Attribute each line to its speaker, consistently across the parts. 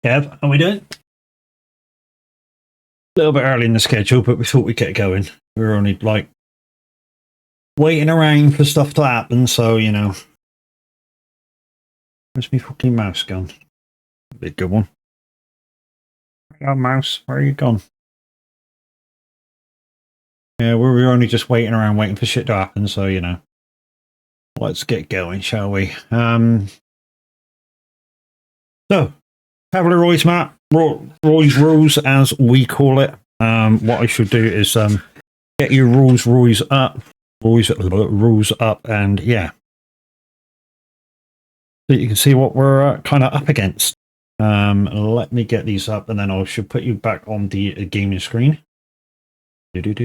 Speaker 1: Kev, how we doing? A little bit early in the schedule, but we thought we'd get going. We were only like waiting around for stuff to happen, so you know. Where's my fucking mouse gone? Big good one. Oh, mouse, where are you gone? Yeah, we were only just waiting around, waiting for shit to happen, so you know. Let's get going, shall we? So, Cavalier Roy's map, Roy's rules, as we call it. What I should do is get your rules up, and yeah, so you can see what we're kind of up against. Let me get these up, and then I should put you back on the gaming screen. Roy's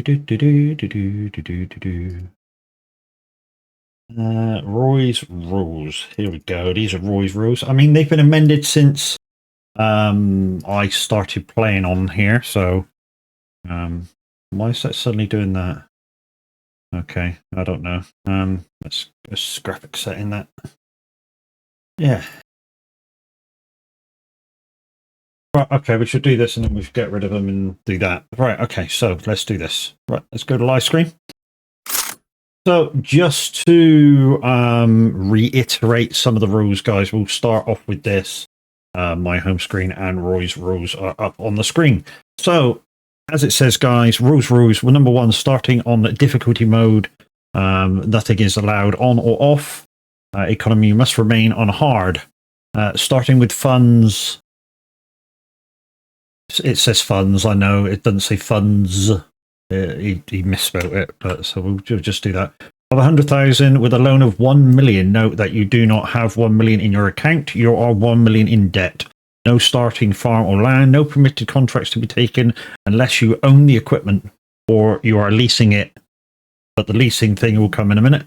Speaker 1: rules. Here we go. These are Roy's rules. I mean, they've been amended since I started playing on here. So, why is that suddenly doing that? Okay, I don't know. Let's graphic setting that. Yeah. Right, okay, we should do this and then we should get rid of them and do that. Right, okay, so let's do this. Right, let's go to live screen. So just to reiterate some of the rules, guys, we'll start off with this. My home screen and Roy's rules are up on the screen. So, as it says, guys, rules. Well, number one, starting on the difficulty mode, nothing is allowed on or off. Economy must remain on hard. Starting with funds. It says funds, I know. It doesn't say funds. He misspelled it, but so we'll just do that. Of 100,000 with a loan of 1 million. Note that you do not have 1 million in your account. You are 1 million in debt. No starting farm or land. No permitted contracts to be taken unless you own the equipment or you are leasing it. But the leasing thing will come in a minute.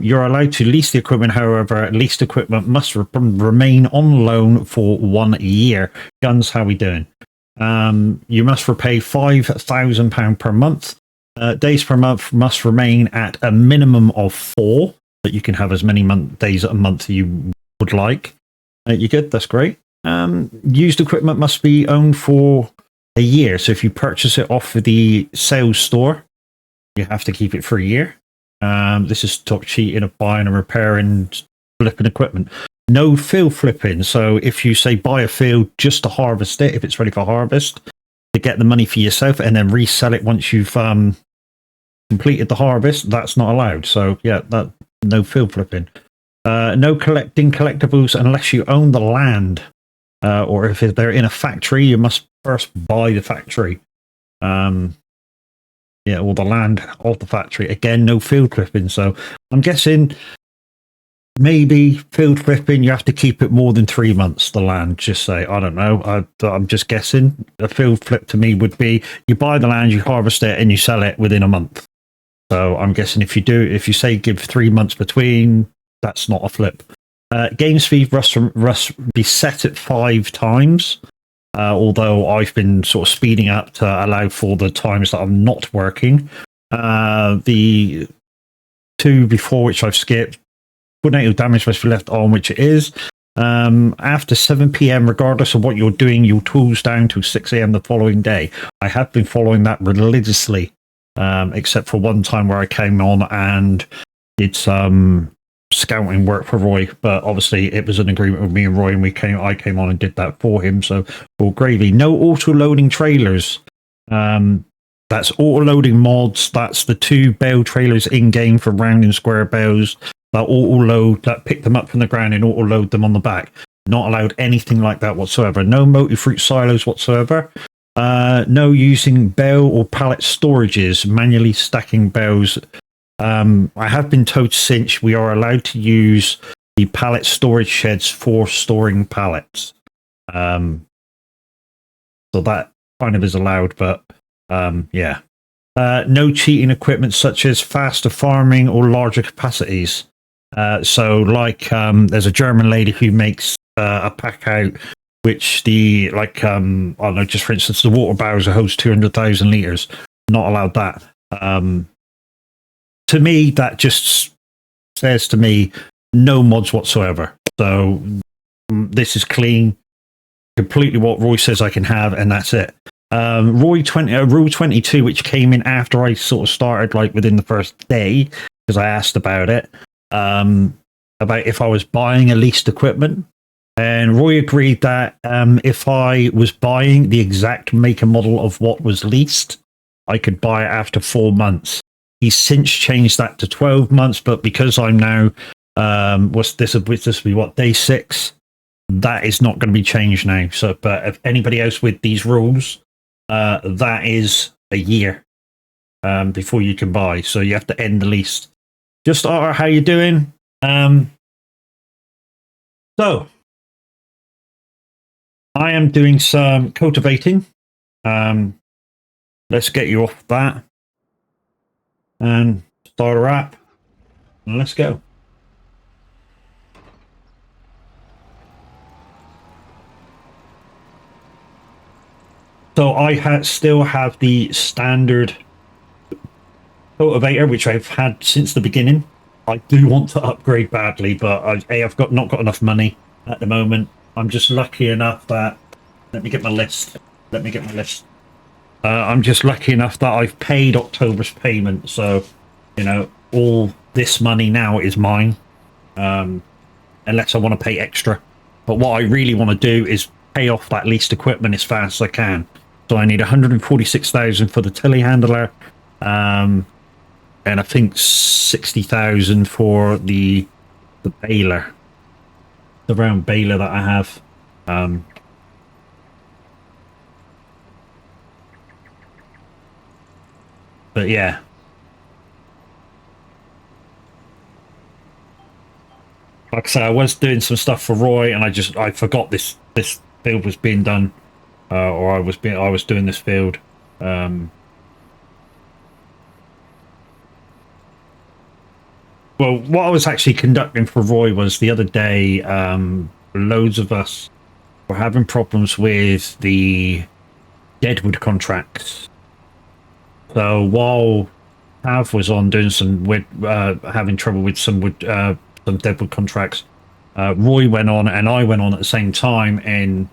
Speaker 1: You're allowed to lease the equipment. However, leased equipment must remain on loan for 1 year. Guns, how we doing? You must repay £5,000 per month. Days per month must remain at a minimum of 4, but you can have as many days a month you would like. You good? That's great. Used equipment must be owned for a year. So if you purchase it off of the sales store, you have to keep it for a year. This is stop cheating of buying and repairing, flipping equipment. No field flipping. So if you say buy a field just to harvest it, if it's ready for harvest, to get the money for yourself and then resell it once you've completed the harvest, that's not allowed. So yeah, that no field flipping. No collecting collectibles unless you own the land, or if they're in a factory, you must first buy the factory. Yeah, or the land of the factory. Again, no field flipping. So I'm guessing maybe field flipping, you have to keep it more than 3 months, the land, just say. I don't know. I'm just guessing. A field flip to me would be you buy the land, you harvest it, and you sell it within a month. So I'm guessing if you say give 3 months between, that's not a flip. Game speed must be set at 5 times. Although I've been sort of speeding up to allow for the times that I'm not working. The 2 before, which I've skipped, tornado damage must be left on, which it is. After 7 p.m, regardless of what you're doing, your tools down to 6 a.m. the following day. I have been following that religiously, except for one time where I came on and did some scouting work for Roy, but obviously it was an agreement with me and Roy, and I came on and did that for him. So all gravy. No auto loading trailers. That's auto loading mods. That's the 2 bale trailers in game for round and square bales that auto load, that pick them up from the ground and auto load them on the back. Not allowed anything like that whatsoever. No multi-fruit silos whatsoever. No using bale or pallet storages, manually stacking bales. I have been told since we are allowed to use the pallet storage sheds for storing pallets. So that kind of is allowed, but yeah. No cheating equipment such as faster farming or larger capacities. So like there's a German lady who makes a pack out which the I don't know, just for instance, the water barrels holds 200,000 litres. Not allowed that. To me, that just says to me, no mods whatsoever. So this is clean. completely what Roy says I can have, and that's it. Rule 22, which came in after I sort of started, like within the first day, because I asked about it, about if I was buying a leased equipment. And Roy agreed that if I was buying the exact make and model of what was leased, I could buy it after 4 months. He's since changed that to 12 months, but because I'm now, this will be what, day 6? That is not going to be changed now. So, but if anybody else with these rules, that is a year before you can buy. So you have to end the lease. Just how you doing? So I am doing some cultivating. Let's get you off that and start a wrap. And let's go. So I still have the standard cultivator, which I've had since the beginning. I do want to upgrade badly, but I've not got enough money at the moment. I'm just lucky enough that let me get my list. I'm just lucky enough that I've paid October's payment, so all this money now is mine, unless I want to pay extra. But what I really want to do is pay off that leased equipment as fast as I can. So I need 146,000 for the telehandler, and I think 60,000 for the baler, the round baler that I have. But yeah. Like I said, I was doing some stuff for Roy, and I forgot this field was being done, or I was doing this field. Well, what I was actually conducting for Roy was the other day. Loads of us were having problems with the deadwood contracts. So while Tav was on doing some having trouble with some deadwood contracts, Roy went on and I went on at the same time, and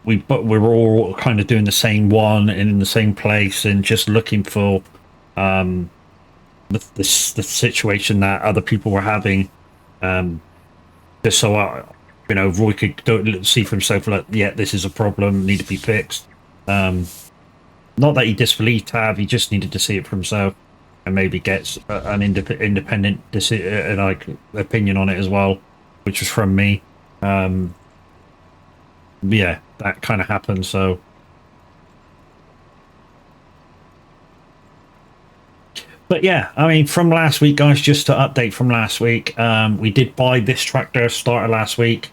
Speaker 1: we were all kind of doing the same one and in the same place, and just looking for the situation that other people were having, just so Roy could see for himself, like, yeah, this is a problem, need to be fixed. Not that he disbelieved Tav, he just needed to see it for himself and maybe get an independent opinion on it as well, which was from me. Yeah, that kind of happened. So but yeah, I mean, from last week, guys, just to update from last week, we did buy this tractor started last week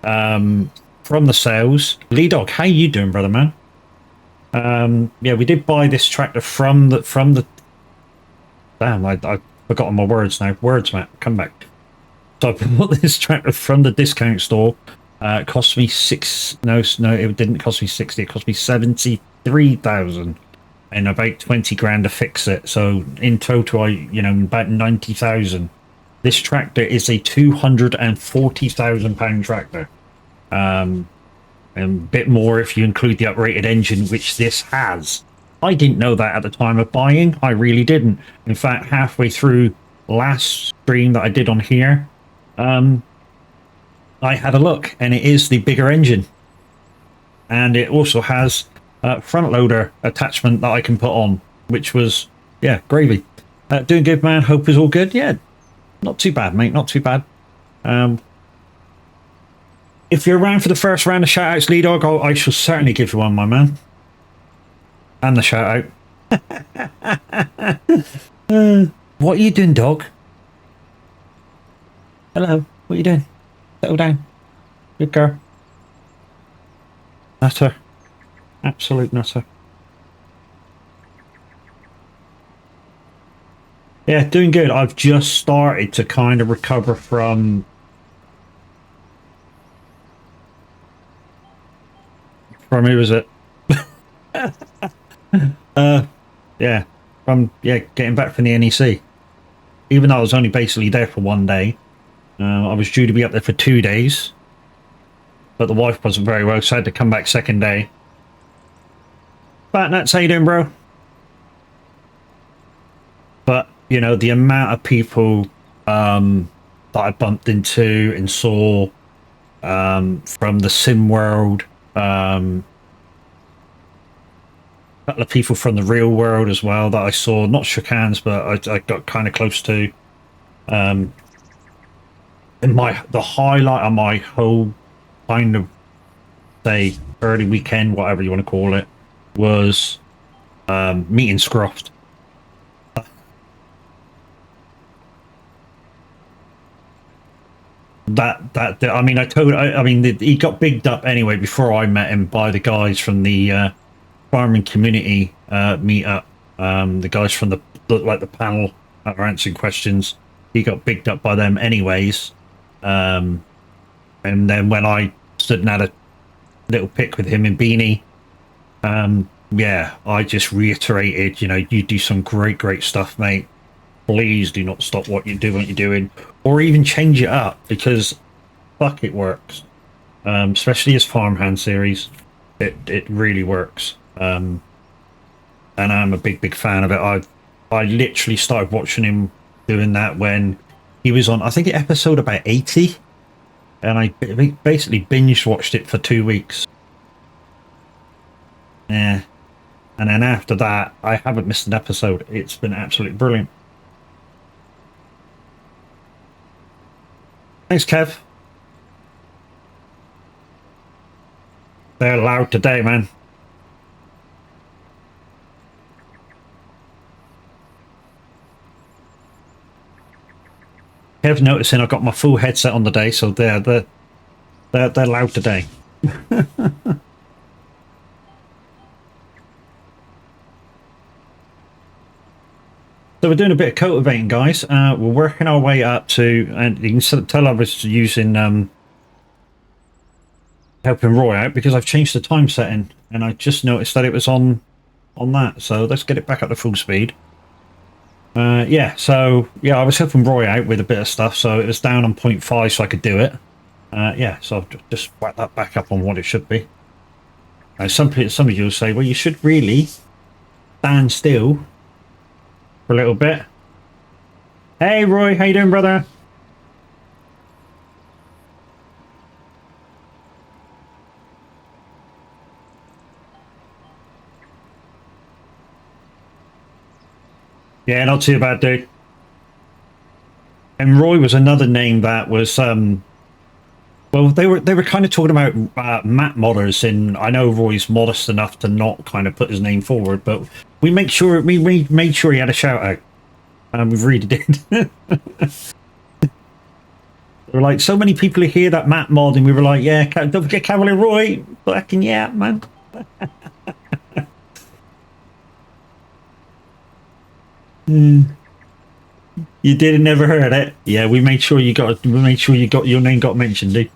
Speaker 1: from the sales. Lee Dog, how you doing, brother man? Yeah, we did buy this tractor from the damn, I've forgotten my words now. Words, Matt, come back. So I bought this tractor from the discount store. It cost me it didn't cost me 60, it cost me 73,000 and about 20 grand to fix it. So in total, about 90,000. This tractor is a 240,000 pound tractor. And a bit more if you include the uprated engine, which this has. I didn't know that at the time of buying. I really didn't. In fact, halfway through last stream that I did on here, I had a look, and it is the bigger engine. And it also has a front loader attachment that I can put on, which was, yeah, gravy. Doing good, man. Hope is all good. Yeah, not too bad, mate. Not too bad. If you're around for the first round of shout-outs, Lee Dog, I shall certainly give you one, my man. And the shout-out. What are you doing, dog? Hello, what are you doing? Settle down. Good girl. Nutter. Absolute nutter. Yeah, doing good. I've just started to kind of recover from... From who was it? Getting back from the NEC. Even though I was only basically there for 1 day, I was due to be up there for 2 days. but the wife wasn't very well, so I had to come back second day. But that's how you doing, bro? But, you know, the amount of people that I bumped into and saw from the sim world, a couple of people from the real world as well that I saw, not shook hands, but I got kind of close to. And the highlight of my whole kind of, say, early weekend, whatever you want to call it, was meeting Scroft. I mean, he got bigged up anyway before I met him by the guys from the farming community meetup. The guys from the panel that were answering questions. He got bigged up by them anyways. And then when I stood and had a little pick with him and Beanie, yeah, I just reiterated, you know, you do some great stuff, mate. Please do not stop what you're doing, or even change it up, because fuck, it works. Especially his farmhand series, it really works. And I'm a big fan of it. I literally started watching him doing that when he was on, I think, episode about 80, and I basically binge watched it for 2 weeks. Yeah, and then after that, I haven't missed an episode. It's been absolutely brilliant. Thanks, Kev. They're loud today, man. Kev's noticing I've got my full headset on today, so they're loud today. So we're doing a bit of cultivating, guys. We're working our way up to, and you can tell I was using helping Roy out because I've changed the time setting, and I just noticed that it was on that. So let's get it back up to full speed. Yeah, so yeah, I was helping Roy out with a bit of stuff, so it was down on 0.5, so I could do it. Yeah, so I've just whack that back up on what it should be. Some of you will say, well, you should really stand still for a little bit. Hey, Roy, how you doing, brother? Yeah, not too bad, dude. And Roy was another name that was well, they were kind of talking about map modders, and I know Roy's modest enough to not kind of put his name forward, but we made sure he had a shout out. We really did. They were like, so many people hear that map mod, and we were like, yeah, don't forget Cavalier Roy. Fucking yeah, man. You did and never heard it. Yeah, we made sure you got your name got mentioned, dude.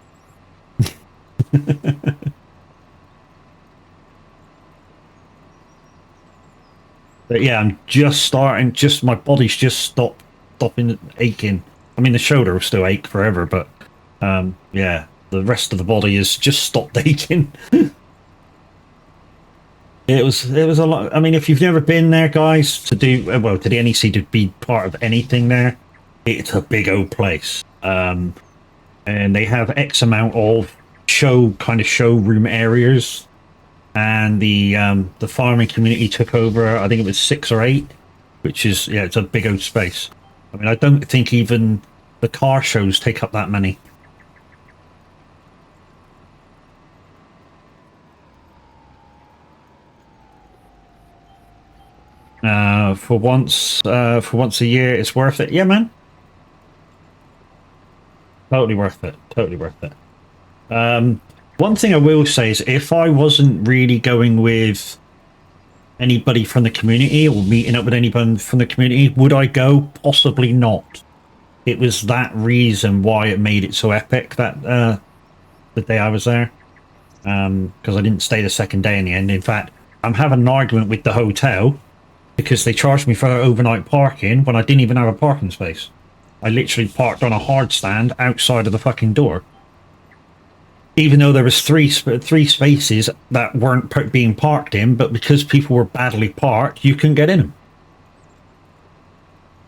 Speaker 1: But yeah, I'm just starting. Just my body's just stopping aching. I mean, the shoulder will still ache forever, but yeah, the rest of the body has just stopped aching. It was a lot. I mean, if you've never been there, guys, to the NEC, to be part of anything there, it's a big old place. And they have X amount of showroom areas, and the farming community took over. I think it was 6 or 8, which is, yeah, it's a big old space. I mean, I don't think even the car shows take up that many. For once a year, it's worth it. Yeah, man. Totally worth it. Totally worth it. One thing I will say is, if I wasn't really going with anybody from the community or meeting up with anybody from the community, would I go? Possibly not. It was that reason why it made it so epic that the day I was there, because I didn't stay the second day in the end. In fact, I'm having an argument with the hotel because they charged me for overnight parking when I didn't even have a parking space. I literally parked on a hard stand outside of the fucking door. even though there was three spaces that weren't being parked in, but because people were badly parked, you couldn't get in them.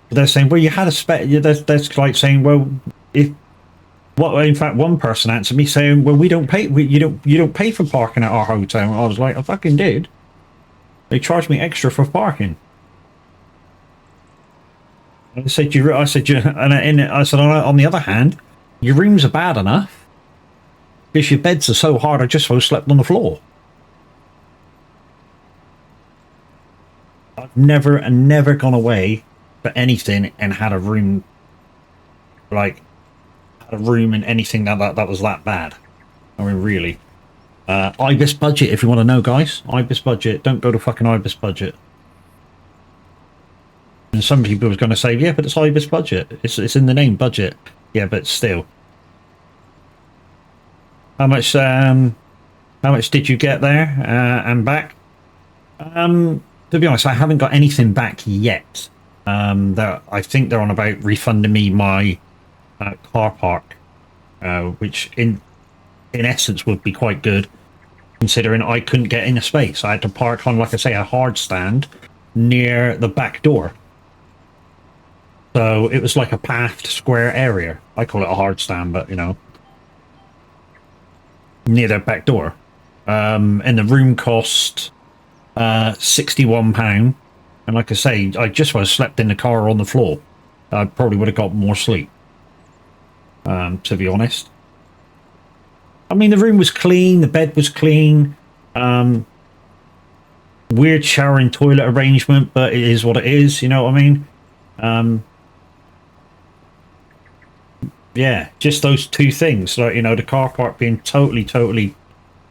Speaker 1: They're saying, well, you had a space. That's like saying, well, if well, in fact, one person answered me saying, well, we don't pay. You don't pay for parking at our hotel. I was like, I fucking did. They charged me extra for parking. I said, I said, on the other hand, your rooms are bad enough because your beds are so hard. I just slept on the floor. I've never gone away for anything and had a room in anything that was that bad. I mean, really. Ibis budget, if you want to know, guys. Ibis budget. Don't go to fucking Ibis budget. And some people was going to say, yeah, but it's Ibis budget. It's in the name, budget. Yeah, but still. How much did you get there and back? To be honest, I haven't got anything back yet. I think they're on about refunding me my car park, which in essence would be quite good, considering I couldn't get in a space. I had to park on, like I say, a hard stand near the back door. So it was like a pathed square area. I call it a hard stand, but you know, near their back door. And the room cost £61. And like I say, I just would have slept in the car or on the floor. I probably would have got more sleep. To be honest. I mean, the room was clean, the bed was clean. Weird shower and toilet arrangement, but it is what it is, you know what I mean? Yeah, just those two things. Like, you know, the car park being totally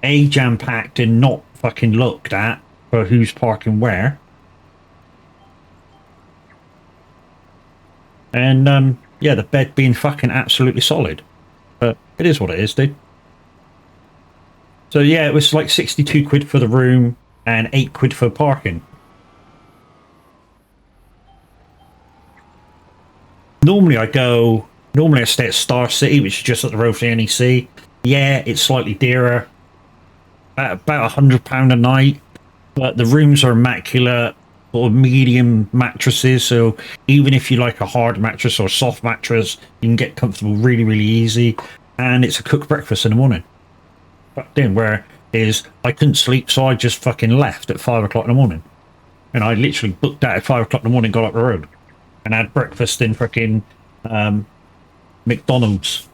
Speaker 1: jam-packed and not fucking looked at for who's parking where. And, yeah, the bed being fucking absolutely solid. But it is what it is, dude. So, yeah, it was like 62 quid for the room and 8 quid for parking. Normally I stay at Star City, which is just up the road from the NEC. Yeah, it's slightly dearer. About £100 a night. But the rooms are immaculate. Or medium mattresses, so even if you like a hard mattress or a soft mattress, you can get comfortable really easy. And it's a cooked breakfast in the morning. But then where is I couldn't sleep, so I just fucking left at 5 o'clock in the morning. And I literally booked out at 5 o'clock in the morning, got up the road and had breakfast in fucking McDonald's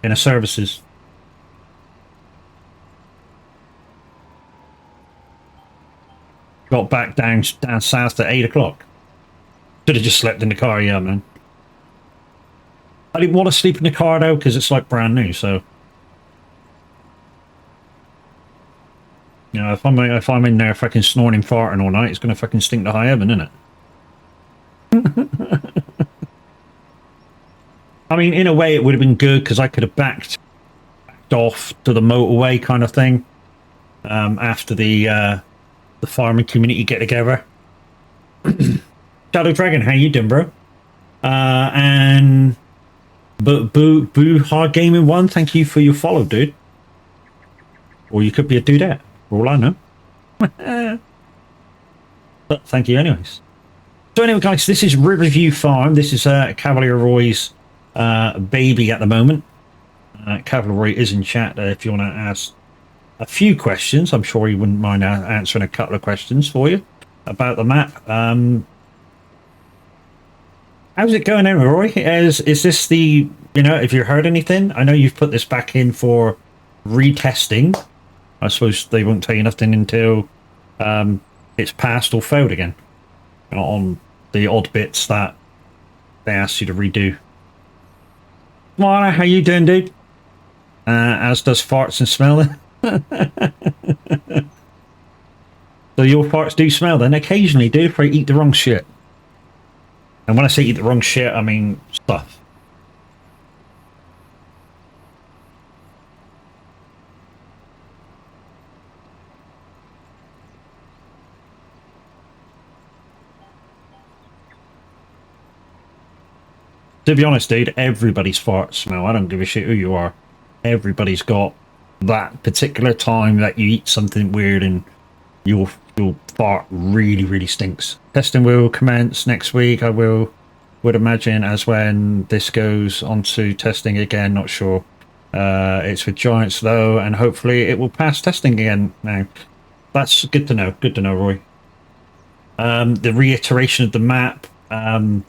Speaker 1: in a services. Got back down south at 8 o'clock. Should have just slept in the car, yeah, man. I didn't want to sleep in the car though, because it's like brand new, so. You know, if I'm in there fucking snoring and farting all night, it's gonna fucking stink to high heaven, isn't it? I mean, in a way it would have been good, because I could have backed off to the motorway kind of thing. After the farming community get together. Shadow Dragon, how you doing, bro? And Boo Hard Gaming 1, thank you for your follow, dude. Or you could be a dudette, for all I know. But thank you anyways. So anyway, guys, this is Riverview Farm. This is Cavalier Roy's baby at the moment. Cavalier Roy is in chat if you want to ask a few questions. I'm sure he wouldn't mind answering a couple of questions for you about the map. How's it going anyway, Roy? Is this the, you know, if you heard anything? I know you've put this back in for retesting. I suppose they won't tell you nothing until it's passed or failed again. On the odd bits that they asked you to redo. Mara, how you doing, dude? As does farts and smell then. So your farts do smell then? Occasionally do, if I eat the wrong shit. And when I say eat the wrong shit, I mean stuff. To be honest, dude, everybody's farts smell. I don't give a shit who you are. Everybody's got that particular time that you eat something weird and your fart really stinks. Testing will commence next week. I would imagine, as when this goes onto testing again. Not sure. It's with Giants though, and hopefully it will pass testing again now. That's good to know. Good to know, Roy. The reiteration of the map. I'm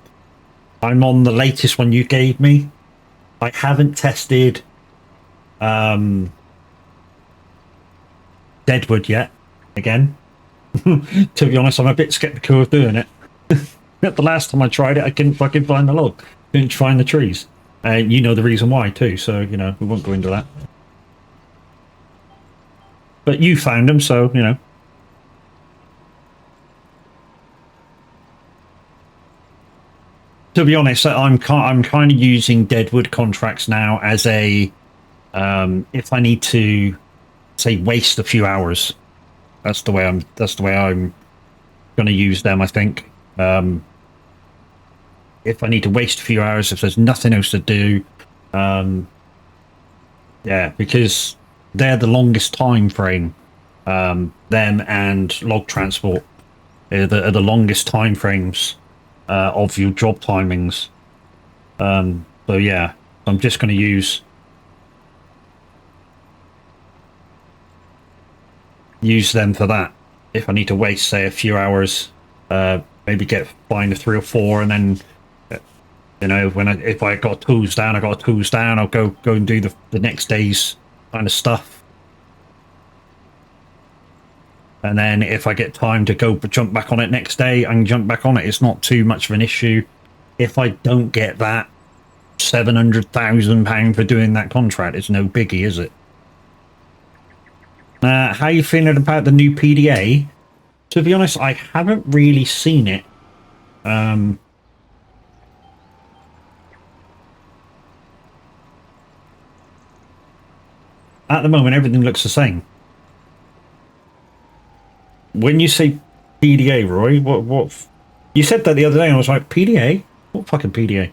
Speaker 1: on the latest one you gave me. I haven't tested Deadwood yet. Again, to be honest, I'm a bit skeptical of doing it. The last time I tried it, I couldn't fucking find the log. Couldn't find the trees. And you know the reason why too, so, you know, we won't go into that. But you found them, so, you know. To be honest, I'm kind of using Deadwood contracts now as a, if I need to, say, waste a few hours. That's the way I'm going to use them, I think. If I need to waste a few hours, if there's nothing else to do, yeah, because they're the longest time frame. Them and log transport are the longest time frames of your job timings. So yeah, I'm just going to use them for that. If I need to waste, say, a few hours, maybe find a 3 or 4, and then, you know, if I got tools down, I'll go and do the next day's kind of stuff. And then if I get time to go jump back on it next day, I can jump back on it. It's not too much of an issue. If I don't get that £700,000 for doing that contract, it's no biggie, is it? How you feeling about the new PDA? To be honest, I haven't really seen it. At the moment, everything looks the same. When you say PDA, Roy, what? You said that the other day, and I was like, PDA? What fucking PDA?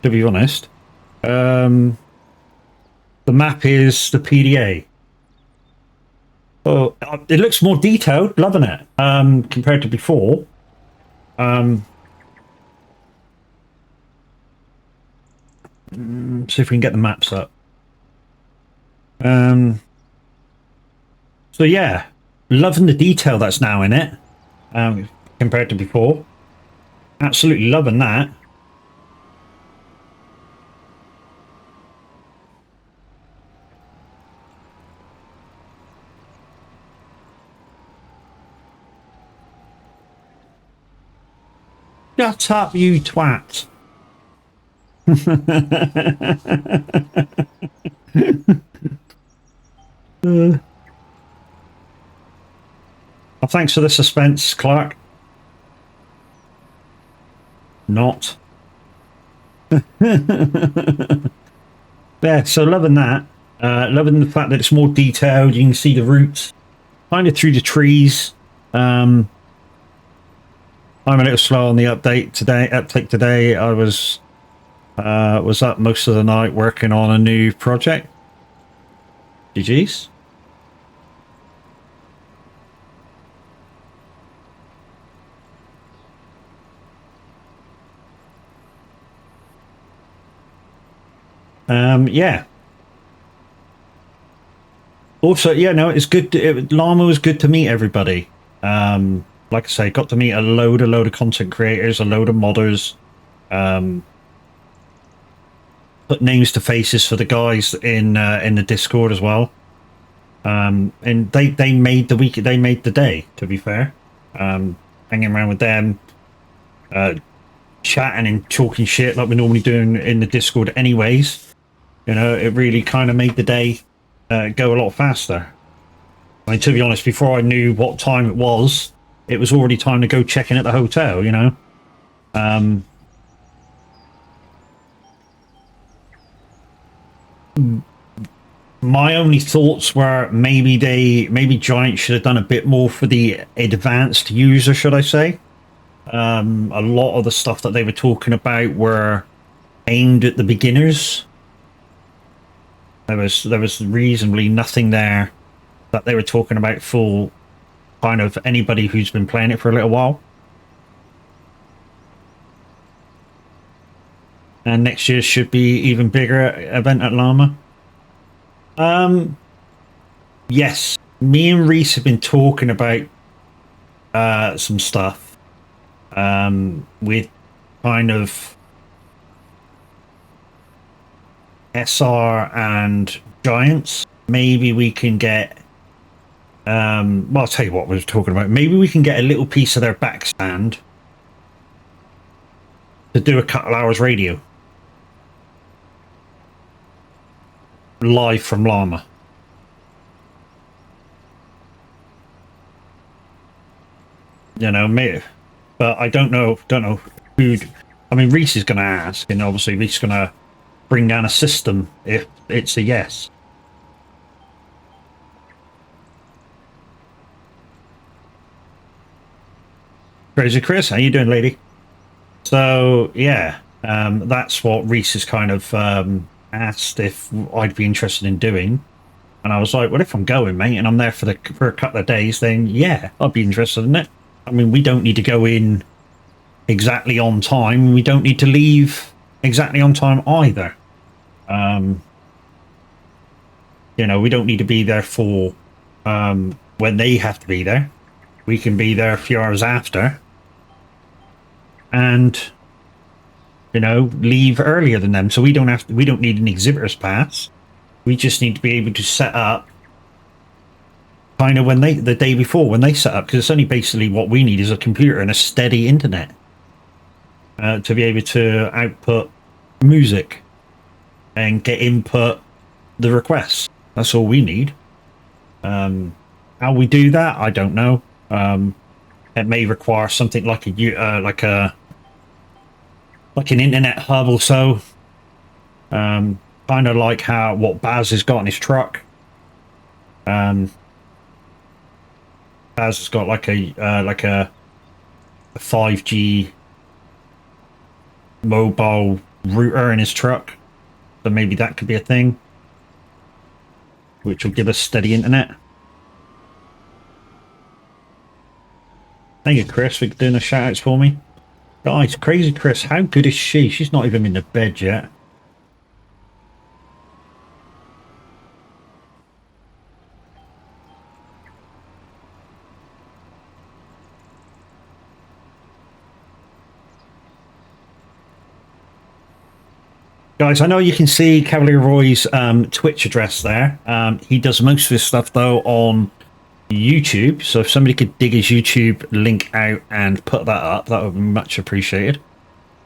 Speaker 1: To be honest, the map is the PDA. Oh, it looks more detailed, loving it, compared to before. See if we can get the maps up. So yeah, loving the detail that's now in it, compared to before. Absolutely loving that. Shut up, you twat. Oh, thanks for the suspense, Clark. Not. Yeah, so loving that. Loving the fact that it's more detailed. You can see the roots kind of through the trees. I'm a little slow on the uptake today. I was up most of the night working on a new project. GG's. Yeah. Also, yeah, no, it's good. Llama was good to meet everybody. Like I say, got to meet a load of content creators, a load of modders. Put names to faces for the guys in the Discord as well. And they made the day. To be fair, hanging around with them, chatting and talking shit like we're normally doing in the Discord, anyways. You know, it really kind of made the day go a lot faster. I mean, to be honest, before I knew what time it was already time to go check in at the hotel, you know. My only thoughts were maybe Giant should have done a bit more for the advanced user, should I say. A lot of the stuff that they were talking about were aimed at the beginners. There was reasonably nothing there that they were talking about for kind of anybody who's been playing it for a little while. And next year should be even bigger event at Llama. Yes, me and Reese have been talking about some stuff with kind of SR and Giants. Maybe we can get well, I'll tell you what we were talking about. Maybe we can get a little piece of their backstand to do a couple hours radio live from Llama. You know, maybe, but I don't know who. I mean, Reese is going to ask, and obviously Reese is going to bring down a system if it's a yes. Crazy Chris, how you doing, lady? So yeah, that's what Reese has kind of asked if I'd be interested in doing, and I was like, well, if I'm going, mate, and I'm there for a couple of days, then yeah, I'd be interested in it. I mean, we don't need to go in exactly on time. We don't need to leave exactly on time either. You know, we don't need to be there for when they have to be there. We can be there a few hours after and, you know, leave earlier than them. So we don't need an exhibitor's pass. We just need to be able to set up kind of the day before when they set up, because it's only basically what we need is a computer and a steady internet to be able to output music and get input the requests. That's all we need. How we do that, I don't know. It may require something like an internet hub or so. Kind of like what Baz has got in his truck. Baz has got like a 5G mobile router in his truck, so maybe that could be a thing, which will give us steady internet. Thank you, Chris, for doing the shout outs for me. Guys, Crazy Chris, how good is she? She's not even in the bed yet. Guys, I know you can see Cavalier Roy's Twitch address there. He does most of his stuff, though, on YouTube. So if somebody could dig his YouTube link out and put that up, that would be much appreciated.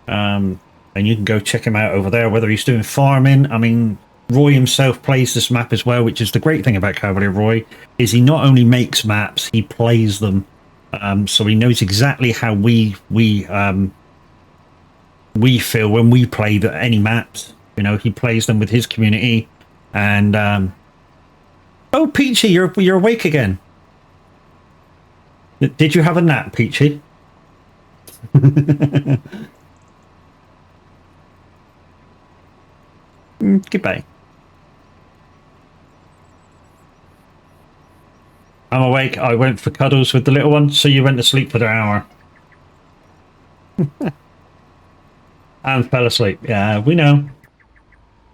Speaker 1: And you can go check him out over there, whether he's doing farming. I mean, Roy himself plays this map as well, which is the great thing about Cavalier Roy, is he not only makes maps, he plays them. So he knows exactly how we feel when we play any maps. You know, he plays them with his community. And oh, Peachy, you're awake again. Did you have a nap, Peachy? Goodbye. I'm awake. I went for cuddles with the little one, so you went to sleep for an hour. And fell asleep. Yeah, we know.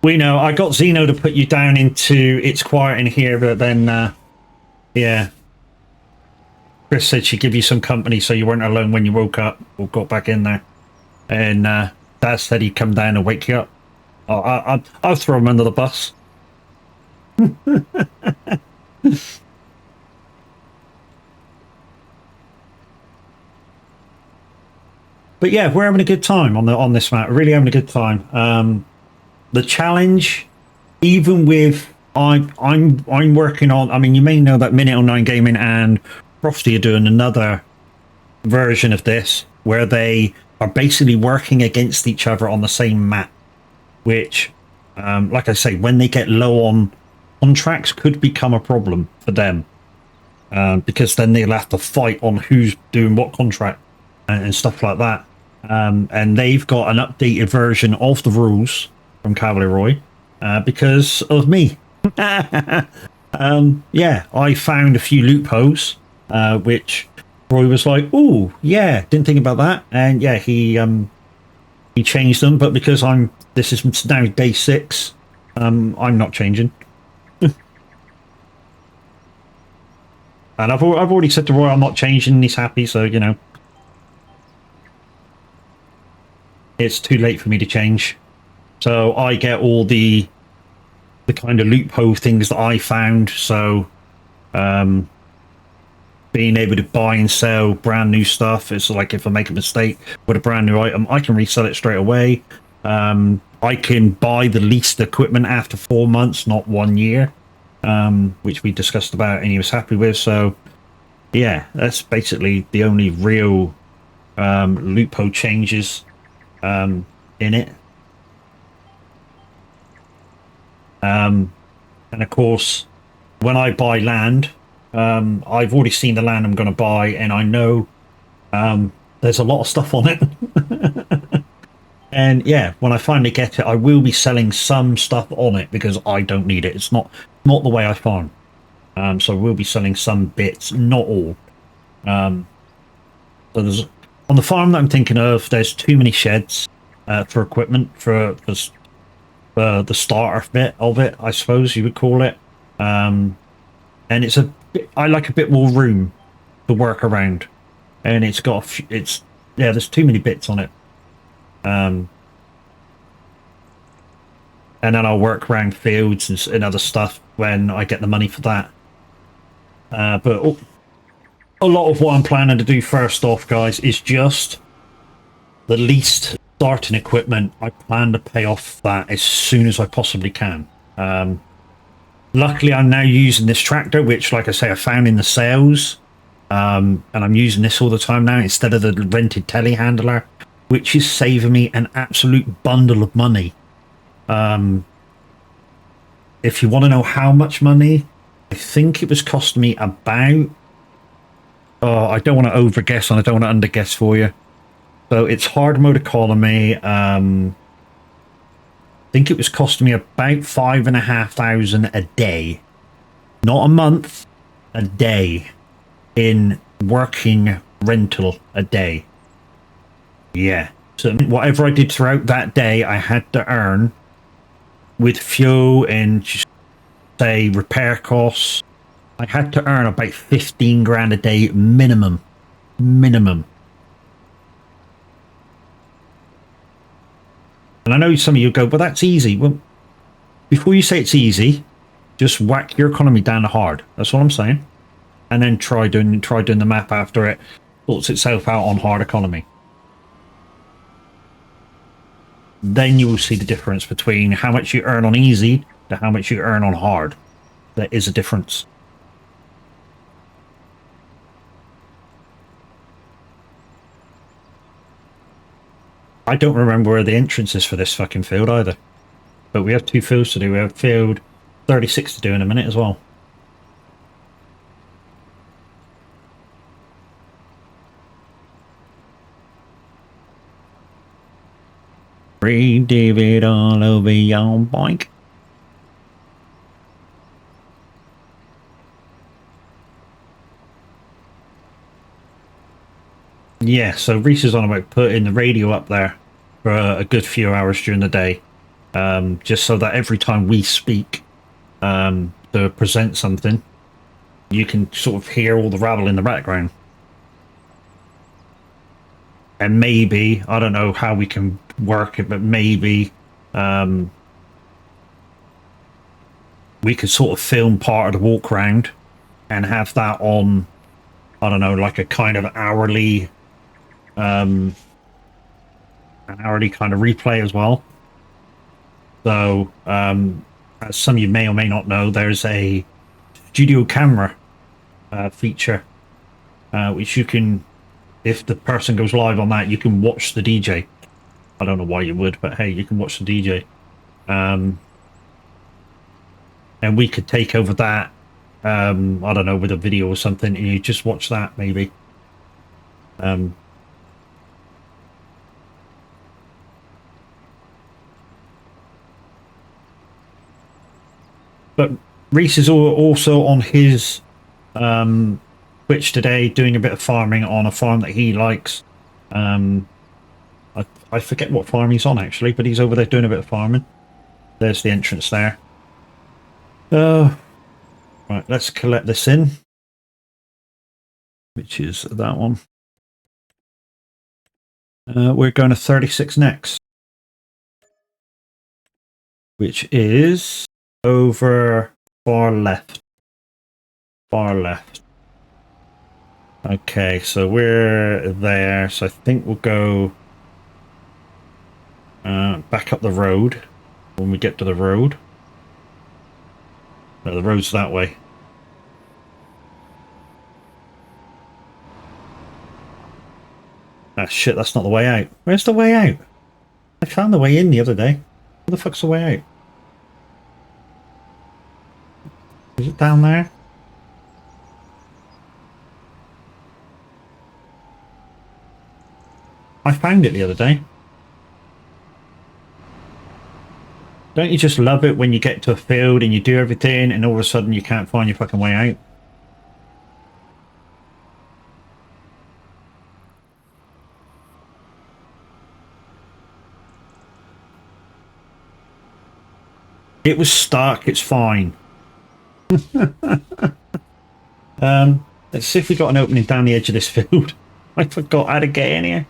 Speaker 1: We know. I got Zeno to put you down into It's Quiet in Here, but then, yeah. Chris said she'd give you some company so you weren't alone when you woke up or got back in there. And Dad said he'd come down and wake you up. I'll throw him under the bus. But yeah, we're having a good time on this map. Really having a good time. The challenge, even with I'm working on. I mean, you may know that Minute 09 Gaming and Frosty are doing another version of this where they are basically working against each other on the same map, which, like I say, when they get low on contracts, could become a problem for them, because then they'll have to fight on who's doing what contract and stuff like that. And they've got an updated version of the rules from Cavalier Roy because of me. Yeah, I found a few loopholes, which Roy was like, "Oh, yeah, didn't think about that." And yeah, he changed them, but because this is now day 6, I'm not changing. And I've already said to Roy I'm not changing, and he's happy, so you know, it's too late for me to change. So I get all the kind of loophole things that I found. So being able to buy and sell brand new stuff, it's like if I make a mistake with a brand new item, I can resell it straight away. I can buy the leased equipment after 4 months, not 1 year, which we discussed about and he was happy with. So yeah, that's basically the only real loophole changes in it. And of course, when I buy land, I've already seen the land I'm going to buy, and I know there's a lot of stuff on it. And yeah, when I finally get it, I will be selling some stuff on it because I don't need it. It's not the way I farm. So I will be selling some bits, not all. So there's on the farm that I'm thinking of, there's too many sheds for equipment for the starter bit of it, I suppose you would call it. And it's I like a bit more room to work around, and it's got there's too many bits on it. And then I'll work around fields and other stuff when I get the money for that. But a lot of what I'm planning to do first off, guys, is just the least starting equipment. I plan to pay off that as soon as I possibly can. Luckily, I'm now using this tractor, which, like I say, I found in the sales. And I'm using this all the time now instead of the rented telehandler, which is saving me an absolute bundle of money. If you want to know how much money, I think it was costing me about... Oh, I don't want to overguess and I don't want to underguess for you. So it's hard mode economy. I think it was costing me about 5,500 a day. Not a month, a day. In working rental a day. Yeah. So whatever I did throughout that day, I had to earn with fuel and say repair costs. I had to earn about 15 grand a day minimum. And I know some of you go, but that's easy. Well, before you say it's easy, just whack your economy down hard. That's what I'm saying. And then try doing the map after it sorts itself out on hard economy. Then you will see the difference between how much you earn on easy to how much you earn on hard. There is a difference. I don't remember where the entrance is for this fucking field either. But we have 2 fields to do. We have field 36 to do in a minute as well. Read David all over your bike. Yeah, so Reese is on about putting the radio up there for a good few hours during the day. Just so that every time we speak to present something, you can sort of hear all the rabble in the background. And maybe, I don't know how we can work it, but maybe we could sort of film part of the walk around and have that on, I don't know, like a kind of hourly an hourly kind of replay as well. So as some of you may or may not know, there's a studio camera feature which you can, if the person goes live on that, you can watch the DJ. I don't know why you would, but hey, you can watch the DJ. And we could take over that, I don't know, with a video or something, and you just watch that maybe. but Reese is also on his Twitch today doing a bit of farming on a farm that he likes. I forget what farm he's on actually, but he's over there doing a bit of farming. There's the entrance there. Right, let's collect this in, which is that one. We're going to 36 next, which is over far left. Far left. Okay, so we're there. So I think we'll go back up the road when we get to the road. No, the road's that way. Ah, shit, that's not the way out. Where's the way out? I found the way in the other day. Where the fuck's the way out? Is it down there? I found it the other day. Don't you just love it when you get to a field and you do everything and all of a sudden you can't find your fucking way out? It was stuck, it's fine. Let's see if we got an opening down the edge of this field. I forgot how to get in here.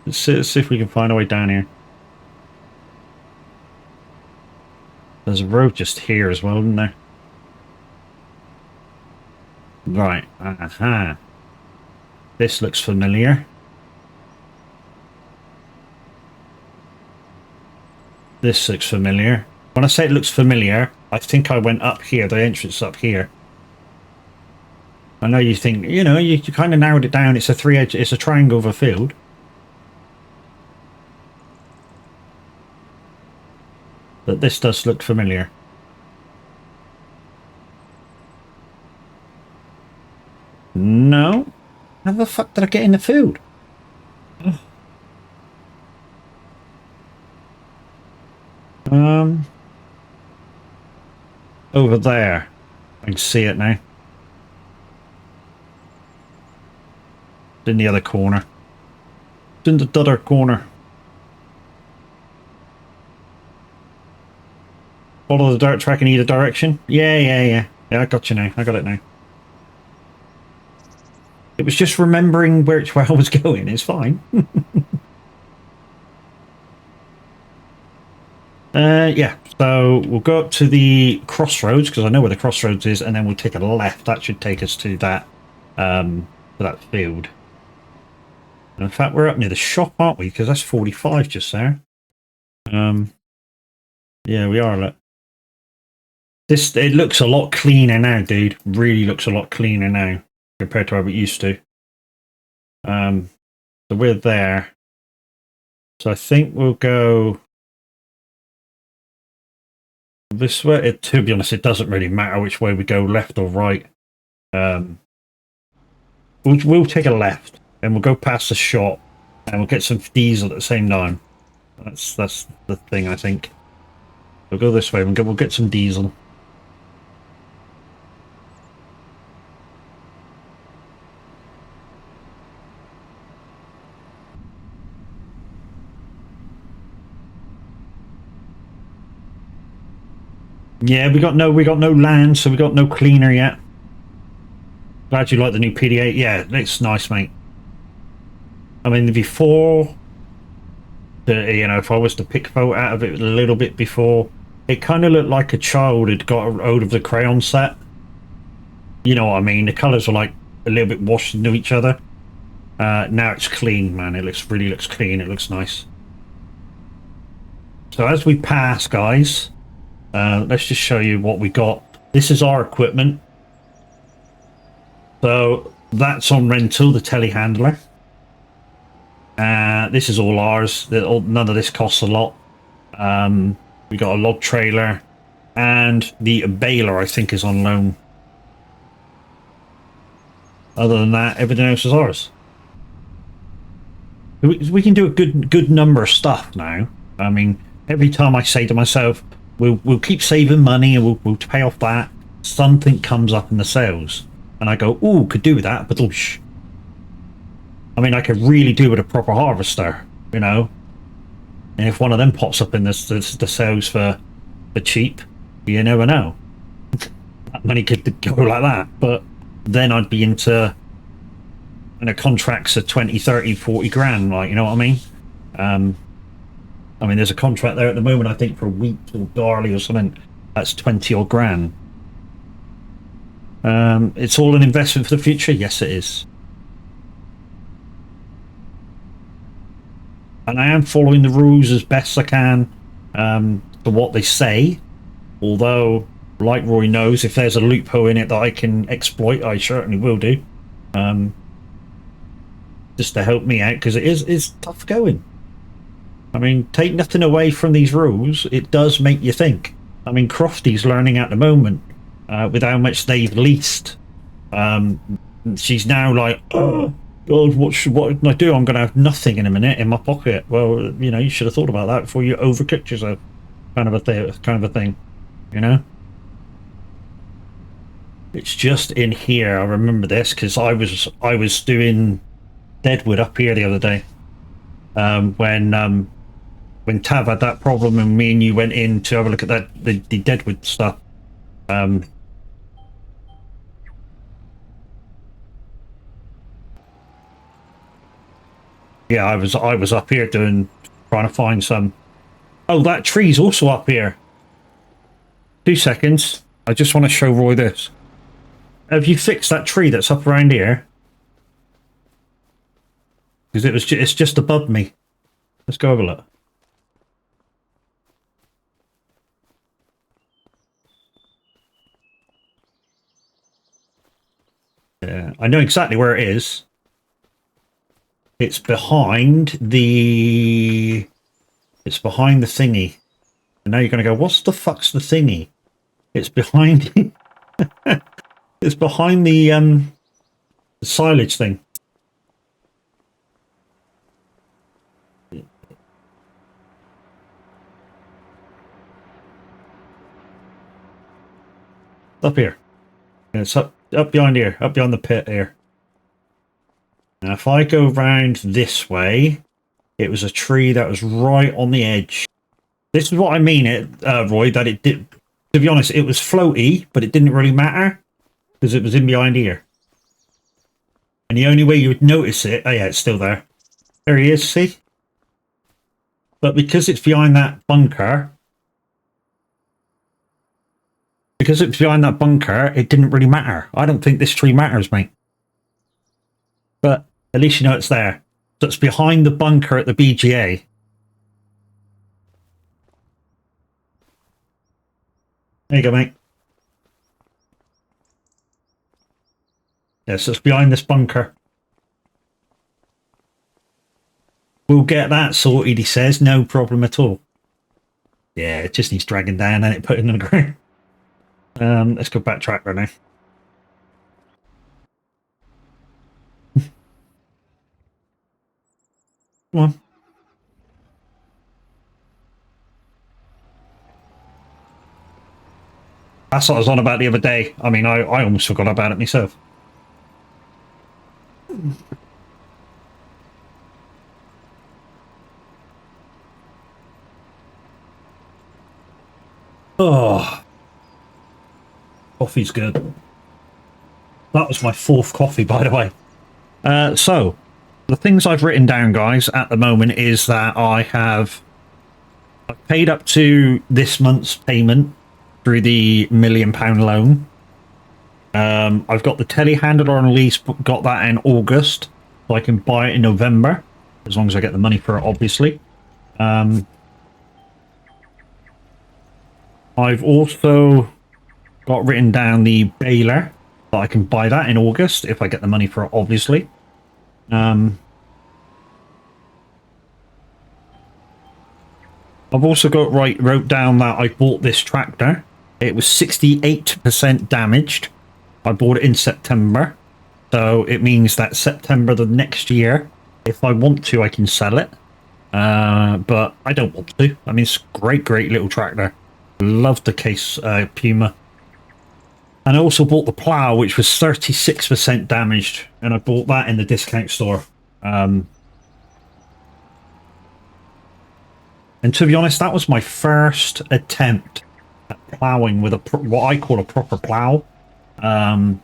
Speaker 1: Let's see if we can find a way down here. There's a road just here as well, isn't there? Right, aha. This looks familiar. This looks familiar. When I say it looks familiar, I think I went up here, the entrance up here. I know you think, you know, you kind of narrowed it down. It's a it's a triangle of a field. But this does look familiar. No. How the fuck did I get in the field? Over there. I can see it now. It's in the other corner. It's in the other corner. Follow the dirt track in either direction. Yeah, I got you now. I got it now. It was just remembering where I was going. It's fine. Yeah, so we'll go up to the crossroads because I know where the crossroads is, and then we'll take a left. That should take us to that field. And in fact, we're up near the shop, aren't we? Because that's 45 just there. Yeah, we are. Look. It looks a lot cleaner now, dude. Really looks a lot cleaner now compared to how it used to. So we're there. So I think we'll go this way. To be honest, it doesn't really matter which way we go, left or right. We'll take a left and we'll go past the shop and we'll get some diesel at the same time. That's the thing, I think. We'll go this way and we'll get some diesel. Yeah, we got no land, so we got no cleaner yet. Glad you like the new PDA. Yeah, it's nice, mate. I mean, before, you know, if I was to pick a photo out of it a little bit before, it kind of looked like a child had got hold of the crayon set. You know what I mean? The colours were like a little bit washed into each other. Now it's clean, man. It really looks clean. It looks nice. So as we pass, guys, let's just show you what we got. This is our equipment. So that's on rental, the telehandler. This is all ours. None of this costs a lot. We got a log trailer and the baler, I think, is on loan. Other than that, everything else is ours. We can do a good number of stuff now. I mean, every time I say to myself, we'll keep saving money and we'll pay off that. Something comes up in the sales, and I go, "Ooh, could do that," but I mean, I could really do with a proper harvester, you know. And if one of them pops up in the sales for cheap, you never know. That money could go like that, but then I'd be into, you know, contracts of 20, 30, 40 grand, like, you know what I mean? I mean, there's a contract there at the moment, I think, for wheat or barley or something. That's 20 odd grand. It's all an investment for the future. Yes, it is. And I am following the rules as best I can for what they say. Although, like Roy knows, if there's a loophole in it that I can exploit, I certainly will do. Just to help me out, because it's tough going. I mean, take nothing away from these rules, it does make you think. I mean, Crofty's learning at the moment with how much they've leased. She's now like, oh God, what can I do? I'm going to have nothing in a minute in my pocket. Well, you know, you should have thought about that before you overcooked yourself, kind of a thing, you know. It's just in here. I remember this because I was doing Deadwood up here the other day when Tav had that problem and me and you went in to have a look at that the Deadwood stuff. Yeah, I was up here trying to find some. Oh, that tree's also up here. 2 seconds. I just want to show Roy this. Have you fixed that tree that's up around here? Because it's just above me. Let's go have a look. Yeah, I know exactly where it is. It's behind the thingy. And now you're going to go, what's the fuck's the thingy? It's behind it's behind the silage thing. Up here. It's up behind here, up behind the pit here. Now if I go round this way, it was a tree that was right on the edge. This is what I mean, Roy, that it did, to be honest, it was floaty, but it didn't really matter because it was in behind here. And the only way you would notice it, oh yeah, it's still there. There he is, see? But because it's behind that bunker, it didn't really matter. I don't think this tree matters, mate. But at least you know it's there. So it's behind the bunker at the BGA. There you go, mate. Yeah, so it's behind this bunker. We'll get that sorted, he says. No problem at all. Yeah, it just needs dragging down and it put in the ground. Let's go backtrack right now. Come on. That's what I was on about the other day. I mean, I almost forgot about it myself. Oh, coffee's good. That was my 4th coffee, by the way. So, the things I've written down, guys, at the moment is that I've paid up to this month's payment through the £1 million loan. I've got the telehandler on lease, got that in August, so I can buy it in November, as long as I get the money for it, obviously. I've also got written down the baler, but I can buy that in August if I get the money for it, obviously. I've also wrote down that I bought this tractor. It was 68% damaged. I bought it in September, so it means that September the next year, if I want to, I can sell it. But I don't want to. I mean, it's a great little tractor. Love the case Puma. And I also bought the plow, which was 36% damaged, and I bought that in the discount store. And to be honest, that was my first attempt at ploughing with what I call a proper plow. I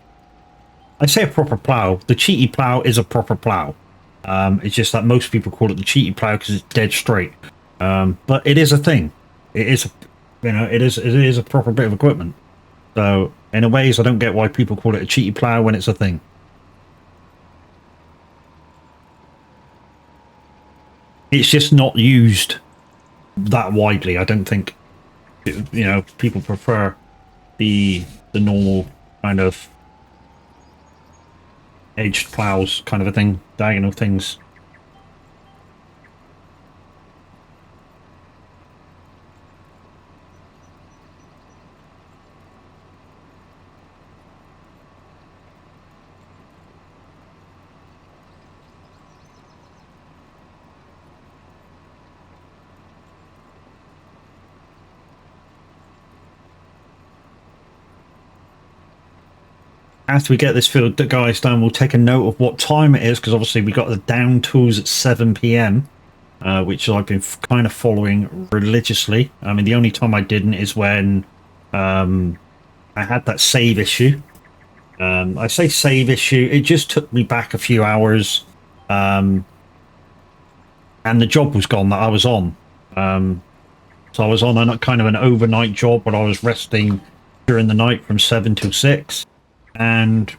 Speaker 1: say a proper plow. The cheaty plow is a proper plow. It's just that most people call it the cheaty plow because it's dead straight. But it is a thing. It is, it is a proper bit of equipment. So in a ways, I don't get why people call it a cheaty plow when it's a thing. It's just not used that widely. I don't think, people prefer the normal kind of edged plows kind of a thing, diagonal things. After we get this field guys done, we'll take a note of what time it is, because obviously we got the down tools at 7 p.m, which I've been kind of following religiously. I mean, the only time I didn't is when I had that save issue. I say save issue, it just took me back a few hours, and the job was gone that I was on. So I was on a kind of an overnight job where I was resting during the night from 7 till 6. And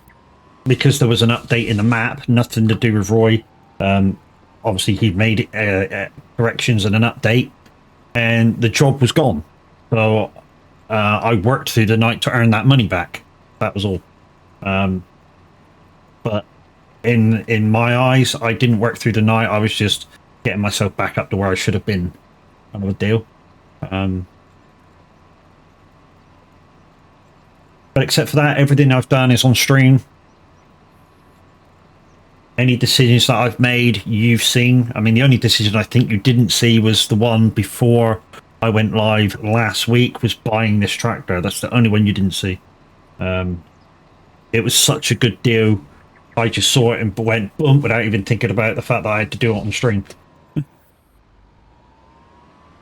Speaker 1: because there was an update in the map, nothing to do with Roy, obviously he'd made corrections and an update, and the job was gone. So I worked through the night to earn that money back. That was all. But in my eyes, I didn't work through the night. I was just getting myself back up to where I should have been. Kind of a deal. But except for that, everything I've done is on stream. Any decisions that I've made, you've seen. I mean, the only decision I think you didn't see was the one before I went live last week, was buying this tractor. That's the only one you didn't see. It was such a good deal. I just saw it and went boom without even thinking about the fact that I had to do it on stream. I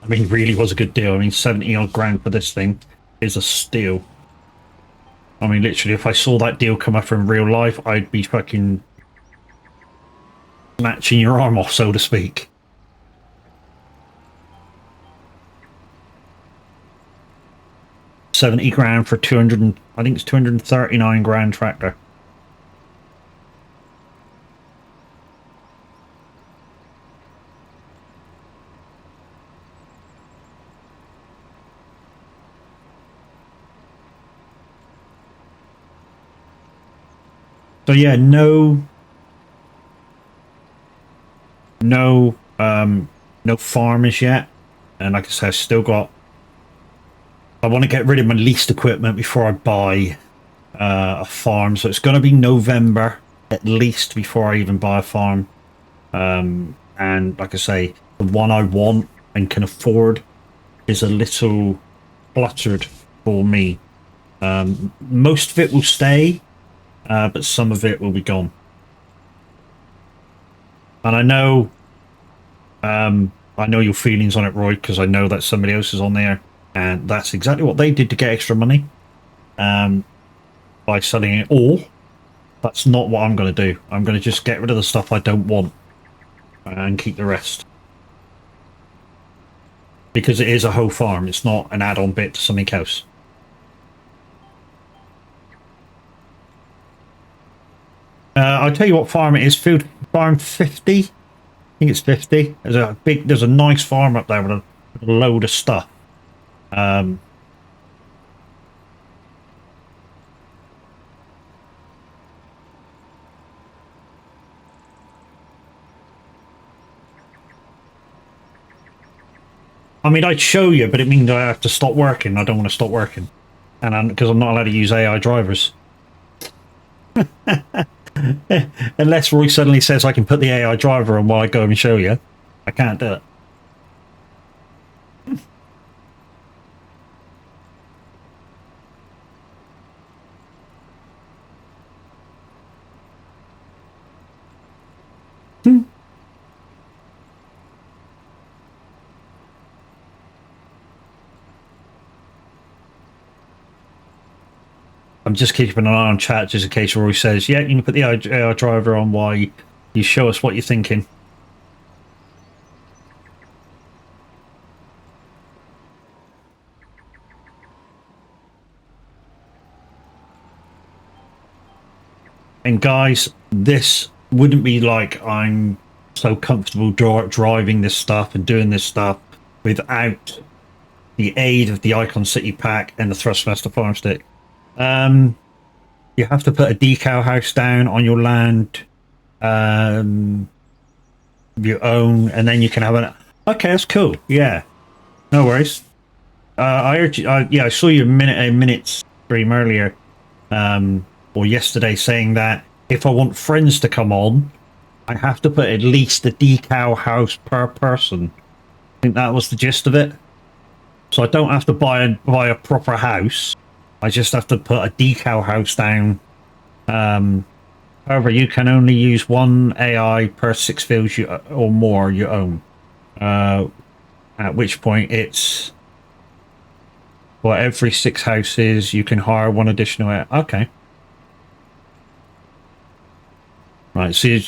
Speaker 1: mean, it really was a good deal. I mean, 70 odd grand for this thing is a steal. I mean, literally, if I saw that deal come up in real life, I'd be fucking snatching your arm off, so to speak. $70 grand for 200, I think it's 239 grand tractor. So yeah, no farmers yet, and like I said, I've still got. I want to get rid of my leased equipment before I buy a farm, so it's going to be November at least before I even buy a farm. And like I say, the one I want and can afford is a little cluttered for me. Most of it will stay. But some of it will be gone. And I know your feelings on it, Roy, because I know that somebody else is on there, and that's exactly what they did to get extra money by selling it all. That's not what I'm going to do. I'm going to just get rid of the stuff I don't want and keep the rest. Because it is a whole farm. It's not an add-on bit to something else. I'll tell you what farm it is. Field farm 50. I think it's 50. There's a nice farm up there with a load of stuff. I mean, I'd show you, but it means I have to stop working. I don't want to stop working, and because I'm not allowed to use AI drivers. Unless Roy suddenly says I can put the AI driver on while I go and show you. I can't do it. I'm just keeping an eye on chat just in case Roy says, yeah, you can put the AI driver on while you show us what you're thinking. And guys, this wouldn't be like I'm so comfortable driving this stuff and doing this stuff without the aid of the Icon City pack and the Thrustmaster farm stick. You have to put a decal house down on your land you own, and then you can have an. Okay, that's cool. Yeah, no worries. I heard you, yeah, I saw you a minute stream earlier, or yesterday, saying that if I want friends to come on, I have to put at least a decal house per person. I think that was the gist of it. So I don't have to buy a proper house. I just have to put a decal house down. However, you can only use one AI per 6 fields or more you own. At which point it's for every 6 houses you can hire one additional AI. Okay. Right, so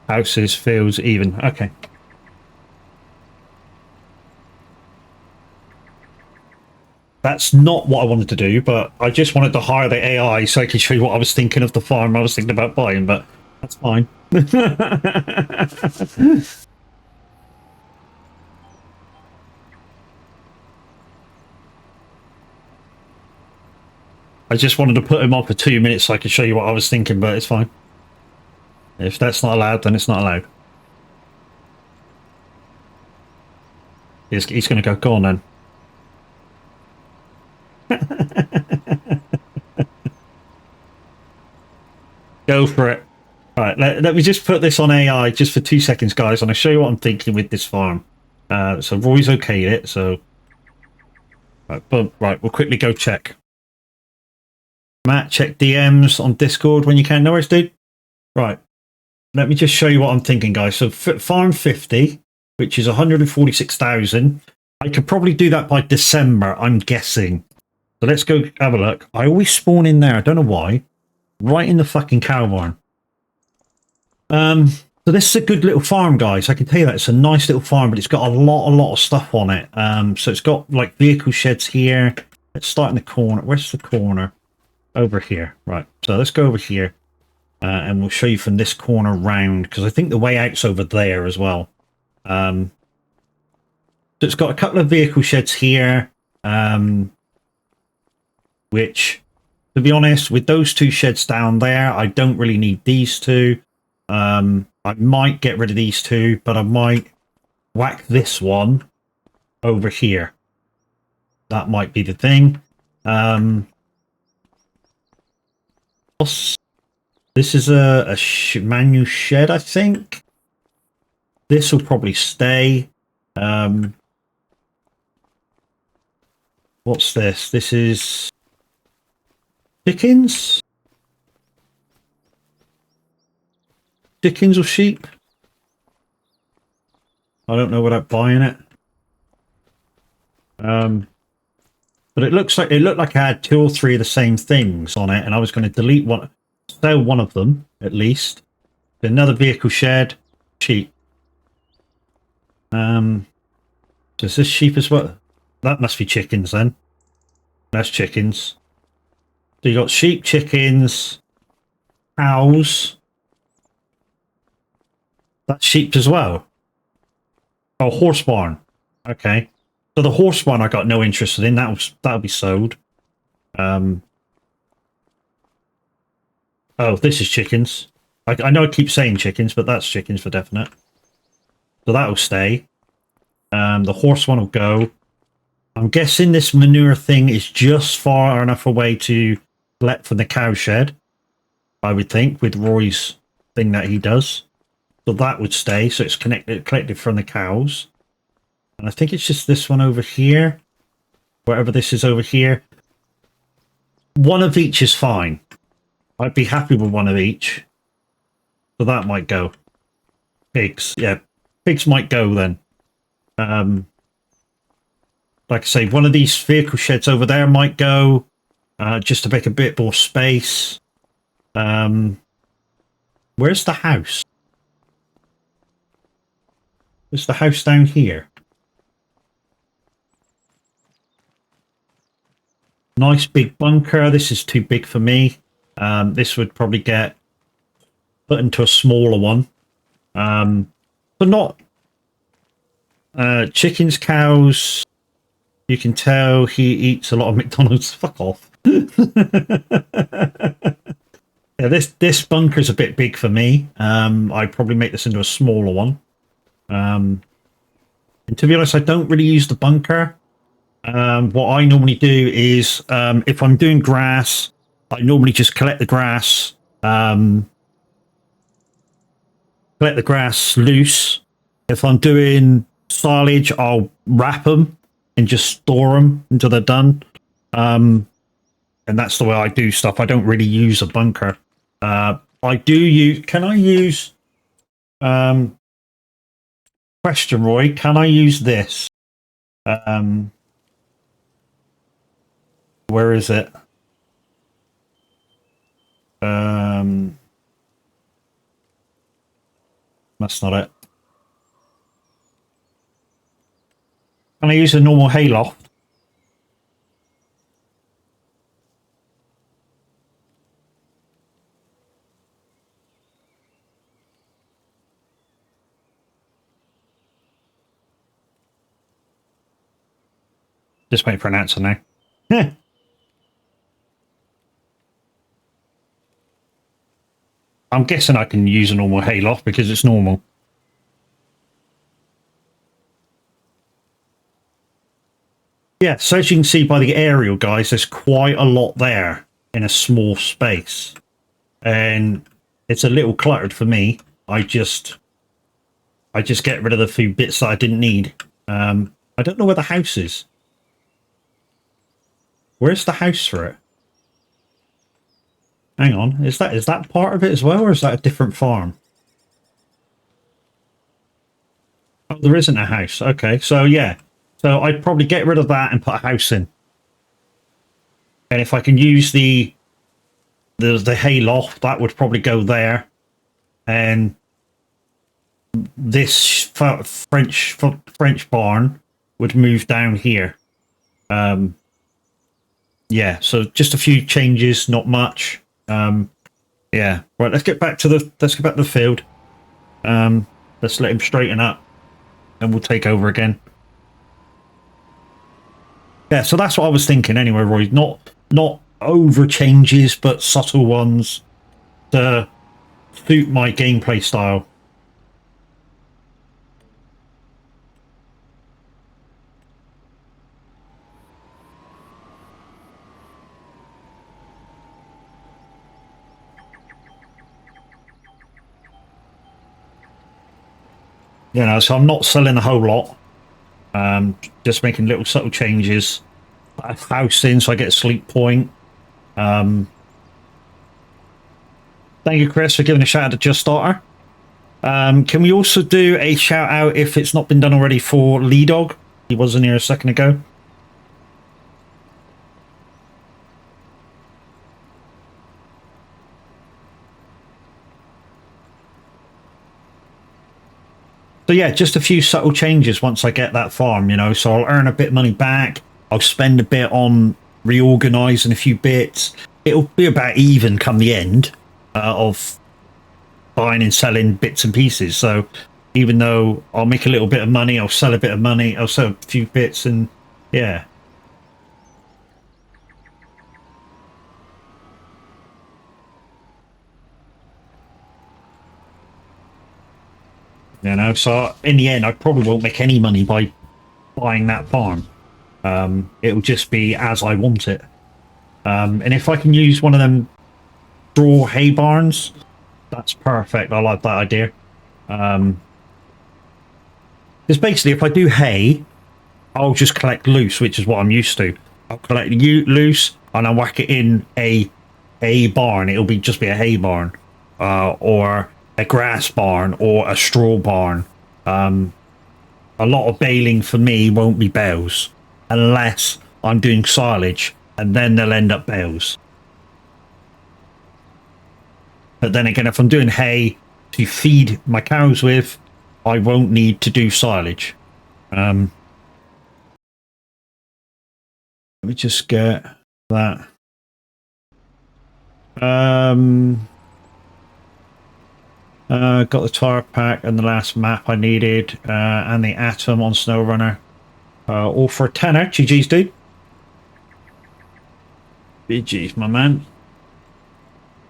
Speaker 1: houses, fields, even. Okay. That's not what I wanted to do, but I just wanted to hire the AI so I could show you what I was thinking of the farm I was thinking about buying, but that's fine. I just wanted to put him on for 2 minutes so I could show you what I was thinking, but it's fine. If that's not allowed, then it's not allowed. He's going to go on then. Go for it. All right, let me just put this on AI just for 2 seconds, guys, and I'll show you what I'm thinking with this farm. So Roy's okayed it, so... Right, we'll quickly go check. Matt, check DMs on Discord when you can. No worries, dude. Right, let me just show you what I'm thinking, guys. So farm 50, which is 146,000. I could probably do that by December, I'm guessing. So let's go have a look. I always spawn in there, I don't know why. Right in the fucking cow barn. So this is a good little farm, guys. I can tell you that it's a nice little farm, but it's got a lot of stuff on it. So it's got like vehicle sheds here. Let's start in the corner. Where's the corner? Over here. Right. So let's go over here, and we'll show you from this corner round, because I think the way out's over there as well. So it's got a couple of vehicle sheds here, which, to be honest, with those 2 sheds down there, I don't really need these 2. I might get rid of these 2, but I might whack this one over here. That might be the thing. This is a manual shed, I think. This will probably stay. What's this? This is chickens? Chickens or sheep? I don't know without buying it. But it looked like I had 2 or 3 of the same things on it, and I was going to delete one, sell one of them at least. Another vehicle shed, sheep. So is this sheep as well? That must be chickens then. That's chickens. So you got sheep, chickens, cows. That's sheep as well. Oh, horse barn. Okay. So the horse barn I got no interest in. That'll be sold. Oh, this is chickens. I know I keep saying chickens, but that's chickens for definite. So that'll stay. The horse one will go. I'm guessing this manure thing is just far enough away to let from the cow shed, I would think, with Roy's thing that he does. So that would stay. So it's collected from the cows. And I think it's just this one over here. Whatever this is over here. One of each is fine. I'd be happy with one of each. So that might go. Pigs. Yeah. Pigs might go then. like I say, one of these vehicle sheds over there might go, just to make a bit more space. Where's the house? Is the house down here? Nice big bunker. This is too big for me. This would probably get put into a smaller one. But not chickens, cows. You can tell he eats a lot of McDonald's. Fuck off. Yeah, this bunker's a bit big for me. I'd probably make this into a smaller one. And to be honest, I don't really use the bunker. What I normally do is, if I'm doing grass, I normally just collect the grass, loose. If I'm doing silage, I'll wrap them and just store them until they're done. And that's the way I do stuff. I don't really use a bunker. I do use. Can I use? Question, Roy. Can I use this? Where is it? That's not it. Can I use a normal hayloft? Just wait for an answer now. I'm guessing I can use a normal hayloft because it's normal. Yeah, so as you can see by the aerial, guys, there's quite a lot there in a small space. And it's a little cluttered for me. I just get rid of the few bits that I didn't need. I don't know where the house is. Where's the house for it? Hang on, is that part of it as well, or is that a different farm? Oh, there isn't a house. Okay, so yeah. So I'd probably get rid of that and put a house in. And if I can use the hayloft, that would probably go there. And this French barn would move down here. Yeah, so just a few changes, not much. Yeah, right. Let's get back to the field. Let's let him straighten up, and we'll take over again. Yeah, so that's what I was thinking anyway, Roy. Not over changes, but subtle ones to suit my gameplay style. You know, so I'm not selling a whole lot. Just making little subtle changes. Put a house in so I get a sleep point. Thank you, Chris, for giving a shout out to Just Starter. Can we also do a shout out, if it's not been done already, for Lee Dog? He wasn't here a second ago. So yeah, just a few subtle changes once I get that farm, you know, so I'll earn a bit of money back. I'll spend a bit on reorganizing a few bits. It'll be about even come the end of buying and selling bits and pieces. So even though I'll make a little bit of money, I'll sell a bit of money, I'll sell a few bits, and yeah. You know, so in the end, I probably won't make any money by buying that farm. It'll just be as I want it. And if I can use one of them straw hay barns, that's perfect. I like that idea. Because basically, if I do hay, I'll just collect loose, which is what I'm used to. I'll collect loose and I'll whack it in a barn. It'll just be a hay barn, or a grass barn, or a straw barn. A lot of baling for me won't be bales. unless I'm doing silage, and then they'll end up bales. But then again, if I'm doing hay to feed my cows with, I won't need to do silage. Let me just get that. Got the tire pack and the last map I needed, and the atom on SnowRunner. All for a tenner. GG's, dude. GG's, my man.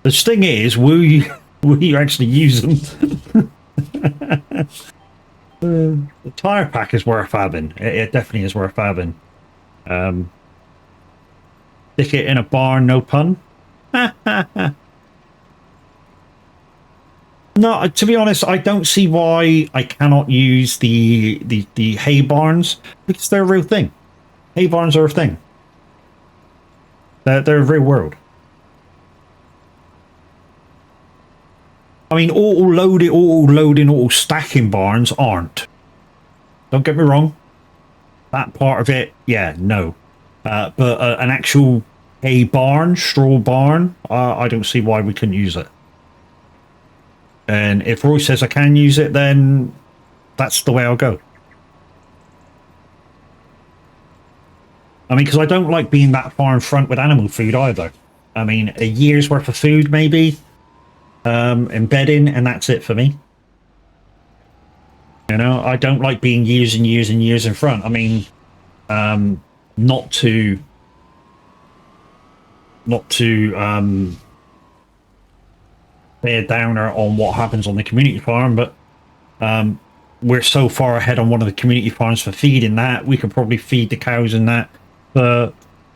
Speaker 1: The thing is, will you actually use them? The tire pack is worth having. It definitely is worth having. Stick it in a barn, no pun. No, to be honest, I don't see why I cannot use the hay barns, because they're a real thing. Hay barns are a thing. They're a real world. I mean, auto loading, auto stacking barns aren't. Don't get me wrong. That part of it, yeah, no. But an actual hay barn, straw barn, I don't see why we couldn't use it. And if Roy says I can use it, then that's the way I'll go. I mean, because I don't like being that far in front with animal food either. I mean, a year's worth of food, maybe. Embedding, and that's it for me. You know, I don't like being years and years and years in front. I mean, not to be a downer on what happens on the community farm, but we're so far ahead on one of the community farms for feeding that we could probably feed the cows in that for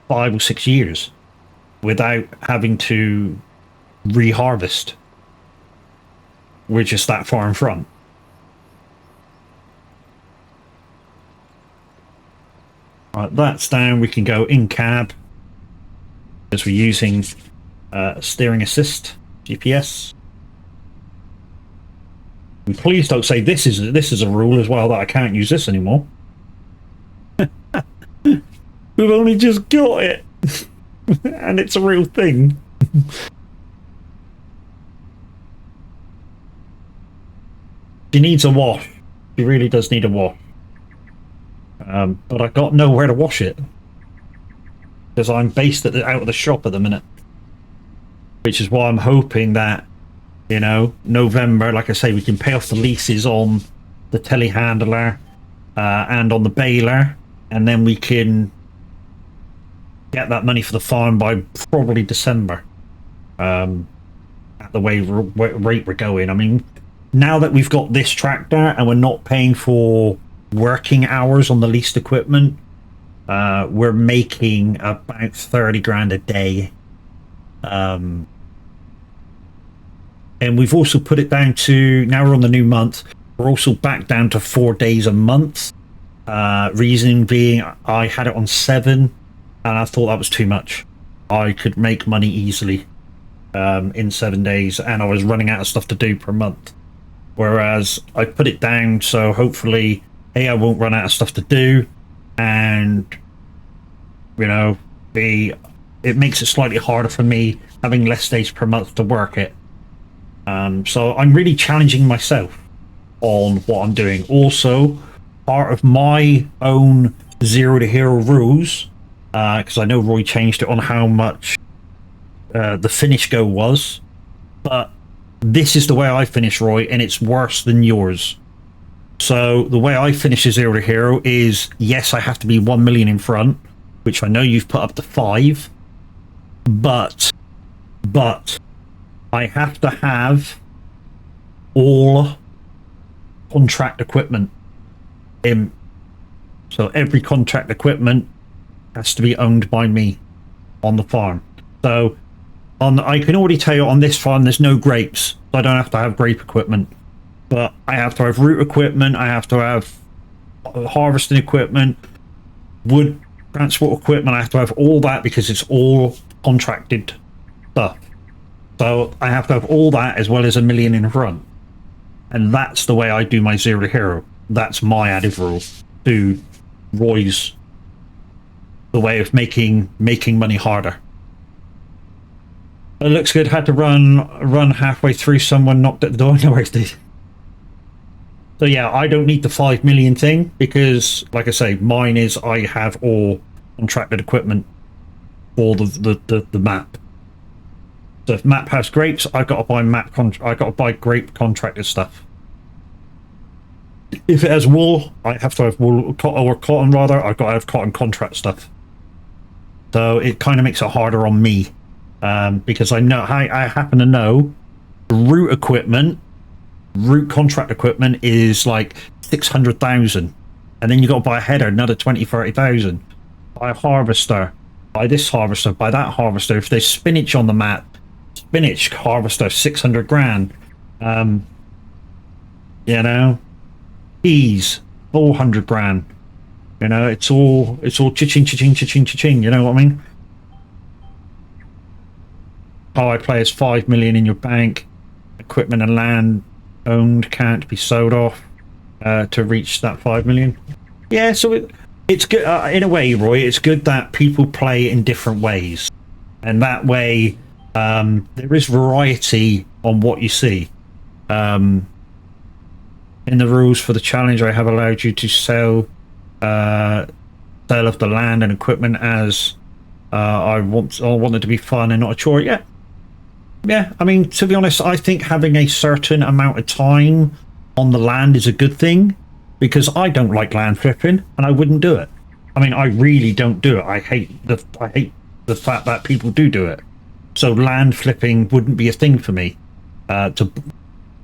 Speaker 1: 5 or 6 years without having to reharvest. We're just that far in front. Right, that's down. We can go in cab as we're using steering assist GPS. And please don't say this is a rule as well that I can't use this anymore. We've only just got it, and it's a real thing. She needs a wash. She really does need a wash. But I got nowhere to wash it because I'm based out of the shop at the minute. Which is why I'm hoping that, you know, November, like I say, we can pay off the leases on the telehandler and on the baler, and then we can get that money for the farm by probably December. At the rate we're going. I mean, now that we've got this tractor and we're not paying for working hours on the leased equipment, we're making about 30 grand a day. And we've also put it down to, now we're on the new month, we're also back down to 4 days a month. Reason being, I had it on 7 and I thought that was too much. I could make money easily in 7 days, and I was running out of stuff to do per month. Whereas I put it down so hopefully, A, I won't run out of stuff to do, and, you know, B, it makes it slightly harder for me having less days per month to work it. So I'm really challenging myself on what I'm doing. Also, part of my own Zero to Hero rules, because I know Roy changed it on how much the finish go was, but this is the way I finish, Roy, and it's worse than yours. So the way I finish a Zero to Hero is, yes, I have to be 1 million in front, which I know you've put up to 5, but I have to have all contract equipment in. So every contract equipment has to be owned by me on the farm. So I can already tell you on this farm there's no grapes, so I don't have to have grape equipment. But I have to have root equipment, I have to have harvesting equipment, wood transport equipment, I have to have all that because it's all contracted stuff. So I have to have all that as well as 1 million in front. And that's the way I do my Zero to Hero. That's my added rule to Roy's the way of making money harder. It looks good. Had to run halfway through. Someone knocked at the door. No worries, dude. So yeah, I don't need the 5 million thing because, like I say, mine is I have all contracted equipment for the map. So if map has grapes, I got to buy I got to buy grape contracted stuff. If it has wool, I have to have wool or cotton rather. I've got to have cotton contract stuff. So it kind of makes it harder on me because I happen to know root equipment. Root contract equipment is like 600,000, and then you got to buy a header, another 20-30,000. Buy a harvester, buy this harvester, buy that harvester. If there's spinach on the map, spinach harvester 600 grand. You know, peas 400 grand. You know, it's all cha-ching, cha-ching, cha-ching, cha-ching. You know what I mean? Power players 5 million in your bank. Equipment and land owned can't be sold off to reach that 5 million. Yeah, so it's good in a way, Roy. It's good that people play in different ways, and that way there is variety on what you see. In the rules for the challenge, I have allowed you to sell of the land and equipment as I want it to be fun and not a chore. Yeah, I mean, to be honest, I think having a certain amount of time on the land is a good thing, because I don't like land flipping and I wouldn't do it. I mean, I really don't do it. I hate the fact that people do it. So land flipping wouldn't be a thing for me. And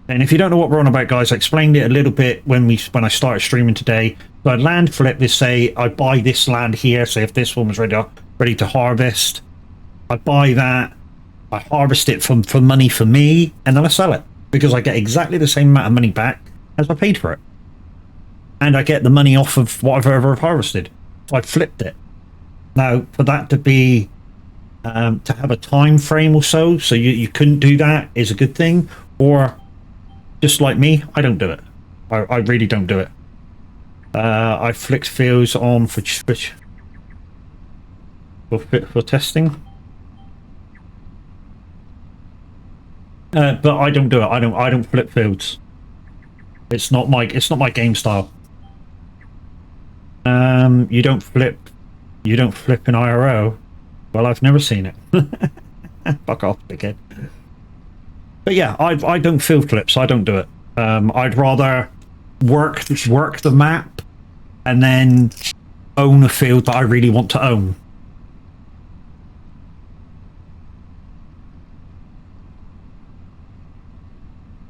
Speaker 1: if you don't know what we're on about, guys, I explained it a little bit when I started streaming today. So I land flip is, say I buy this land here. Say if this one was ready to harvest, I buy that. I harvest it for money for me, and then I sell it because I get exactly the same amount of money back as I paid for it, and I get the money off of what I've ever harvested. So I flipped it. Now, for that to be to have a time frame or so you couldn't do that is a good thing. Or just like me, I don't do it. I really don't do it. I flicked fields on for testing. But I don't do it. I don't flip fields. It's not my game style. You don't flip in IRO. Well, I've never seen it. Fuck off, dickhead. But yeah, I don't field flips. I don't do it. I'd rather work the map and then own a field that I really want to own.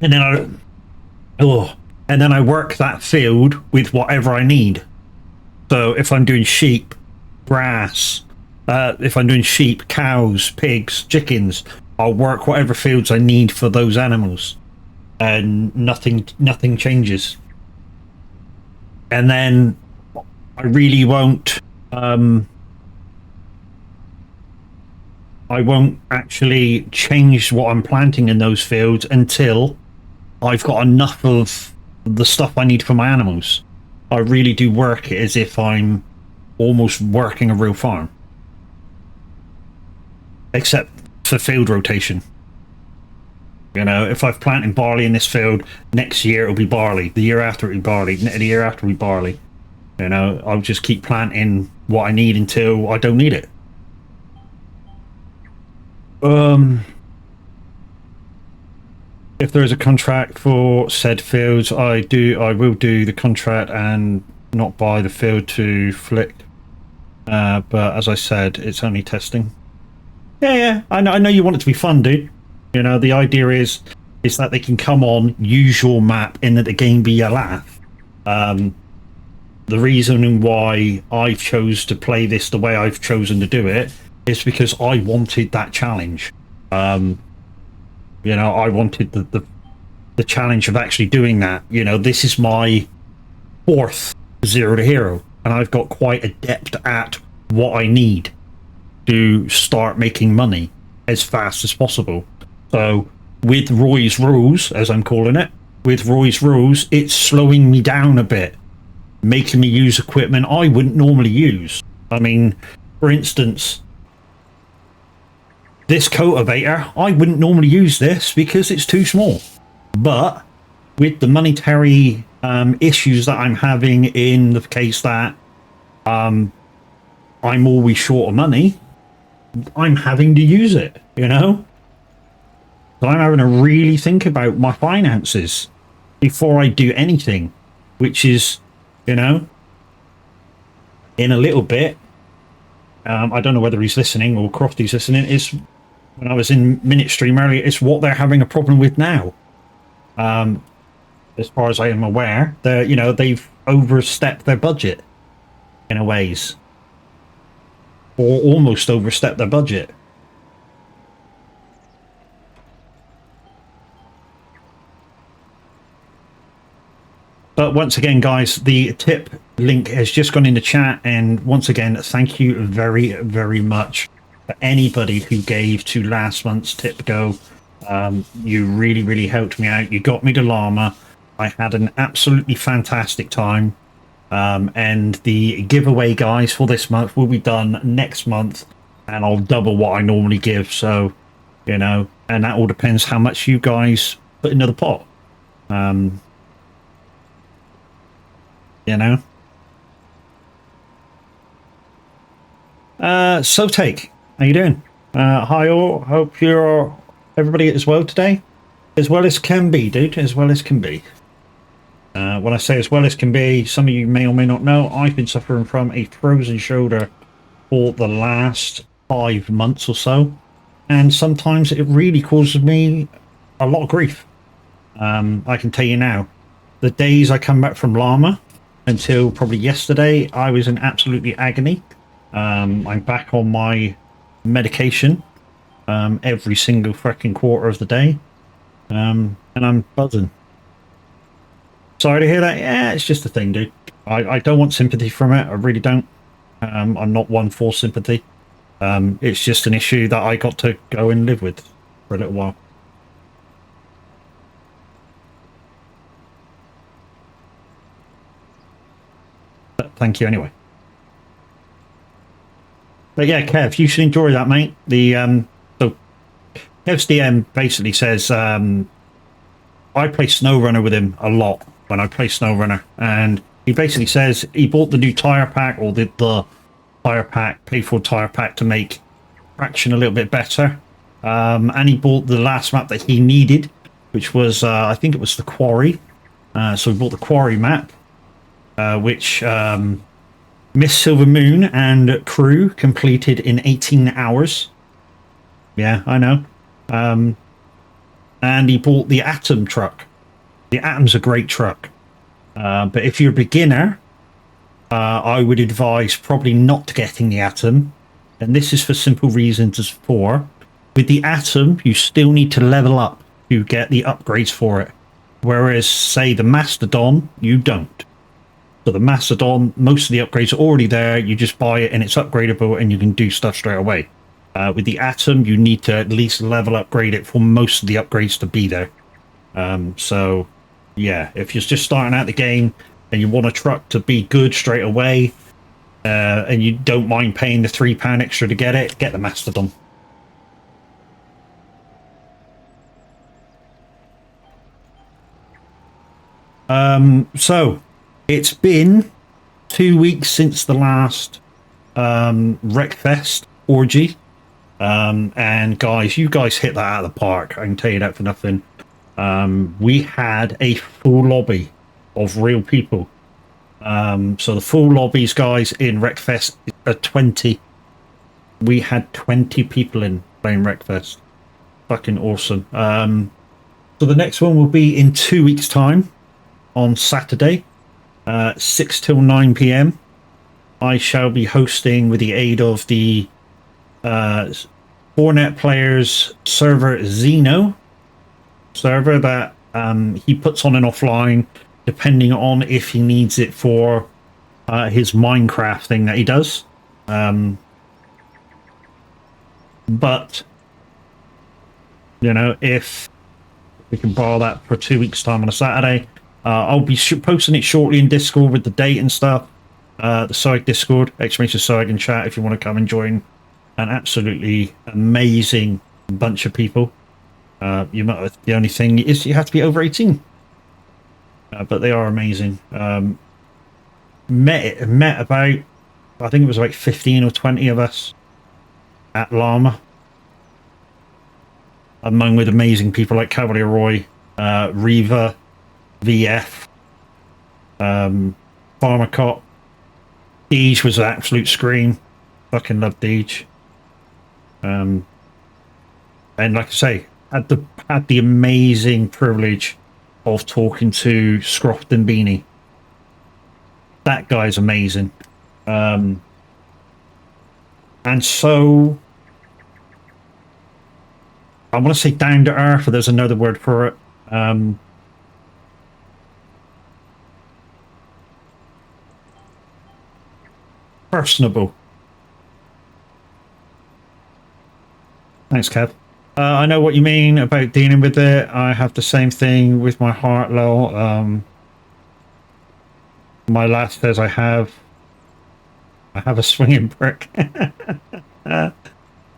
Speaker 1: And then I work that field with whatever I need. So if I'm doing sheep, grass, if I'm doing sheep, cows, pigs, chickens, I'll work whatever fields I need for those animals, and nothing changes. And then I really won't. I won't actually change what I'm planting in those fields until I've got enough of the stuff I need for my animals. I really do work it as if I'm almost working a real farm. Except for field rotation. You know, if I've planted barley in this field, next year it'll be barley. The year after it'll be barley. The year after it'll be barley. You know, I'll just keep planting what I need until I don't need it. If there is a contract for said fields, I will do the contract and not buy the field to flick. But as I said, it's only testing. Yeah, I know you want it to be fun, dude. You know, the idea is that they can come on, use your map, and that the game be a laugh. The reason why I've chose to play this the way I've chosen to do it is because I wanted that challenge. You know, I wanted the challenge of actually doing that. You know, this is my 4th Zero to Hero, and I've got quite adept at what I need to start making money as fast as possible. So with Roy's rules, as I'm calling it, with Roy's rules, it's slowing me down a bit, making me use equipment I wouldn't normally use. I mean, For instance, this cultivator, I wouldn't normally use this because it's too small. But with the monetary issues that I'm having in the case that I'm always short of money, I'm having to use it, you know? So I'm having to really think about my finances before I do anything, which is, you know, in a little bit, I don't know whether he's listening or Crofty's listening, is when I was in Minute Stream earlier, it's what they're having a problem with now. As far as I am aware, they've overstepped their budget in a ways, or almost overstepped their budget. But once again, guys, the tip link has just gone in the chat, and once again, thank you very, very much for anybody who gave to last month's tip go. You really, really helped me out. You got me the llama. I had an absolutely fantastic time. And the giveaway, guys, for this month will be done next month, and I'll double what I normally give. So, you know, and that all depends how much you guys put into the pot. You know. So take, how you doing? Hi all. Hope you're everybody as well today, as well as can be, dude. As well as can be. When I say as well as can be, some of you may or may not know, I've been suffering from a frozen shoulder for the last 5 months or so, and sometimes it really causes me a lot of grief. I can tell you now, the days I come back from llama until probably yesterday, I was in absolutely agony. I'm back on my medication every single freaking quarter of the day, and I'm buzzing. Sorry to hear that. Yeah, it's just a thing, dude. I don't want sympathy from it. I really don't. I'm not one for sympathy. It's just an issue that I got to go and live with for a little while. But thank you anyway. But yeah, Kev, you should enjoy that, mate. So Kev's DM basically says I play SnowRunner with him a lot when I play SnowRunner, and he basically says he bought the new tire pack, or the tire pack, paid for tire pack to make traction a little bit better, and he bought the last map that he needed, which was I think it was the Quarry. So he bought the Quarry map, which Miss Silver Moon and crew completed in 18 hours. Yeah, I know. And he bought the Atom truck. The Atom's a great truck. But if you're a beginner, I would advise probably not getting the Atom. And this is for simple reasons as for. With the Atom, you still need to level up to get the upgrades for it. Whereas, say, the Mastodon, you don't. So the Mastodon, most of the upgrades are already there. You just buy it and it's upgradable and you can do stuff straight away. With the Atom, you need to at least level upgrade it for most of the upgrades to be there. So, yeah, if you're just starting out the game and you want a truck to be good straight away, and you don't mind paying the £3 extra to get it, get the Mastodon. So, it's been 2 weeks since the last Wreckfest orgy. And guys, you guys hit that out of the park. I can tell you that for nothing. We had a full lobby of real people. So the full lobbies, guys, in Wreckfest are 20. We had 20 people in playing Wreckfest. Fucking awesome. So the next one will be in 2 weeks' time on Saturday, 6 till 9 p.m. I shall be hosting with the aid of the Fortnite players server Zeno server that he puts on and offline depending on if he needs it for his Minecraft thing that he does. But you know, if we can borrow that for 2 weeks' time on a Saturday, I'll be posting it shortly in Discord with the date and stuff. the soag Discord, exclamation soag in chat if you want to come and join an absolutely amazing bunch of people. The only thing is you have to be over 18, but they are amazing. Met about, I think it was like 15 or 20 of us at Llama, among with amazing people like Cavalier Roy, Reva, VF, Farmer Cop. Deej was an absolute scream. Fucking love Deej. And like I say, had the amazing privilege of talking to Scrofton Beanie. That guy's amazing. And so I want to say down to earth, but there's another word for it. Personable. Thanks, Kev. I know what you mean about dealing with it. I have the same thing with my heart, Lol. My last says I have a swinging brick. Thanks,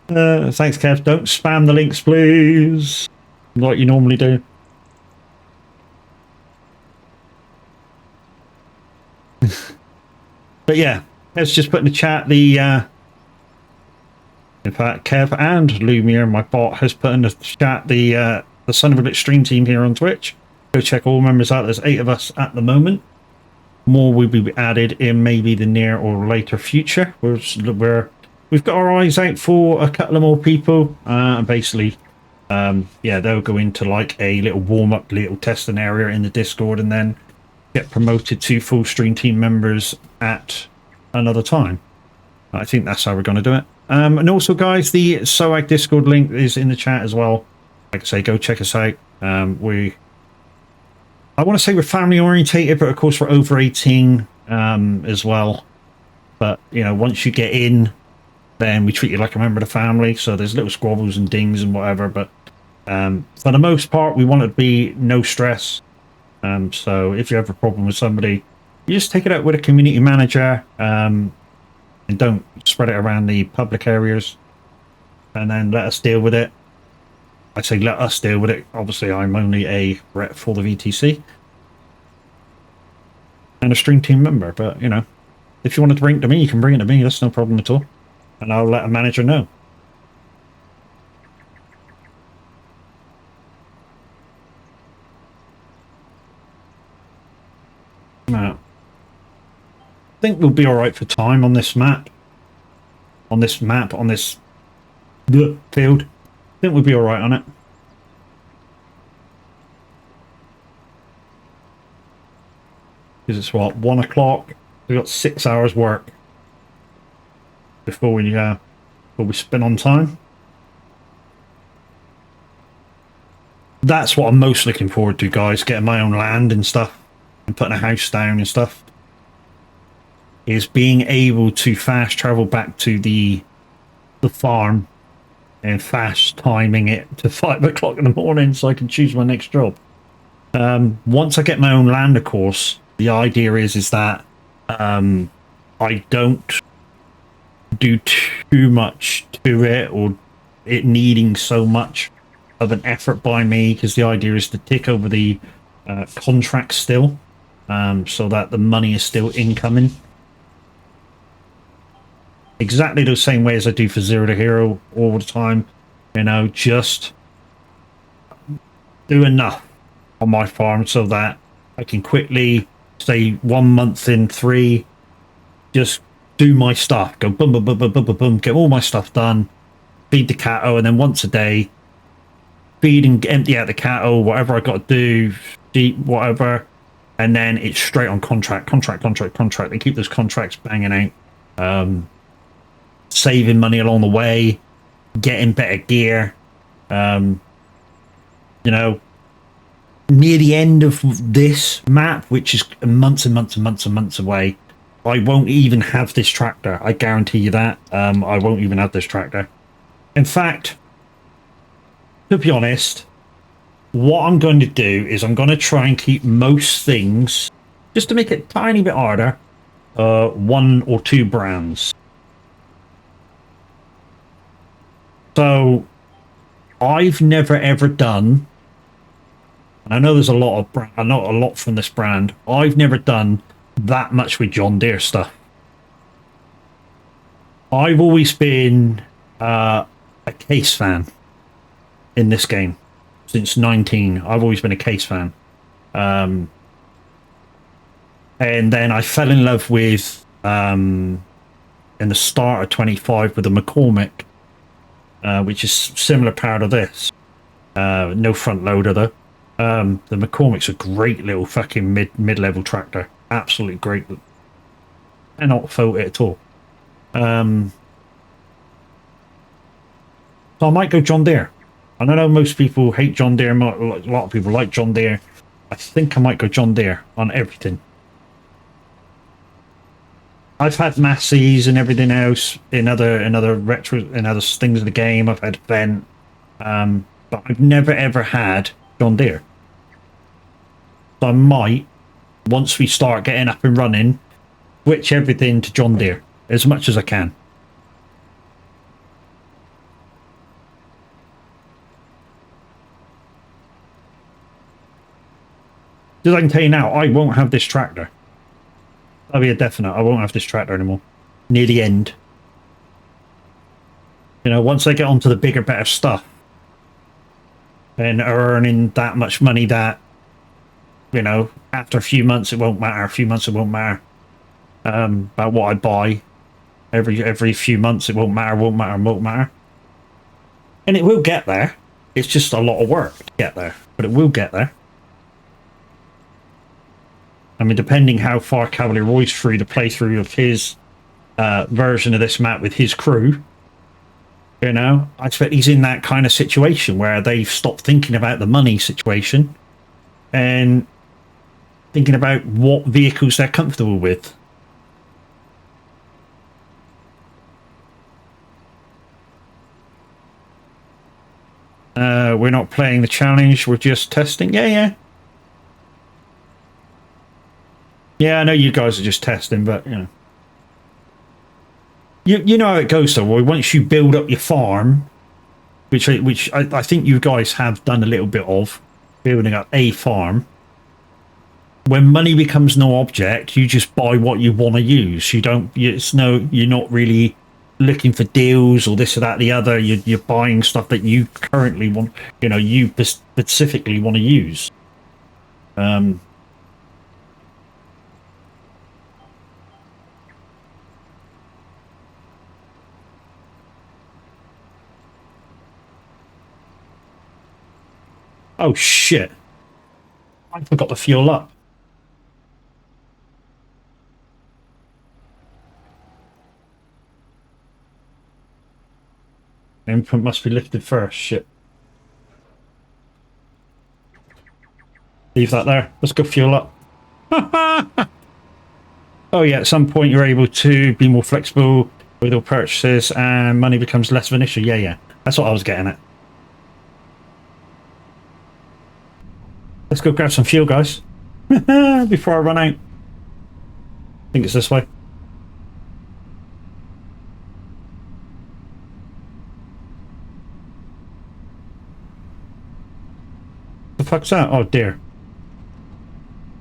Speaker 1: Kev. Don't spam the links, please. Like you normally do. But yeah, let's just put in the chat the in fact, Kev and Lumiere, my bot, has put in the chat the Son of a Bitch stream team here on Twitch. Go check all members out. There's 8 of us at the moment. More will be added in maybe the near or later future. We've got our eyes out for a couple of more people. Basically, yeah, they'll go into like a little warm-up, little testing area in the Discord, and then get promoted to full stream team members at another time. I think that's how we're going to do it. And also, guys, the SOAG Discord link is in the chat as well. Like I say, go check us out. I want to say we're family orientated, but of course we're over 18 as well. But, you know, once you get in, then we treat you like a member of the family. So there's little squabbles and dings and whatever. But for the most part, we want it to be no stress. So if you have a problem with somebody, you just take it out with a community manager. And don't spread it around the public areas, and then let us deal with it. I say let us deal with it. Obviously, I'm only a rep for the VTC and a stream team member, but you know, if you wanted to bring it to me, you can bring it to me. That's no problem at all, and I'll let a manager know. Now, I think we'll be all right for time on this map. On this field. I think we'll be all right on it. Because it's what, 1 o'clock? We've got 6 hours work before we spin on time. That's what I'm most looking forward to, guys. Getting my own land and stuff, and putting a house down and stuff. Is being able to fast travel back to the farm and fast timing it to 5 o'clock in the morning so I can choose my next job. Once I get my own land, of course, the idea is that I don't do too much to it, or it needing so much of an effort by me, because the idea is to tick over the contract still, so that the money is still incoming. Exactly the same way as I do for Zero to Hero all the time. You know, just do enough on my farm so that I can quickly, say 1 month in 3, just do my stuff. Go boom, boom, boom, boom, boom, boom, boom, get all my stuff done, feed the cattle, and then once a day, feed and empty out the cattle, whatever I got to do, eat, whatever, and then it's straight on contract. They keep those contracts banging out. Saving money along the way, getting better gear. You know, near the end of this map, which is months and months and months and months away, I won't even have this tractor. I guarantee you that. I won't even have this tractor. In fact, to be honest, what I'm going to do is I'm going to try and keep most things, just to make it a tiny bit harder, one or two brands. So I've never ever done, and I know there's a lot of I know a lot from this brand. I've never done that much with John Deere stuff. I've always been a Case fan in this game since 19. I've always been a Case fan. And then I fell in love with, in the start of 25, with the McCormick, which is similar power to this. No front loader though. The McCormick's a great little fucking mid-level tractor. Absolutely great. Cannot fault it at all. So I might go John Deere. I know most people hate John Deere. A lot of people like John Deere. I think I might go John Deere on everything. I've had Massey's and everything else in other things in the game. I've had Vent, but I've never ever had John Deere. So I might, once we start getting up and running, switch everything to John Deere as much as I can. Because I can tell you now, I won't have this tractor. That'll be a definite. I won't have this tractor anymore. Near the end. You know, once I get onto the bigger, better stuff, and earning that much money that, you know, after a few months it won't matter. A few months it won't matter. About what I buy. Every few months it won't matter. And it will get there. It's just a lot of work to get there. But it will get there. I mean, depending how far Cavalier Roy's through the playthrough of his version of this map with his crew, you know, I expect he's in that kind of situation where they've stopped thinking about the money situation and thinking about what vehicles they're comfortable with. We're not playing the challenge, we're just testing. Yeah, I know you guys are just testing, but you know. You know how it goes though, Roy. Once you build up your farm, which I think you guys have done a little bit of, building up a farm, when money becomes no object, you just buy what you want to use. You're not really looking for deals or this or that, the other. You're buying stuff that you currently want, you know, you specifically want to use. Oh shit. I forgot to fuel up. Input must be lifted first. Shit. Leave that there. Let's go fuel up. Oh yeah, at some point you're able to be more flexible with all purchases and money becomes less of an issue. Yeah. That's what I was getting at. Let's go grab some fuel, guys. Before I run out. I think it's this way. The fuck's that? Oh dear.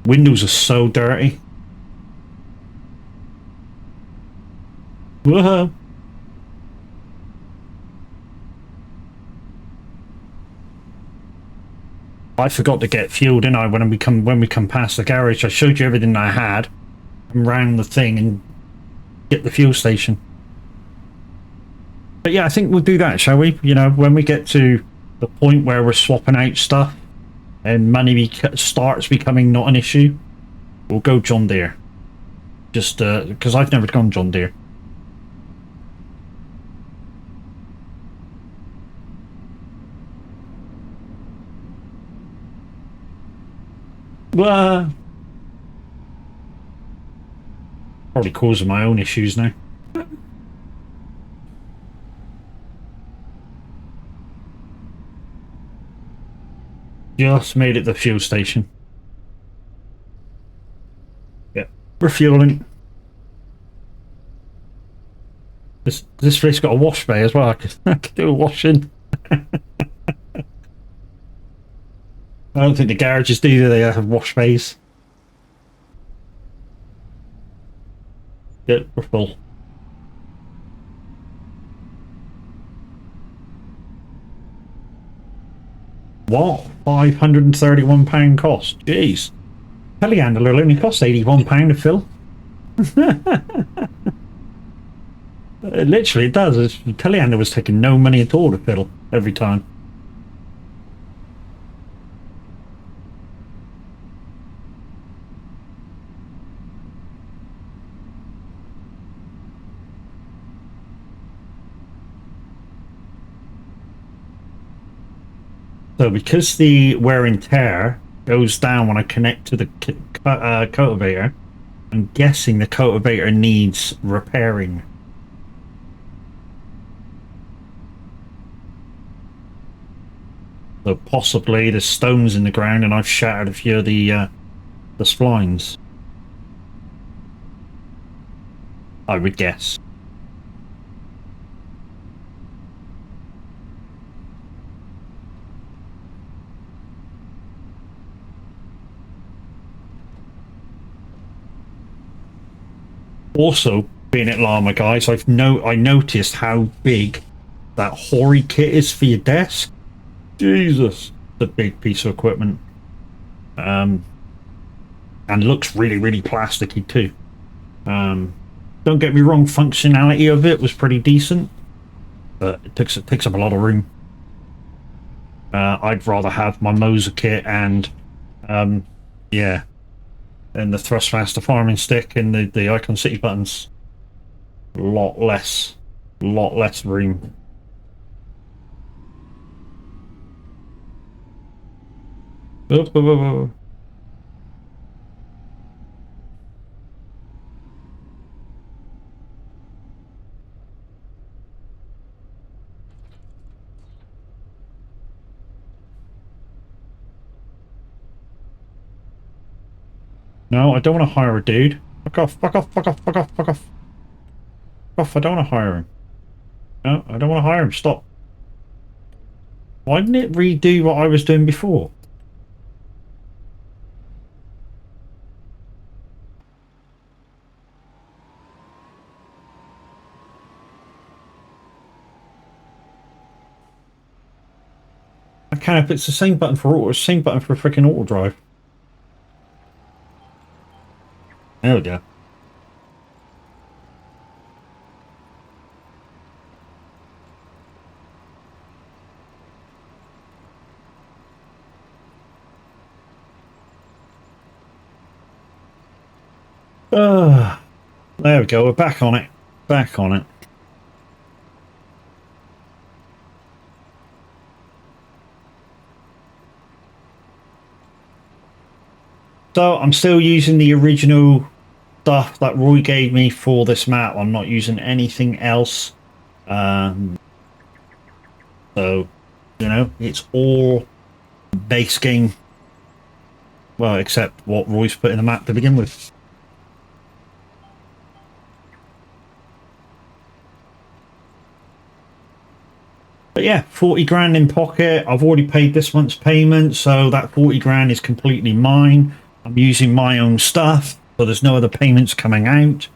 Speaker 1: Windows are so dirty. Whoa. I forgot to get fuel, didn't I? When we come past the garage, I showed you everything I had, and round the thing and get the fuel station. But yeah, I think we'll do that, shall we? You know, when we get to the point where we're swapping out stuff and money starts becoming not an issue, we'll go John Deere. Just because I've never gone John Deere. Probably causing my own issues now. Just made it the fuel station. Yeah, refueling. This place got a wash bay as well. I could do a washing. I don't think the garages do. They have wash bays. Yeah, we're full. What? £531 cost? Jeez. Telehandler only costs £81 to fill. Literally, it does. Telehandler was taking no money at all to fill every time. So because the wear and tear goes down when I connect to the cultivator, I'm guessing the cultivator needs repairing. So possibly there's stones in the ground and I've shattered a few of the splines. I would guess. Also, being at Llama, guys, I noticed how big that Hori kit is for your desk. Jesus, it's a big piece of equipment. And looks really, really plasticky too. Don't get me wrong, functionality of it was pretty decent, but it takes up a lot of room. I'd rather have my Moser kit and yeah. And the Thrustmaster farming stick and the Icon City buttons. Lot less room. No, I don't want to hire a dude. Fuck off, fuck off, fuck off, fuck off, fuck off. Fuck off, I don't want to hire him. No, I don't want to hire him, stop. Why didn't it redo what I was doing before? I can't if it's the same button for auto, same button for freaking auto drive. There we go. There we go, we're back on it. Back on it. So I'm still using the original stuff that Roy gave me for this map. I'm not using anything else. So, you know, it's all base game. Well, except what Roy's put in the map to begin with. But yeah, 40 grand in pocket. I've already paid this month's payment, so that 40 grand is completely mine. I'm using my own stuff, so there's no other payments coming out.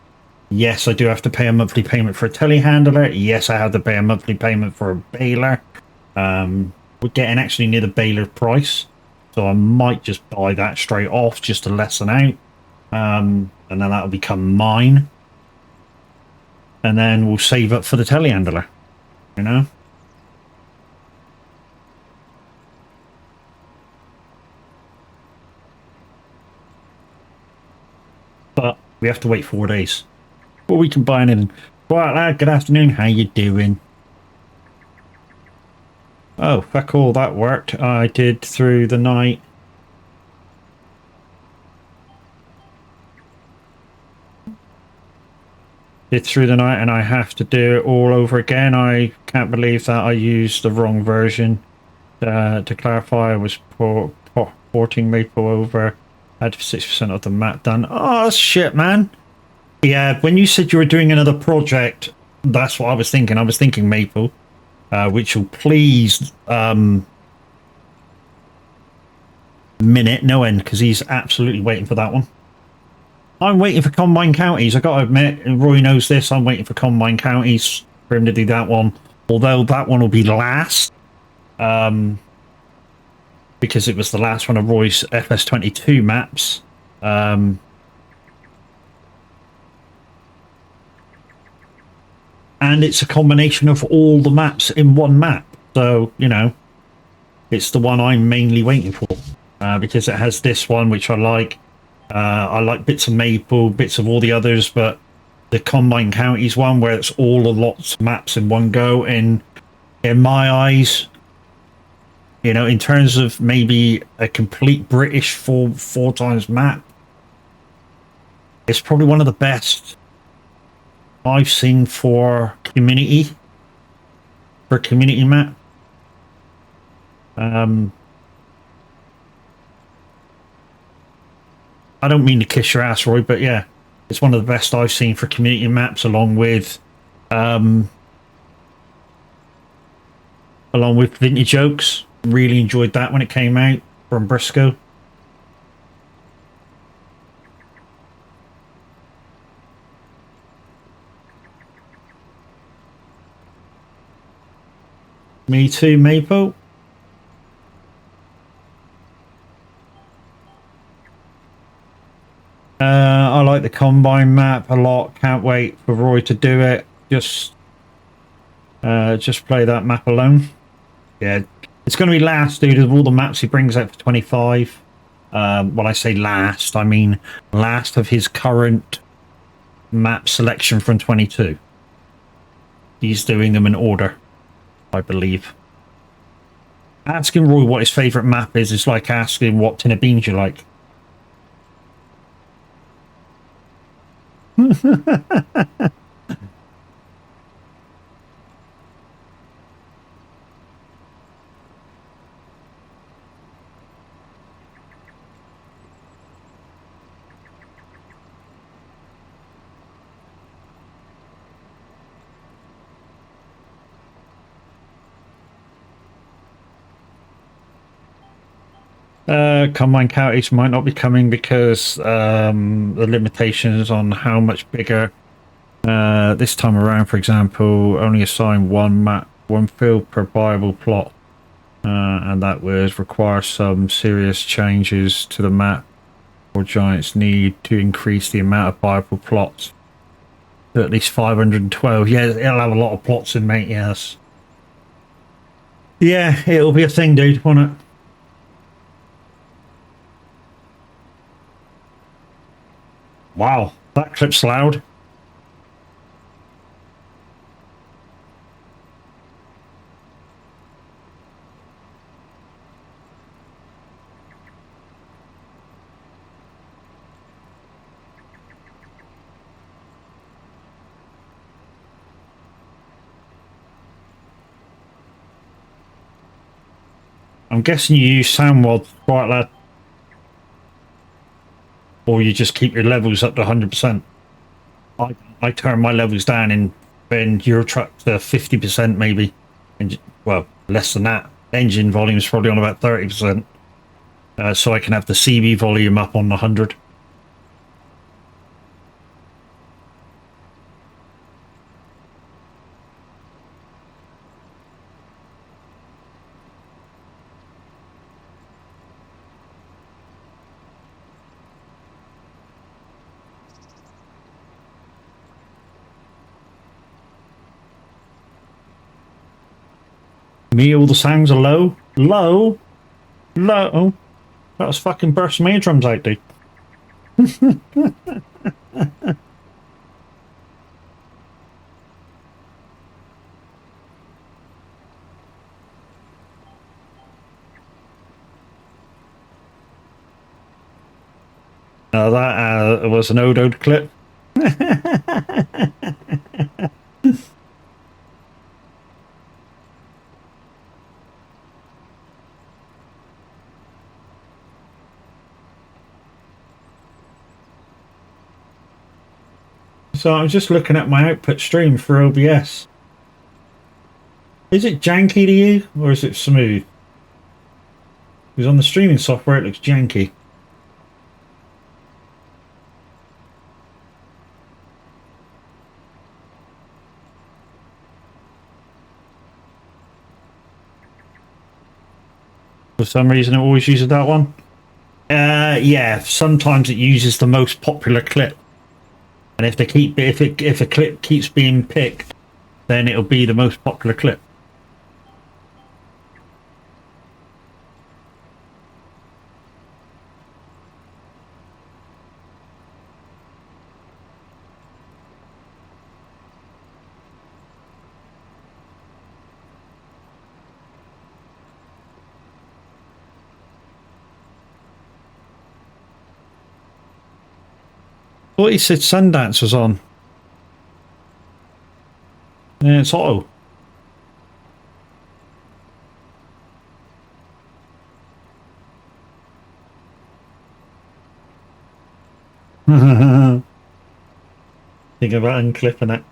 Speaker 1: Yes, I do have to pay a monthly payment for a telehandler. Yes, I have to pay a monthly payment for a baler. We're getting actually near the baler price, so I might just buy that straight off just to lessen out. And then that'll become mine. And then we'll save up for the telehandler, you know? But we have to wait 4 days before we can buy anything. Right, lad, good afternoon. How you doing? Oh, fuck all, that worked. I did through the night. Did through the night and I have to do it all over again. I can't believe that I used the wrong version. To clarify, I was porting Maple over. Had 6% of the map done. Oh, shit, man. Yeah, when you said you were doing another project, That's what I was thinking. I was thinking maple, which will please Minute no end, because he's absolutely waiting for that one. I'm waiting for Combine Counties. I got to admit, and Roy knows this, I'm waiting for Combine Counties for him to do that one. Although that one will be last, because it was the last one of Roy's FS22 maps. And it's a combination of all the maps in one map. So, you know, it's the one I'm mainly waiting for, because it has this one, which I like. I like bits of Maple, bits of all the others, but the Combine Counties one, where it's all the lots of maps in one go, in my eyes, you know, in terms of maybe a complete British four times map, it's probably one of the best I've seen for community map. I don't mean to kiss your ass, Roy, but yeah, it's one of the best I've seen for community maps, along with Vintage Oaks. Really enjoyed that when it came out from Briscoe. Me too, Maple. I like the Combine map a lot. Can't wait for Roy to do it. Just play that map alone. Yeah, it's going to be last, dude, of all the maps he brings out for 25. When I say last, I mean last of his current map selection from 22. He's doing them in order, I believe. Asking Roy what his favourite map is like asking what tin of beans you like. Combine Counties might not be coming because the limitations on how much bigger. This time around, for example, only assign one field per viable plot, and that would require some serious changes to the map, or Giants need to increase the amount of viable plots to at least 512. Yeah, it'll have a lot of plots in, mate. Yes. Yeah, it'll be a thing, dude, won't it? Wow, that clip's loud. I'm guessing you use SoundWad, right, lad? Or you just keep your levels up to 100%. I turn my levels down in Eurotruck to 50% maybe, and well, less than that. Engine volume is probably on about 30%, so I can have the CB volume up on 100. Me, all the sounds are low. That was fucking burst my eardrums out, dude. That was an Odo clip. So I'm just looking at my output stream for OBS. Is it janky to you, or is it smooth? Because on the streaming software it looks janky. For some reason it always uses that one. Yeah, sometimes it uses the most popular clip. And if a clip keeps being picked, then it'll be the most popular clip. I thought he said Sundance was on. Yeah, it's auto. Think about unclipping it.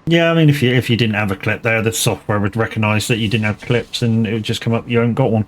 Speaker 1: Yeah, I mean, if you didn't have a clip there, the software would recognise that you didn't have clips, and it would just come up you haven't got one.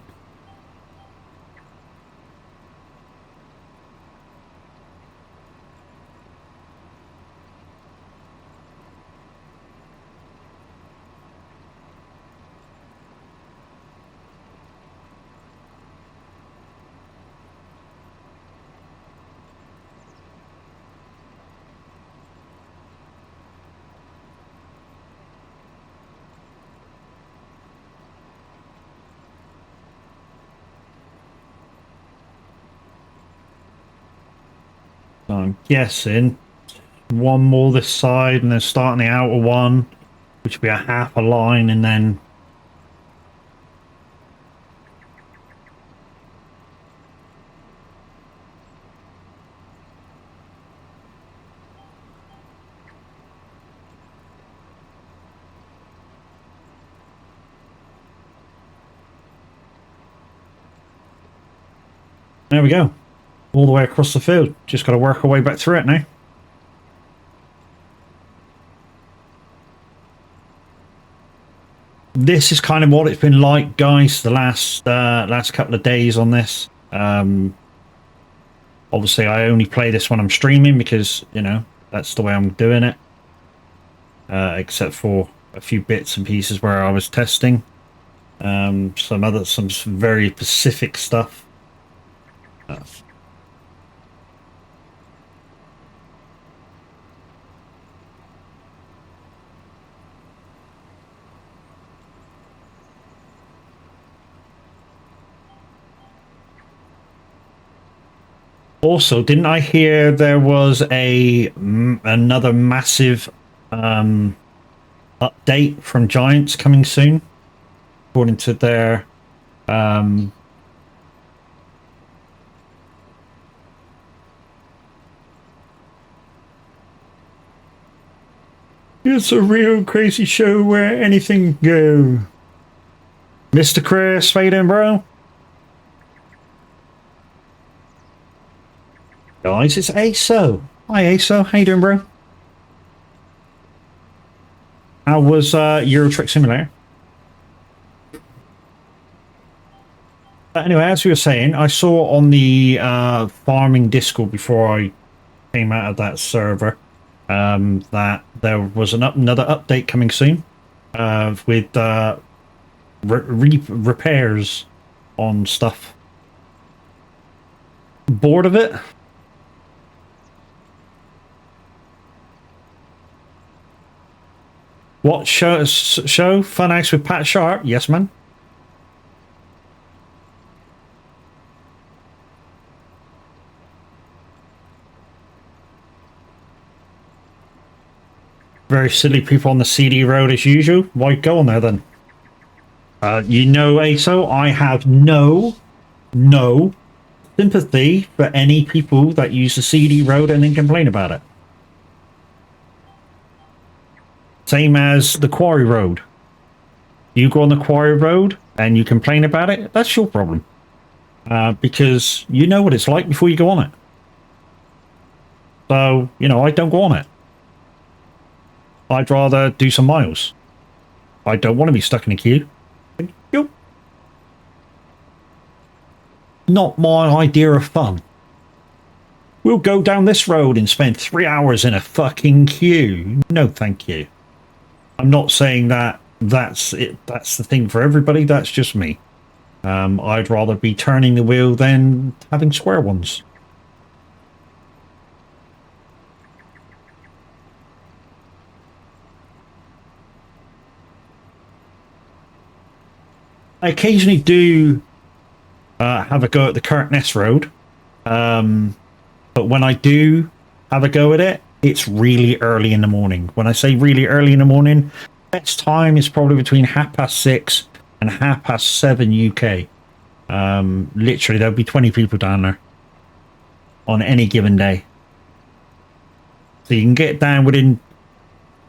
Speaker 1: So I'm guessing one more this side, and then starting the outer one, which would be a half a line, and then there we go. All the way across the field. Just got to work our way back through it now. This is kind of what it's been like, guys, the last couple of days on this. Obviously, I only play this when I'm streaming because, you know, that's the way I'm doing it. Except for a few bits and pieces where I was testing. Some very specific stuff. Also, didn't I hear there was another massive update from Giants coming soon, according to their it's a real crazy show where anything go. Mr. Chris, how you doing, bro? Guys, it's ASO. Hi, ASO. How you doing, bro? How was Euro Truck Simulator? Anyway, as we were saying, I saw on the farming Discord before I came out of that server that there was another update coming soon with repairs on stuff. Bored of it? What show? Fun House with Pat Sharp? Yes, man. Very silly people on the CD road as usual. Why go on there then? You know, ASO, I have no sympathy for any people that use the CD road and then complain about it. Same as the quarry road. You go on the quarry road and you complain about it, that's your problem. because you know what it's like before you go on it. So, you know, I don't go on it. I'd rather do some miles. I don't want to be stuck in a queue. Thank you. Not my idea of fun. We'll go down this road and spend 3 hours in a fucking queue. No, thank you. I'm not saying that that's it. That's the thing for everybody. That's just me. I'd rather be turning the wheel than having square ones. I occasionally do have a go at the Kirkness Road. But when I do have a go at it, it's really early in the morning. When I say really early in the morning, best time is probably between 6:30 and 7:30 UK. Literally, there'll be 20 people down there on any given day. So you can get down within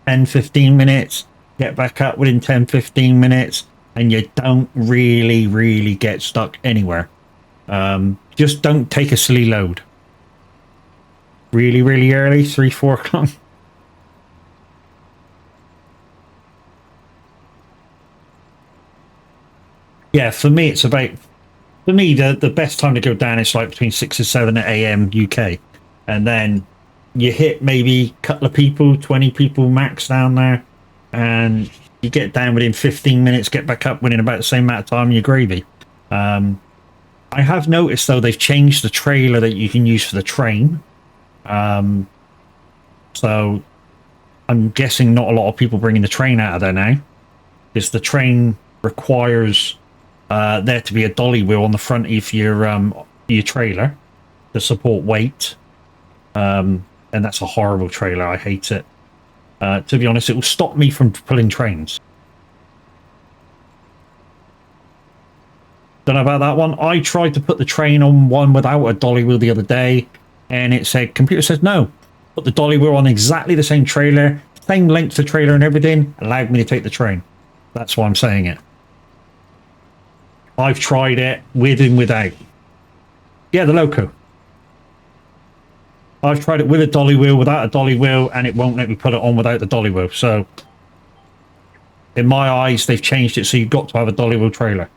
Speaker 1: 10-15 minutes, get back up within 10-15 minutes, and you don't really get stuck anywhere. Just don't take a silly load. Really early, 3-4 o'clock. Yeah, for me, it's about... For me, the best time to go down is like between 6 and 7 a.m. UK. And then you hit maybe a couple of people, 20 people max down there. And you get down within 15 minutes, get back up within about the same amount of time, you're gravy. I have noticed, though, they've changed the trailer that you can use for the train. So I'm guessing not a lot of people bringing the train out of there now. Because the train requires there to be a dolly wheel on the front of your trailer to support weight. And that's a horrible trailer. I hate it. To be honest, it will stop me from pulling trains. Don't know about that one. I tried to put the train on one without a dolly wheel the other day, and it said, computer says no. Put the dolly wheel on exactly the same trailer, same length of trailer and everything, allowed me to take the train. That's why I'm saying it. I've tried it with and without. Yeah, the loco. I've tried it with a dolly wheel, without a dolly wheel, and it won't let me put it on without the dolly wheel. So, in my eyes, they've changed it so you've got to have a dolly wheel trailer.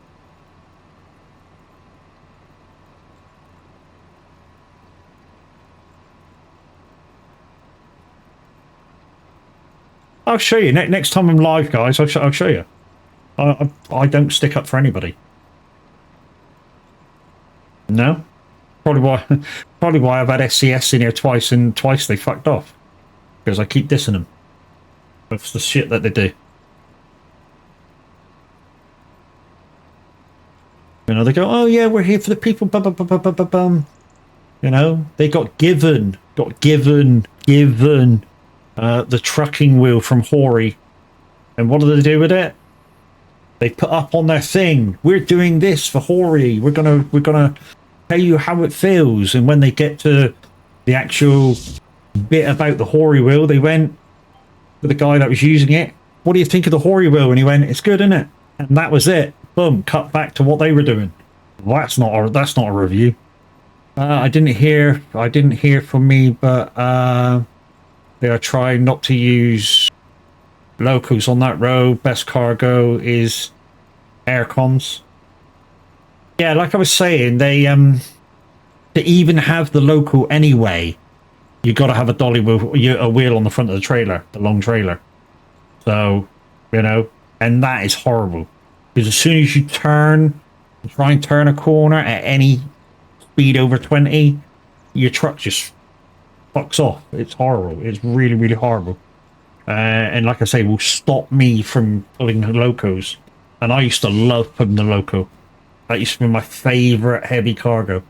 Speaker 1: I'll show you. Next time I'm live, guys, I'll show you. I don't stick up for anybody. No? Probably why I've had SCS in here twice, and twice they fucked off. Because I keep dissing them. That's the shit that they do. You know, they go, oh yeah, we're here for the people, bum. You know, they got given the trucking wheel from Hori. And what do they do with it? They put up on their thing, we're doing this for Hori. We're gonna tell you how it feels. And when they get to the actual bit about the Hori wheel, they went to the guy that was using it, what do you think of the Hori wheel? And he went, it's good, isn't it? And that was it. Boom, cut back to what they were doing. Well, that's not a review. I didn't hear from me, but they are trying not to use locals on that road. Best cargo is aircons. Yeah, like I was saying, they to even have the local anyway, you got to have a dolly wheel, a wheel on the front of the trailer, the long trailer. So, you know, and that is horrible because as soon as you try and turn a corner at any speed over 20, your truck just fucks off. It's horrible. It's really horrible. And like I say, will stop me from pulling the locos. And I used to love pulling the loco. That used to be my favourite heavy cargo.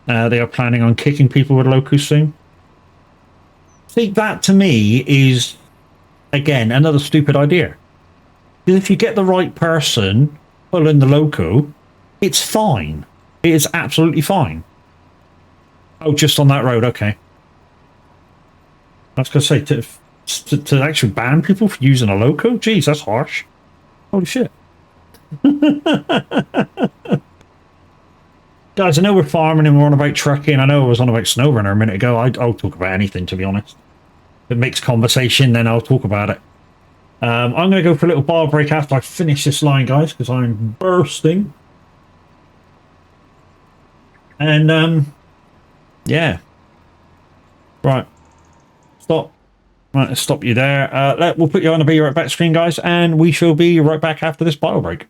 Speaker 1: They are planning on kicking people with locos soon. See, that to me is, again, another stupid idea. Because if you get the right person pulling the loco, it's fine. It is absolutely fine. Oh, just on that road, okay. I was going to say, to actually ban people for using a loco? Geez, that's harsh. Holy shit. Guys, I know we're farming and we're on about trucking. I know I was on about SnowRunner a minute ago. I'll talk about anything, to be honest. If it makes conversation, then I'll talk about it. I'm going to go for a little bar break after I finish this line, guys, because I'm bursting. And, yeah. Right. Stop. Right, let's stop you there. We'll put you on the Be Right Back screen, guys, and we shall be right back after this bio break.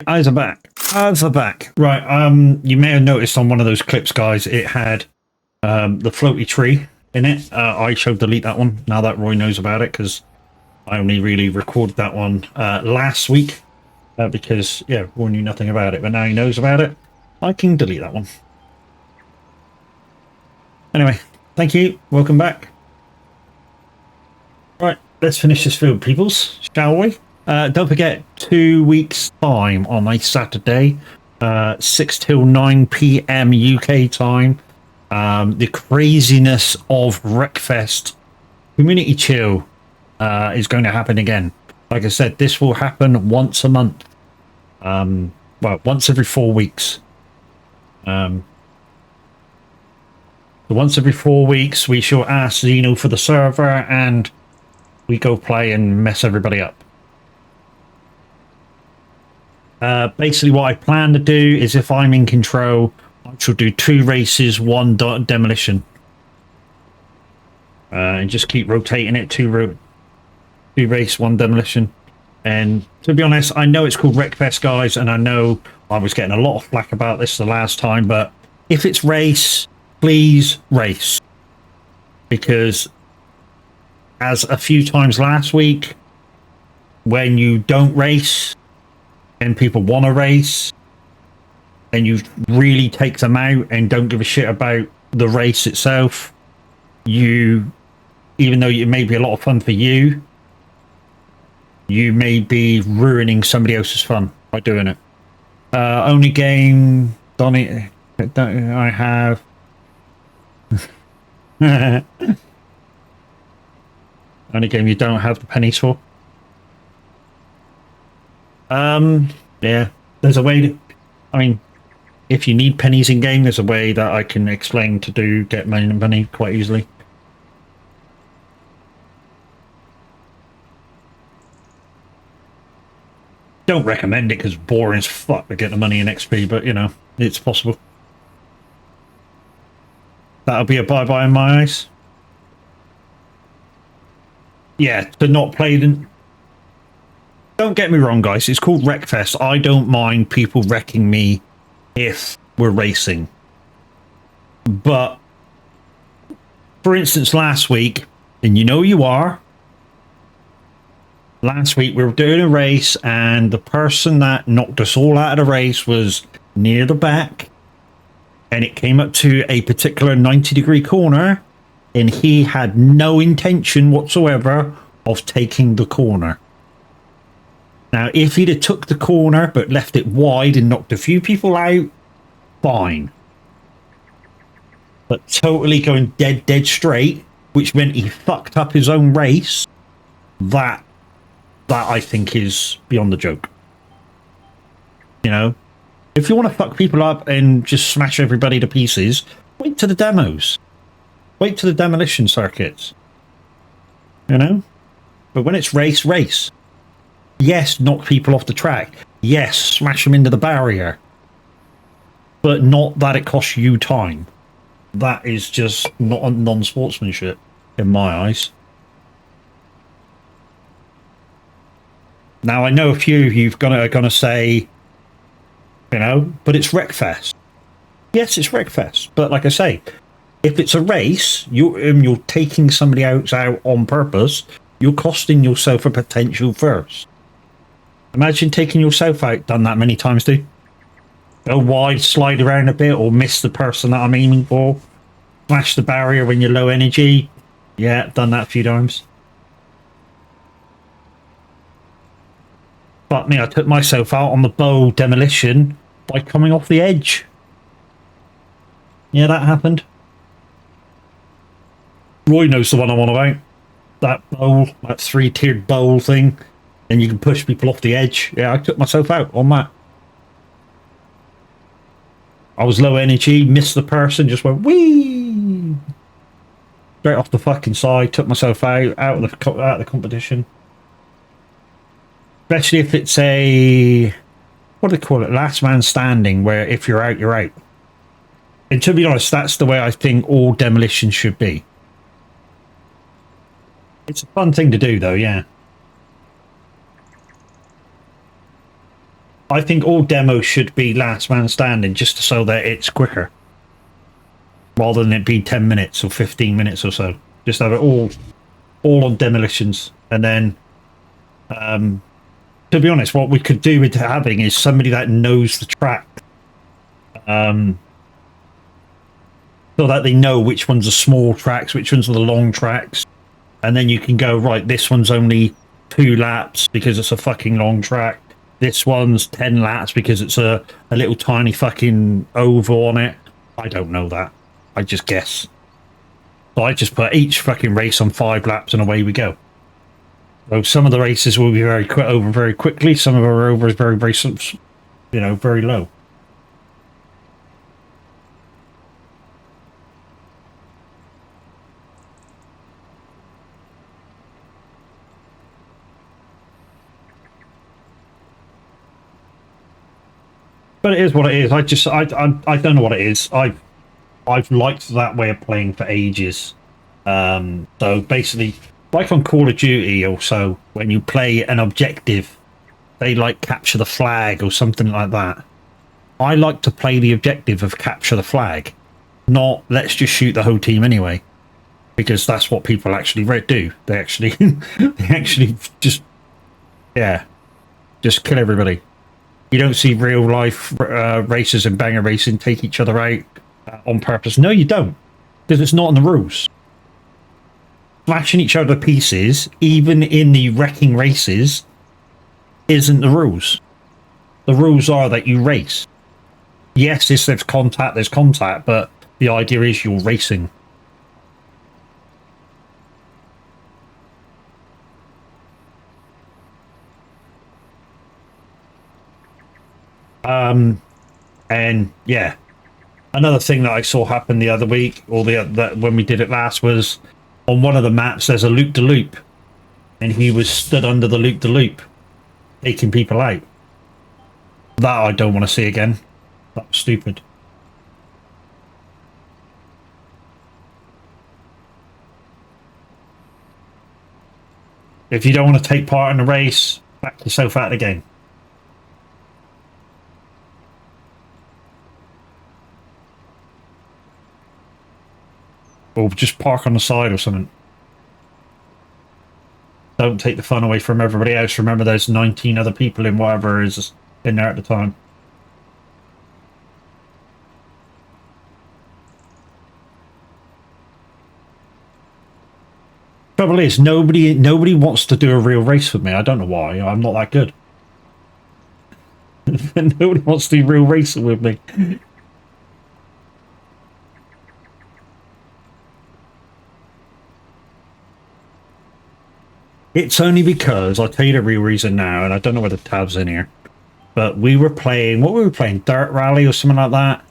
Speaker 1: Eyes are back. Eyes are back. Right. You may have noticed on one of those clips, guys, it had the floaty tree in it. I showed delete that one. Now that Roy knows about it, because I only really recorded that one last week because Roy knew nothing about it, but now he knows about it. I can delete that one. Anyway, thank you. Welcome back. Right, let's finish this field, peoples, shall we? Don't forget, 2 weeks' time on a Saturday, 6 till 9 p.m. UK time. The craziness of Wreckfest Community Chill is going to happen again. Like I said, this will happen once a month. Well, once every 4 weeks. So once every 4 weeks, we shall ask Zeno for the server, and we go play and mess everybody up. Basically, what I plan to do is, if I'm in control, I shall do 2 races, 1 demolition. And just keep rotating it, 2 race, 1 demolition. And to be honest, I know it's called Wreckfest, guys, and I know I was getting a lot of flack about this the last time, but if it's race, please race. Because as a few times last week, when you don't race and people want to race and you really take them out and don't give a shit about the race itself, even though it may be a lot of fun for you, you may be ruining somebody else's fun by doing it. Only game I have only game you don't have the pennies for. Yeah, there's a way to, I mean, if you need pennies in game, there's a way that I can explain to get money quite easily. Don't recommend it because it's boring as fuck to get the money in XP, but you know, it's possible. That'll be a bye-bye in my eyes. Yeah, to not play them. Don't get me wrong, guys. It's called Wreckfest. I don't mind people wrecking me if we're racing. But, for instance, last week, and you know you are, last week we were doing a race and the person that knocked us all out of the race was near the back, and it came up to a particular 90-degree corner, and he had no intention whatsoever of taking the corner. Now, if he'd have took the corner but left it wide and knocked a few people out, fine. But totally going dead straight, which meant he fucked up his own race, that I think is beyond the joke. You know? If you want to fuck people up and just smash everybody to pieces, wait to the demos. Wait to the demolition circuits. You know? But when it's race. Yes, knock people off the track. Yes, smash them into the barrier. But not that it costs you time. That is just not a non-sportsmanship in my eyes. Now, I know a few of you are going to say, you know, but it's Wreckfest. Yes, it's Wreckfest. But like I say, if it's a race, you're taking somebody else out on purpose, you're costing yourself a potential first. Imagine taking yourself out, done that many times, dude. Go wide, slide around a bit, or miss the person that I'm aiming for. Smash the barrier when you're low energy. Yeah, done that a few times. But me, I took myself out on the bow demolition by coming off the edge. Yeah, that happened. Roy knows the one I'm on about. That bowl, that 3-tiered bowl thing. And you can push people off the edge. Yeah, I took myself out on that. I was low energy, missed the person, just went whee! Straight off the fucking side, took myself out of the competition. Especially if it's a, what do they call it, last man standing, where if you're out, you're out. And to be honest, that's the way I think all demolition should be. It's a fun thing to do, though, yeah. I think all demos should be last man standing, just so that it's quicker, rather than it be 10 minutes or 15 minutes or so. Just have it all on demolitions, and then, to be honest, what we could do with having is somebody that knows the track, so that they know which ones are small tracks, which ones are the long tracks, and then you can go, right, this one's only 2 laps because it's a fucking long track. This one's 10 laps because it's a little tiny fucking oval on it. I don't know that. I just guess. So I just put each fucking race on 5 laps and away we go. So some of the races will be over very quickly. Some of our over is very, very, very low. But it is what it is. I don't know what it is. I've liked that way of playing for ages. So basically, like on Call of Duty, also when you play an objective, they like capture the flag or something like that. I like to play the objective of capture the flag, not let's just shoot the whole team anyway, because that's what people actually do. They actually just kill everybody. You don't see real life racers and banger racing take each other out on purpose. No, you don't, because it's not in the rules. Smashing each other to pieces, even in the wrecking races, isn't the rules. The rules are that you race. Yes, if there's contact, but the idea is you're racing. And yeah, another thing that I saw happen the other week, or when we did it last, was on one of the maps there's a loop-de-loop, and he was stood under the loop-de-loop, taking people out. That I don't want to see again. That was stupid. If you don't want to take part in the race, back yourself out of the game. Or just park on the side or something. Don't take the fun away from everybody else. Remember, there's 19 other people in whatever is in there at the time. Trouble is, nobody wants to do a real race with me. I don't know why. I'm not that good. Nobody wants to do real racing with me. It's only because, I'll tell you the real reason now, and I don't know whether Tab's in here, but we were playing, what were we playing? Dirt Rally or something like that?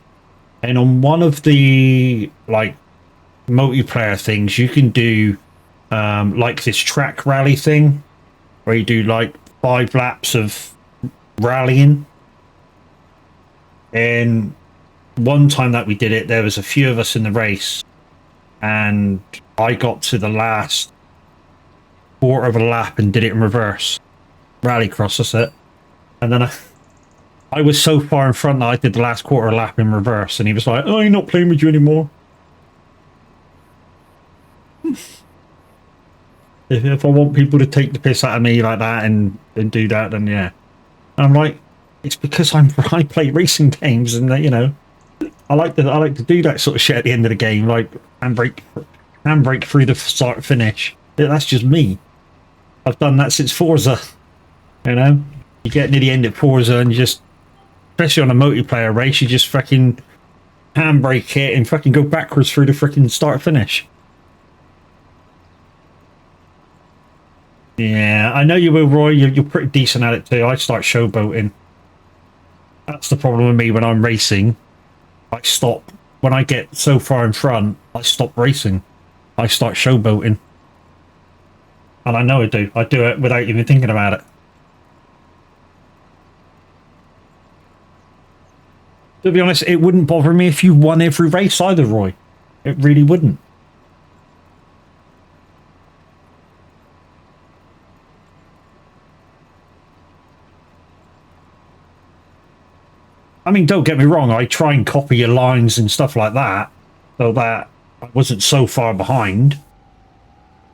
Speaker 1: And on one of the, like, multiplayer things, you can do, like this track rally thing, where you do, like, 5 laps of rallying. And one time that we did it, there was a few of us in the race, and I got to the last quarter of a lap and did it in reverse. Rallycross, that's it. And then I was so far in front that I did the last quarter lap in reverse, and he was like, "Oh, you're not playing with you anymore." If I want people to take the piss out of me like that and do that, then yeah. And I'm like, it's because I play racing games, and you know, I like to do that sort of shit at the end of the game, like handbrake through the start finish. That's just me. I've done that since Forza. You know, you get near the end of Forza and you just, especially on a multiplayer race, you just fucking handbrake it and fucking go backwards through the freaking start finish. Yeah, I know you will, Roy. You're pretty decent at it too. I start showboating. That's the problem with me when I'm racing. I stop. When I get so far in front, I stop racing. I start showboating. And I know I do. I do it without even thinking about it. To be honest, it wouldn't bother me if you won every race either, Roy. It really wouldn't. I mean, don't get me wrong. I try and copy your lines and stuff like that, so that I wasn't so far behind.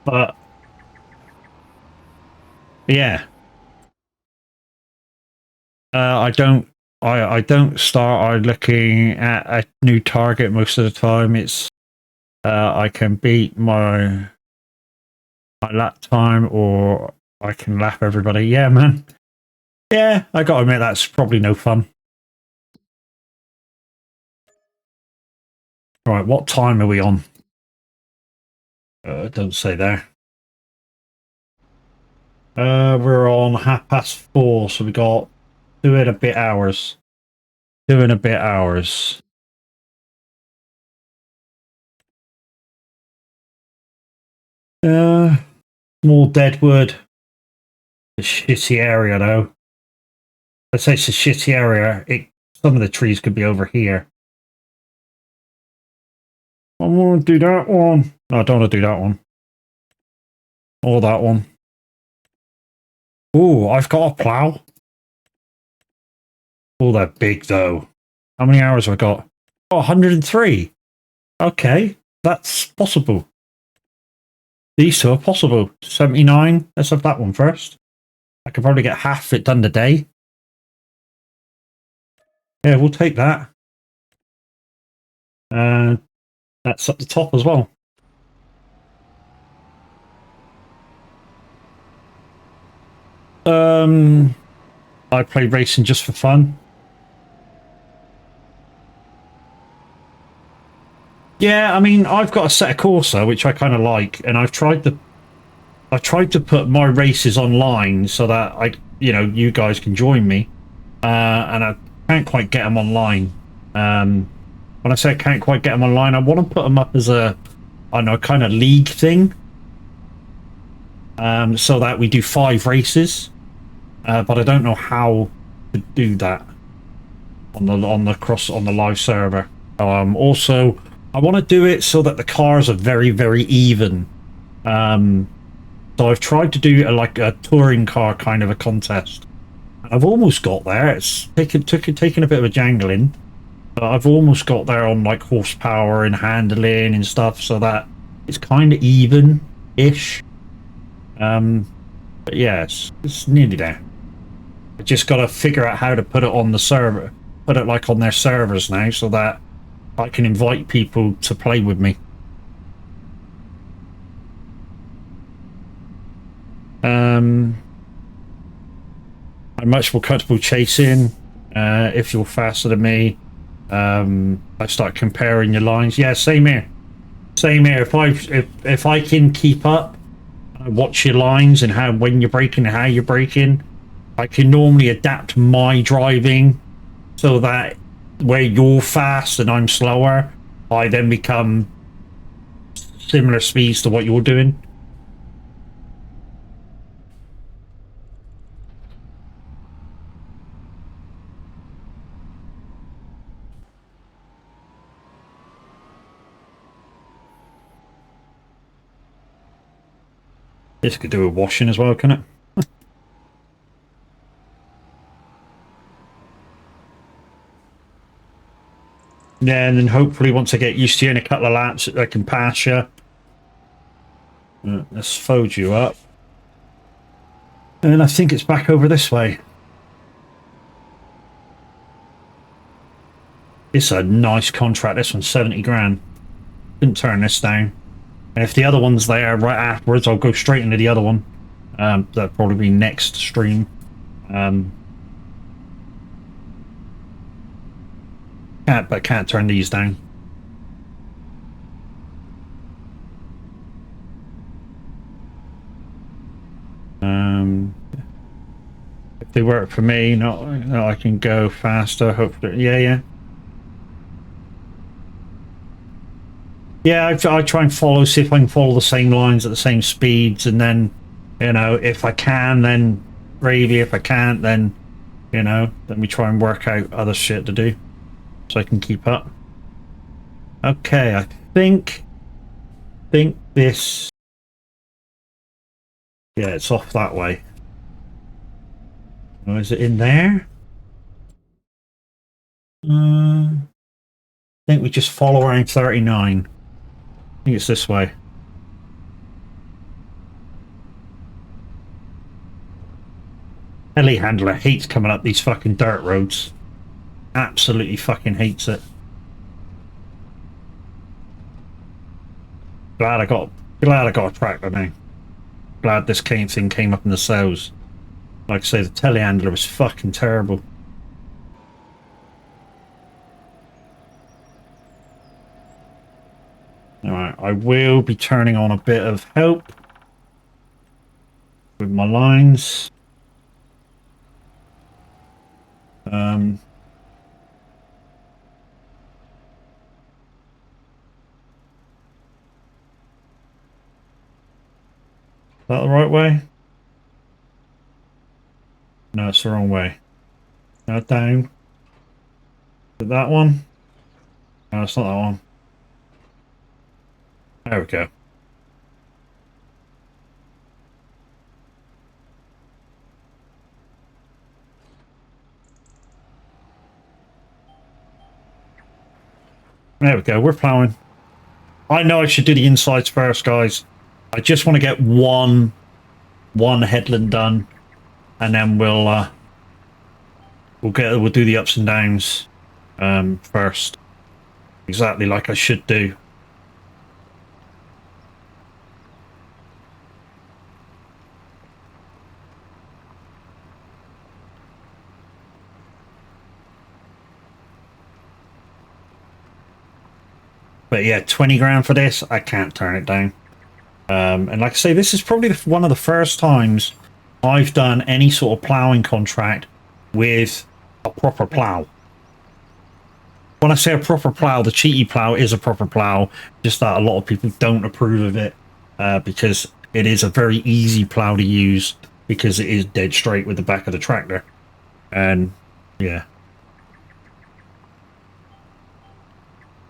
Speaker 1: But yeah, I don't. I don't start looking at a new target most of the time. It's I can beat my lap time, or I can lap everybody. Yeah, man. Yeah, I gotta admit that's probably no fun. Right, what time are we on? Don't say there. We're on 4:30, so we got 2 and a bit hours. 2 and a bit hours. More deadwood. A shitty area though. Let's say it's a shitty area. Some of the trees could be over here. I want to do that one. No, I don't want to do that one. Or that one. Oh, I've got a plow. Oh, they're big though. How many hours have I got? Oh, 103. Okay, that's possible. These two are possible. 79. Let's have that one first. I could probably get half it done today. Yeah, we'll take that. And that's up the top as well. I play racing just for fun. Yeah, I mean, I've got a set of Corsa which I kind of like, and I've tried to put my races online so that you guys can join me, and I can't quite get them online. When I say I can't quite get them online, I want to put them up as a, I don't know, kind of league thing, so that we do 5 races. But I don't know how to do that on the live server. Also, I want to do it so that the cars are very, very even. So I've tried to do like a touring car kind of a contest. I've almost got there. It's taken a bit of a jangling, but I've almost got there on like horsepower and handling and stuff, so that it's kind of even-ish. But yeah, it's nearly there. I just got to figure out how to put it on the server, put it like on their servers now, so that I can invite people to play with me. I'm much more comfortable chasing. If you're faster than me, I start comparing your lines. Yeah, same here. Same here. If I can keep up, watch your lines and when you're braking and how you're braking, I can normally adapt my driving so that where you're fast and I'm slower, I then become similar speeds to what you're doing. This could do with washing as well, can it? Yeah, and then hopefully once I get used to you in a couple of laps, I can pass you. Let's fold you up. And I think it's back over this way. It's a nice contract. This one's 70 grand. Couldn't turn this down. And if the other one's there right afterwards, I'll go straight into the other one. That'll probably be next stream. Can't turn these down. If they work for me, no, I can go faster. Hopefully, yeah. Yeah, I try and see if I can follow the same lines at the same speeds, and then, if I can, then gravy. If I can't, then, then we try and work out other shit to do, so I can keep up. Okay, I think this. Yeah, it's off that way. Oh, is it in there? I think we just follow around 39. I think it's this way. Telehandler hates coming up these fucking dirt roads. Absolutely fucking hates it. Glad I got a tractor now. Glad this thing came up in the sales. Like I say, the telehandler was fucking terrible. Alright, I will be turning on a bit of help with my lines. Is that the right way? No, it's the wrong way. Now down. Is it that one? No, it's not that one. There we go. There we go, we're ploughing. I know I should do the insides first, guys. I just want to get one headland done, and then we'll do the ups and downs first. Exactly like I should do. But yeah, 20 grand for this, I can't turn it down. And like I say, this is probably one of the first times I've done any sort of ploughing contract with a proper plough. When I say a proper plough, the cheaty plough is a proper plough, just that a lot of people don't approve of it because it is a very easy plough to use because it is dead straight with the back of the tractor. And yeah.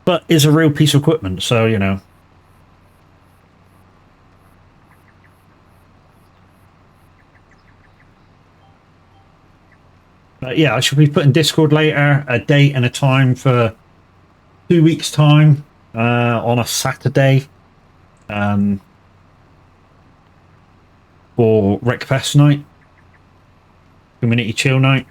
Speaker 1: But it's a real piece of equipment, so, you know. But yeah, I should be putting Discord later, a date and a time for 2 weeks' time on a Saturday for Wreckfest night, community chill night.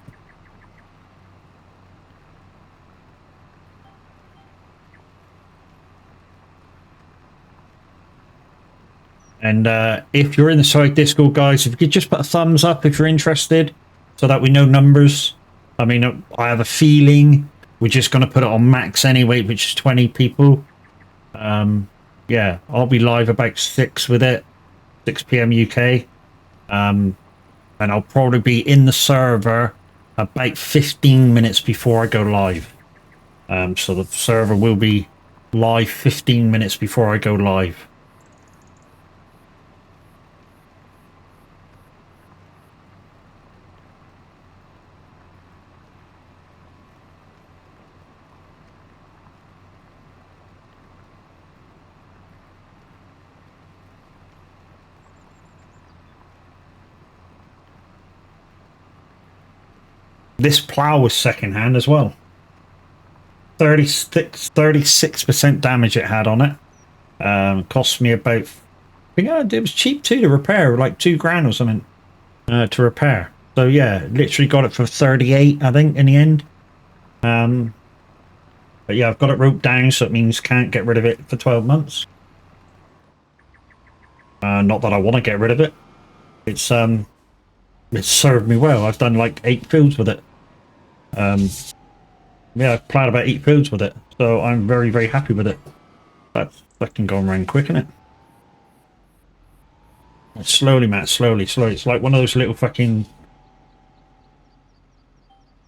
Speaker 1: And if you're in the side Discord, guys, if you could just put a thumbs up if you're interested, so that we know numbers. I mean, I have a feeling we're just going to put it on max anyway, which is 20 people. Yeah, I'll be live about 6 with it, 6 p.m. UK. And I'll probably be in the server about 15 minutes before I go live. So the server will be live 15 minutes before I go live. This plough was secondhand as well. 36% damage it had on it. Cost me about, I think it was cheap too to repair, like 2 grand or something to repair. So yeah, literally got it for 38, I think, in the end. But yeah, I've got it roped down, so it means can't get rid of it for 12 months. Not that I want to get rid of it. It's served me well. I've done like 8 fields with it. Yeah, I've ploughed about 8 fields with it, so I'm very, very happy with it. That's fucking going around quick, isn't it? Slowly, Matt, slowly. It's like one of those little fucking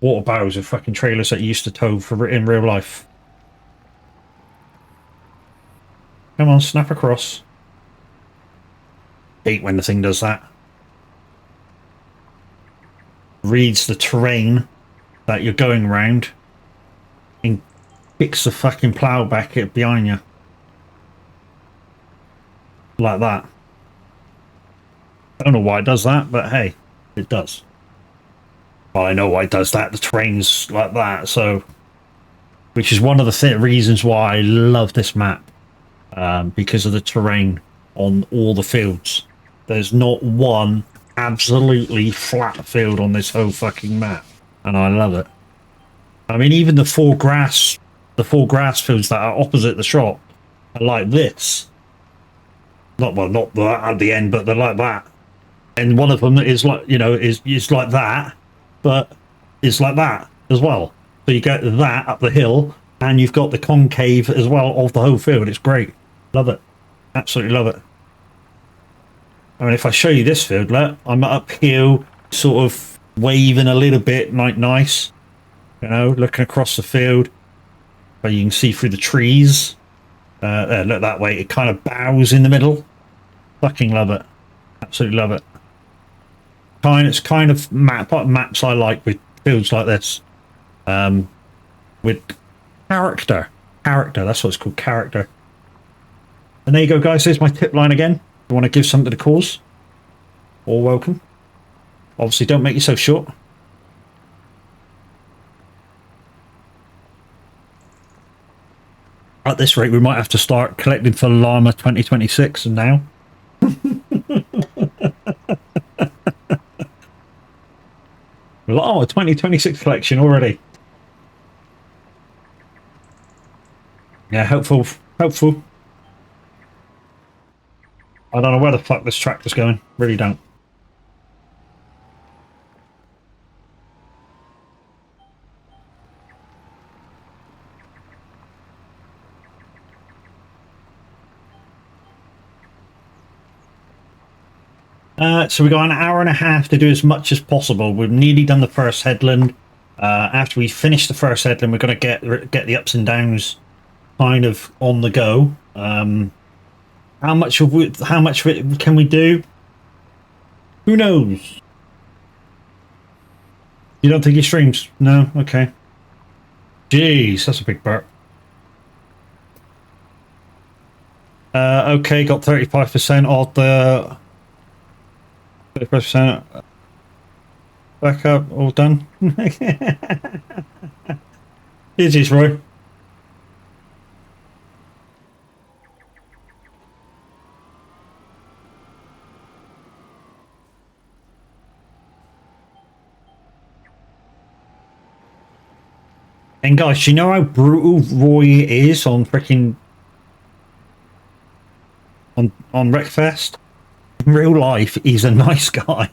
Speaker 1: water barrels of fucking trailers that you used to tow for in real life. Come on, snap across. Hate when the thing does that. Reads the terrain that you're going around and kicks the fucking plough back behind you. Like that. I don't know why it does that, but hey, it does. Well, I know why it does that. The terrain's like that, so which is one of the reasons why I love this map, because of the terrain on all the fields. There's not one absolutely flat field on this whole fucking map, and I love it. I mean, even the four grass fields that are opposite the shop are like this. Not that at the end, but they're like that. And one of them is like, you know, is like that, but it's like that as well. So you get that up the hill, and you've got the concave as well of the whole field. It's great. Love it. Absolutely love it. I mean, if I show you this field, look, I'm uphill, sort of waving a little bit, like nice. You know, looking across the field, but you can see through the trees. Look that way. It kind of bows in the middle. Fucking love it. Absolutely love it. It's kind of maps I like with fields like this. With character. That's what it's called, character. And there you go, guys. Here's my tip line again. If you want to give something to the cause, all welcome. Obviously, don't make yourself short. At this rate, we might have to start collecting for Llama 2026 and now. Llama 2026 collection already. Yeah, hopeful. I don't know where the fuck this tractor's going. Really don't. So we got an hour and a half to do as much as possible. We've nearly done the first headland. After we finish the first headland, we're going to get the ups and downs kind of on the go. How much of it can we do? Who knows? You don't think he streams? No? Okay. Jeez, that's a big burp. Okay, got 35% of the 35% back up, all done. GG's, Roy. And guys, do you know how brutal Roy is on freaking on Wreckfest? In real life, he's a nice guy.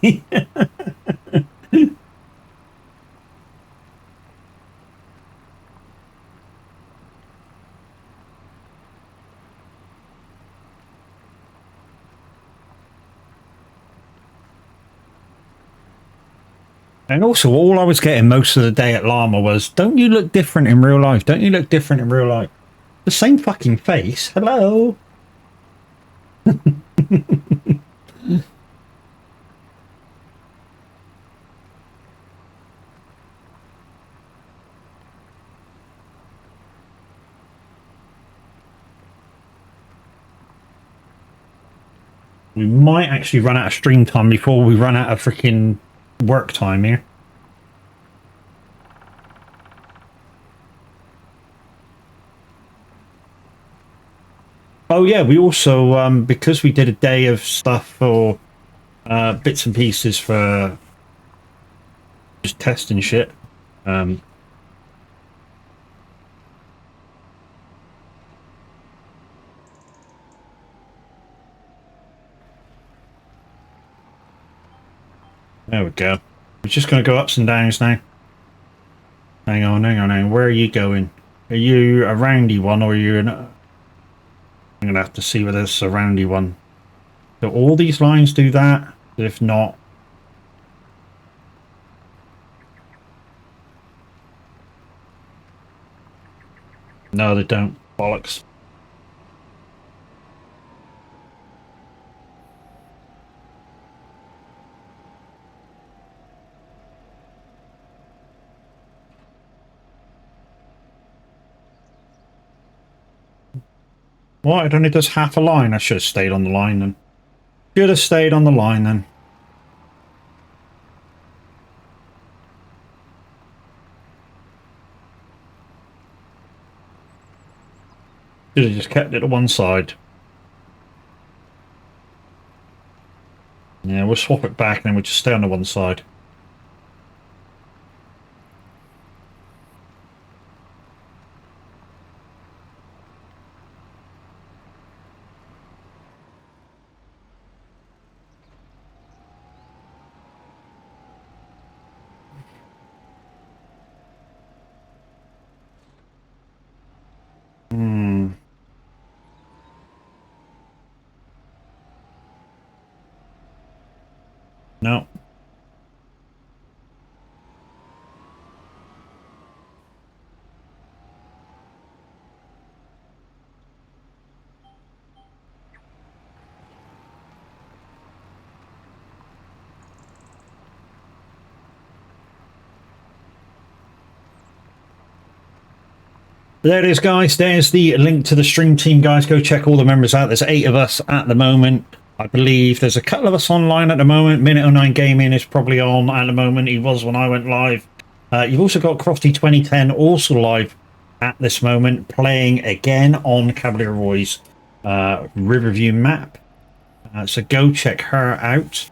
Speaker 1: And also, all I was getting most of the day at Llama was, don't you look different in real life? Don't you look different in real life? The same fucking face. Hello. We might actually run out of stream time before we run out of freaking work time here. Oh yeah, we also, because we did a day of stuff for bits and pieces for just testing shit. There we go. We're just going to go ups and downs now. Hang on. Where are you going? Are you a roundy one or are you an... I'm going to have to see whether it's a roundy one. Do all these lines do that? If not... No, they don't. Bollocks. What? It only does half a line. I should have stayed on the line then. Should have stayed on the line then. Should have just kept it to one side. Yeah, we'll swap it back and then we'll just stay on the one side. No. There it is, guys. There's the link to the stream team, guys. Go check all the members out. There's 8 of us at the moment. I believe there's a couple of us online at the moment. Minute09 Gaming is probably on at the moment. He was when I went live. You've also got Crofty 2010 also live at this moment, playing again on Cavalier Roy's Riverview map. So go check her out.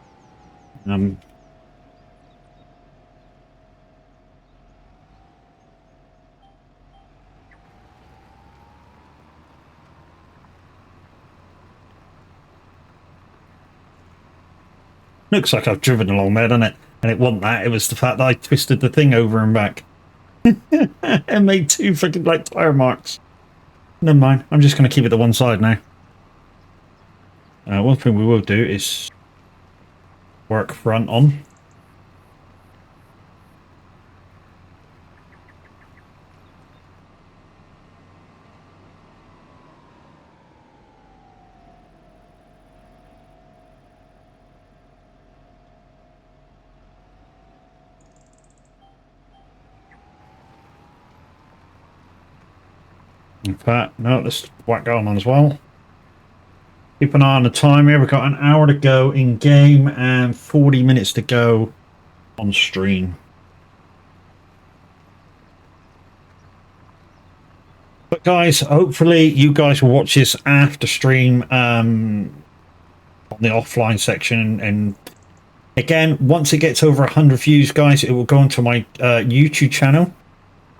Speaker 1: Looks like I've driven along there, doesn't it? And it wasn't that. It was the fact that I twisted the thing over and back. And made 2 freaking like tire marks. Never mind. I'm just going to keep it to one side now. One thing we will do is work front on. In fact, no, let's whack that on as well. Keep an eye on the time here. We've got an hour to go in game and 40 minutes to go on stream. But guys, hopefully you guys will watch this after stream on the offline section. And again, once it gets over 100 views, guys, it will go onto my YouTube channel.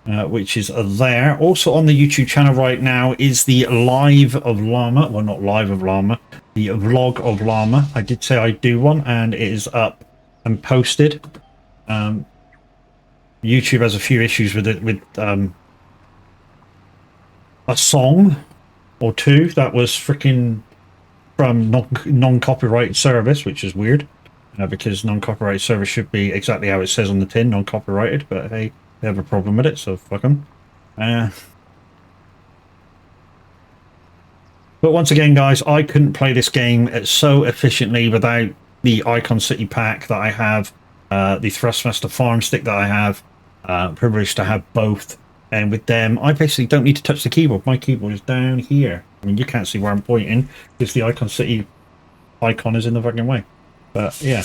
Speaker 1: Which is there. Also on the YouTube channel right now is the Live of Llama. Well, not Live of Llama. The Vlog of Llama. I did say I'd do one, and it is up and posted. YouTube has a few issues with it, with a song or 2 that was freaking from non-copyright service, which is weird. Because non-copyright service should be exactly how it says on the tin, non-copyrighted, but hey, they have a problem with it, so fuck them. But once again, guys, I couldn't play this game so efficiently without the Icon City pack that I have, the Thrustmaster farm stick that I have, privileged to have both. And with them, I basically don't need to touch the keyboard. My keyboard is down here. I mean, you can't see where I'm pointing because the Icon City icon is in the fucking way. But yeah.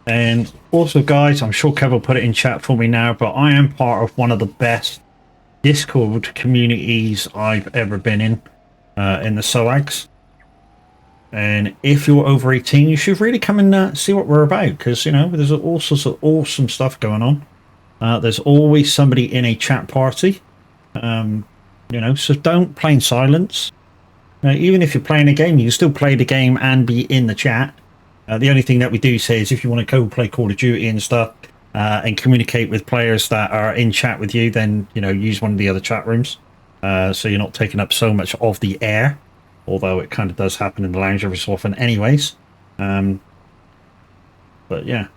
Speaker 1: And also, guys, I'm sure Kev will put it in chat for me now, but I am part of one of the best Discord communities I've ever been in the soags. And if you're over 18, you should really come and see what we're about, because, you know, there's all sorts of awesome stuff going on. There's always somebody in a chat party, you know, so don't play in silence. Even if you're playing a game, you can still play the game and be in the chat. The only thing that we do say is if you want to go play Call of Duty and stuff and communicate with players that are in chat with you, then, you know, use one of the other chat rooms so you're not taking up so much of the air. although it kind of does happen in the lounge every so often anyways. But yeah.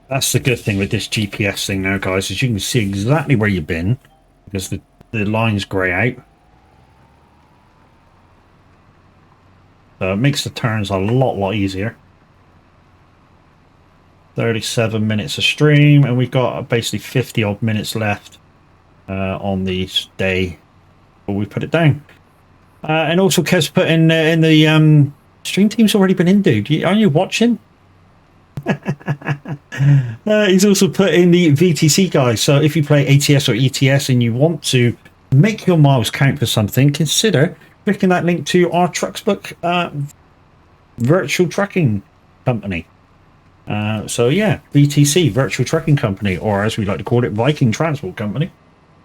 Speaker 1: That's the good thing with this GPS thing now, guys, is you can see exactly where you've been because the lines grey out. So it makes the turns a lot easier. 37 minutes of stream, and we've got basically 50 odd minutes left on the day before we put it down. And also, Kev's put in the stream team's already been in, dude. Are you watching? He's also put in the VTC, guys. So if you play ATS or ETS and you want to make your miles count for something, consider clicking that link to our Trucksbook virtual trucking company. So yeah, VTC, virtual trucking company, or as we like to call it, Viking Transport Company.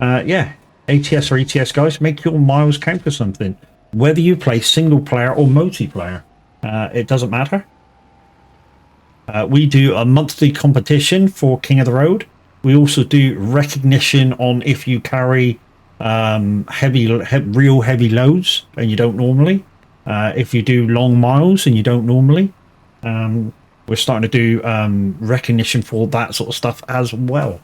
Speaker 1: Yeah, ATS or ETS, guys, make your miles count for something. Whether you play single player or multiplayer, it doesn't matter. We do a monthly competition for King of the Road. We also do recognition on if you carry real heavy loads and you don't normally. If you do long miles and you don't normally. We're starting to do recognition for that sort of stuff as well.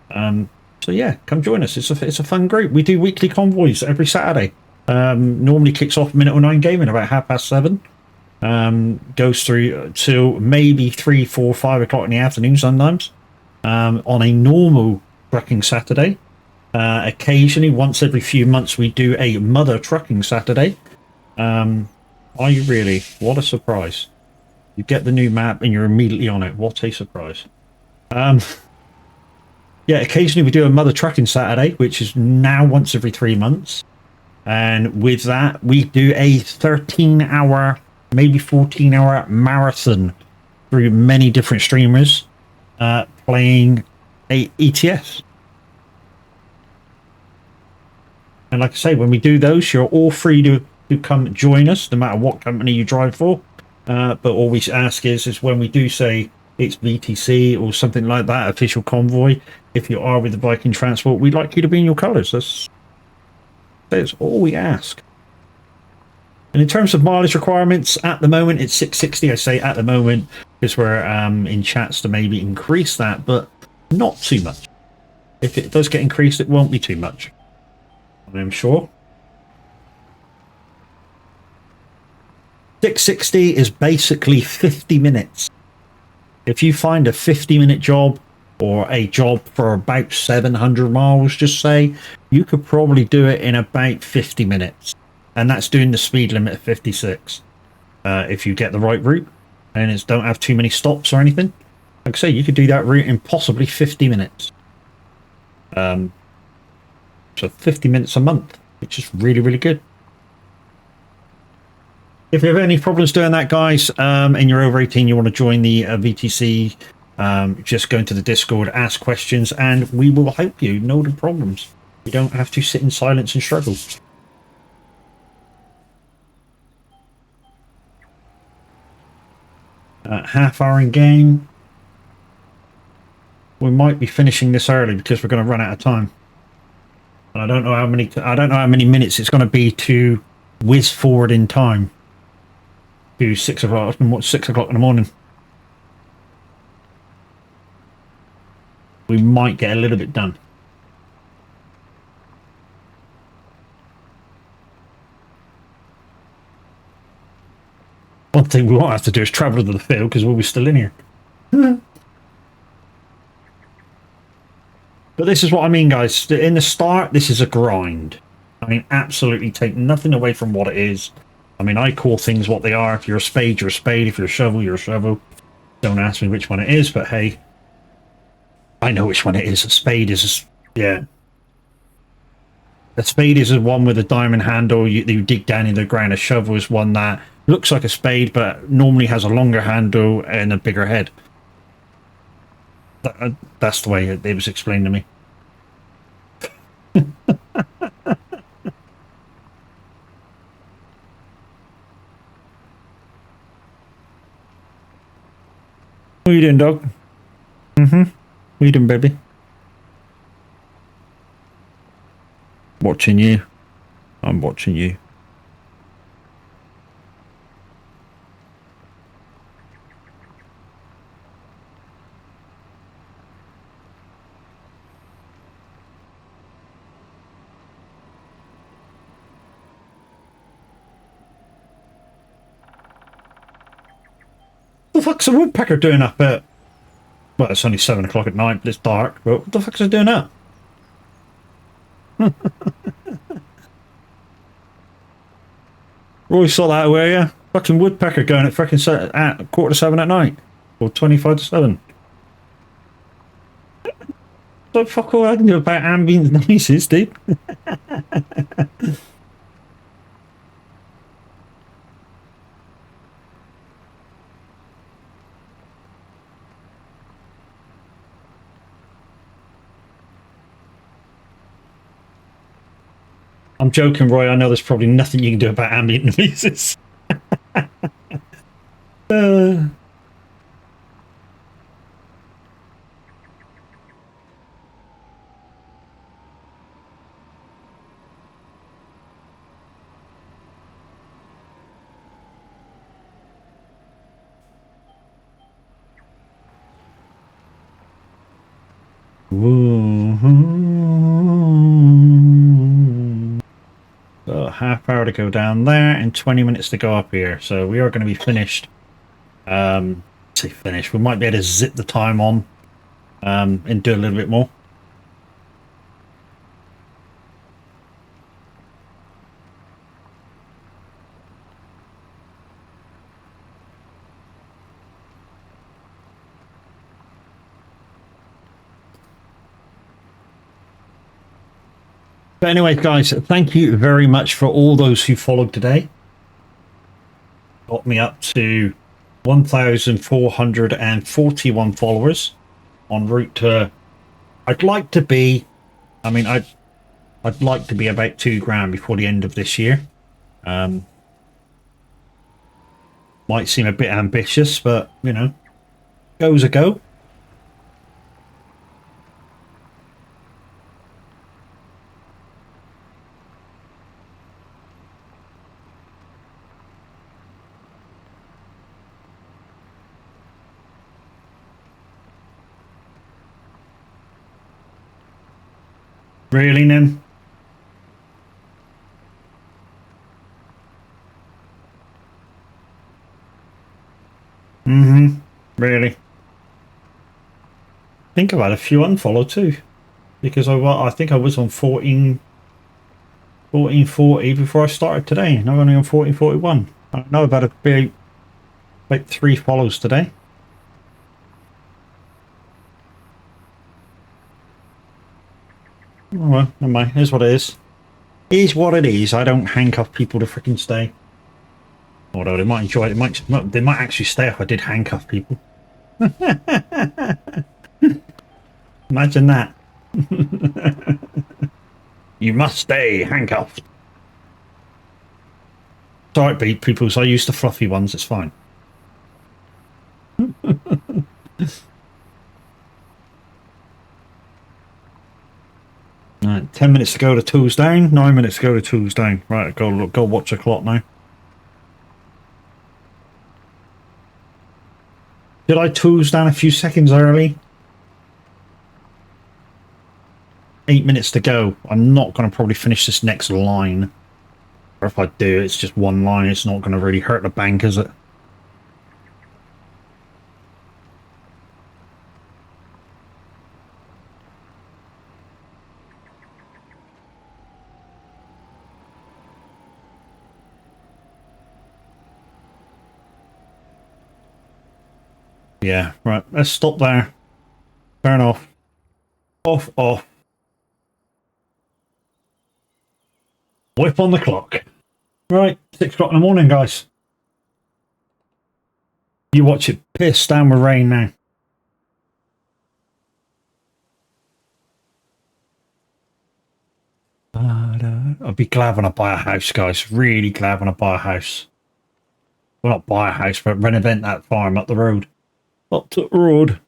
Speaker 1: So yeah, come join us. It's a fun group. We do weekly convoys every Saturday. Normally kicks off minute 09 gaming about 7:30. Goes through till maybe 3, 4, 5 o'clock in the afternoon sometimes. On a normal trucking Saturday. Occasionally, once every few months, we do a mother trucking Saturday. Are you really? What a surprise. You get the new map and you're immediately on it. What a surprise. Yeah, occasionally we do a mother trucking Saturday, which is now once every 3 months. And with that, we do a 13-hour, maybe 14-hour marathon through many different streamers playing a ETS. And like I say, when we do those, you're all free to come join us, no matter what company you drive for. But all we ask is when we do say it's VTC or something like that, official convoy, if you are with the Viking Transport, we'd like you to be in your colours. That's all we ask. And in terms of mileage requirements, at the moment it's 660. I say at the moment because we're in chats to maybe increase that, but not too much. If it does get increased, it won't be too much, I'm sure. 660 is basically 50 minutes. If you find a 50-minute job or a job for about 700 miles, just say, you could probably do it in about 50 minutes. And that's doing the speed limit of 56. If you get the right route and it don't have too many stops or anything. Like I say, you could do that route in possibly 50 minutes. So 50 minutes a month, which is really, really good. If you have any problems doing that, guys, and you're over 18, you want to join the VTC, just go into the Discord, ask questions, and we will help you. No problems. You don't have to sit in silence and struggle. Half hour in game. We might be finishing this early because we're going to run out of time. And I don't know how many minutes it's going to be to whiz forward in time to 6 o'clock in the morning. We might get a little bit done. One thing we won't have to do is travel to the field because we'll be still in here. But this is what I mean, guys. In the start, this is a grind. I mean, absolutely take nothing away from what it is. I mean, I call things what they are. If you're a spade, you're a spade. If you're a shovel, you're a shovel. Don't ask me which one it is, but hey, I know which one it is. A spade is, yeah. A spade is the one with a diamond handle you dig down in the ground. A shovel is one that looks like a spade, but normally has a longer handle and a bigger head. That's the way it was explained to me. What are you doing, dog? Mm-hmm. What you doing, baby? Watching you. I'm watching you. What the fuck's a woodpecker doing up at... Well, it's only 7 o'clock at night, but it's dark. But what the fuck's it doing up? Roy saw that, where you? Fucking woodpecker going at fucking at 6:45 at night. Or 25 to 7. So fuck all I can do about ambient noises, dude. I'm joking, Roy. I know there's probably nothing you can do about ambient noises. So half hour to go down there and 20 minutes to go up here. So we are going to be finished. Say finished. We might be able to zip the time on and do a little bit more. But anyway, guys, thank you very much for all those who followed today. Got me up to 1,441 followers en route to... I'd like to be... I mean, I'd like to be about 2 grand before the end of this year. Might seem a bit ambitious, but, you know, goes a go. Really, Nen? Really? I think I've had a few unfollow too. Because I think I was on 1440 before I started today. Now I'm only on 1441. I know about about 3 follows today. Oh well, never mind. Here's what it is. Is what it is. I don't handcuff people to freaking stay. Although they might enjoy it. They might actually stay if I did handcuff people. Imagine that. You must stay handcuffed. It's alright, people. So I use the fluffy ones. It's fine. Right, 10 minutes to go to tools down, 9 minutes to go to tools down. Right, go watch the clock now. Did I tools down a few seconds early? 8 minutes to go. I'm not going to probably finish this next line. Or if I do, it's just one line. It's not going to really hurt the bank, is it? Yeah, right. Let's stop there. Turn off. Off. Whip on the clock. Right, 6 o'clock in the morning, guys. You watch it piss down with rain now. I'll be glad when I buy a house, guys. Really glad when I buy a house. Well, not buy a house, but renovate that farm up the road. Up the road.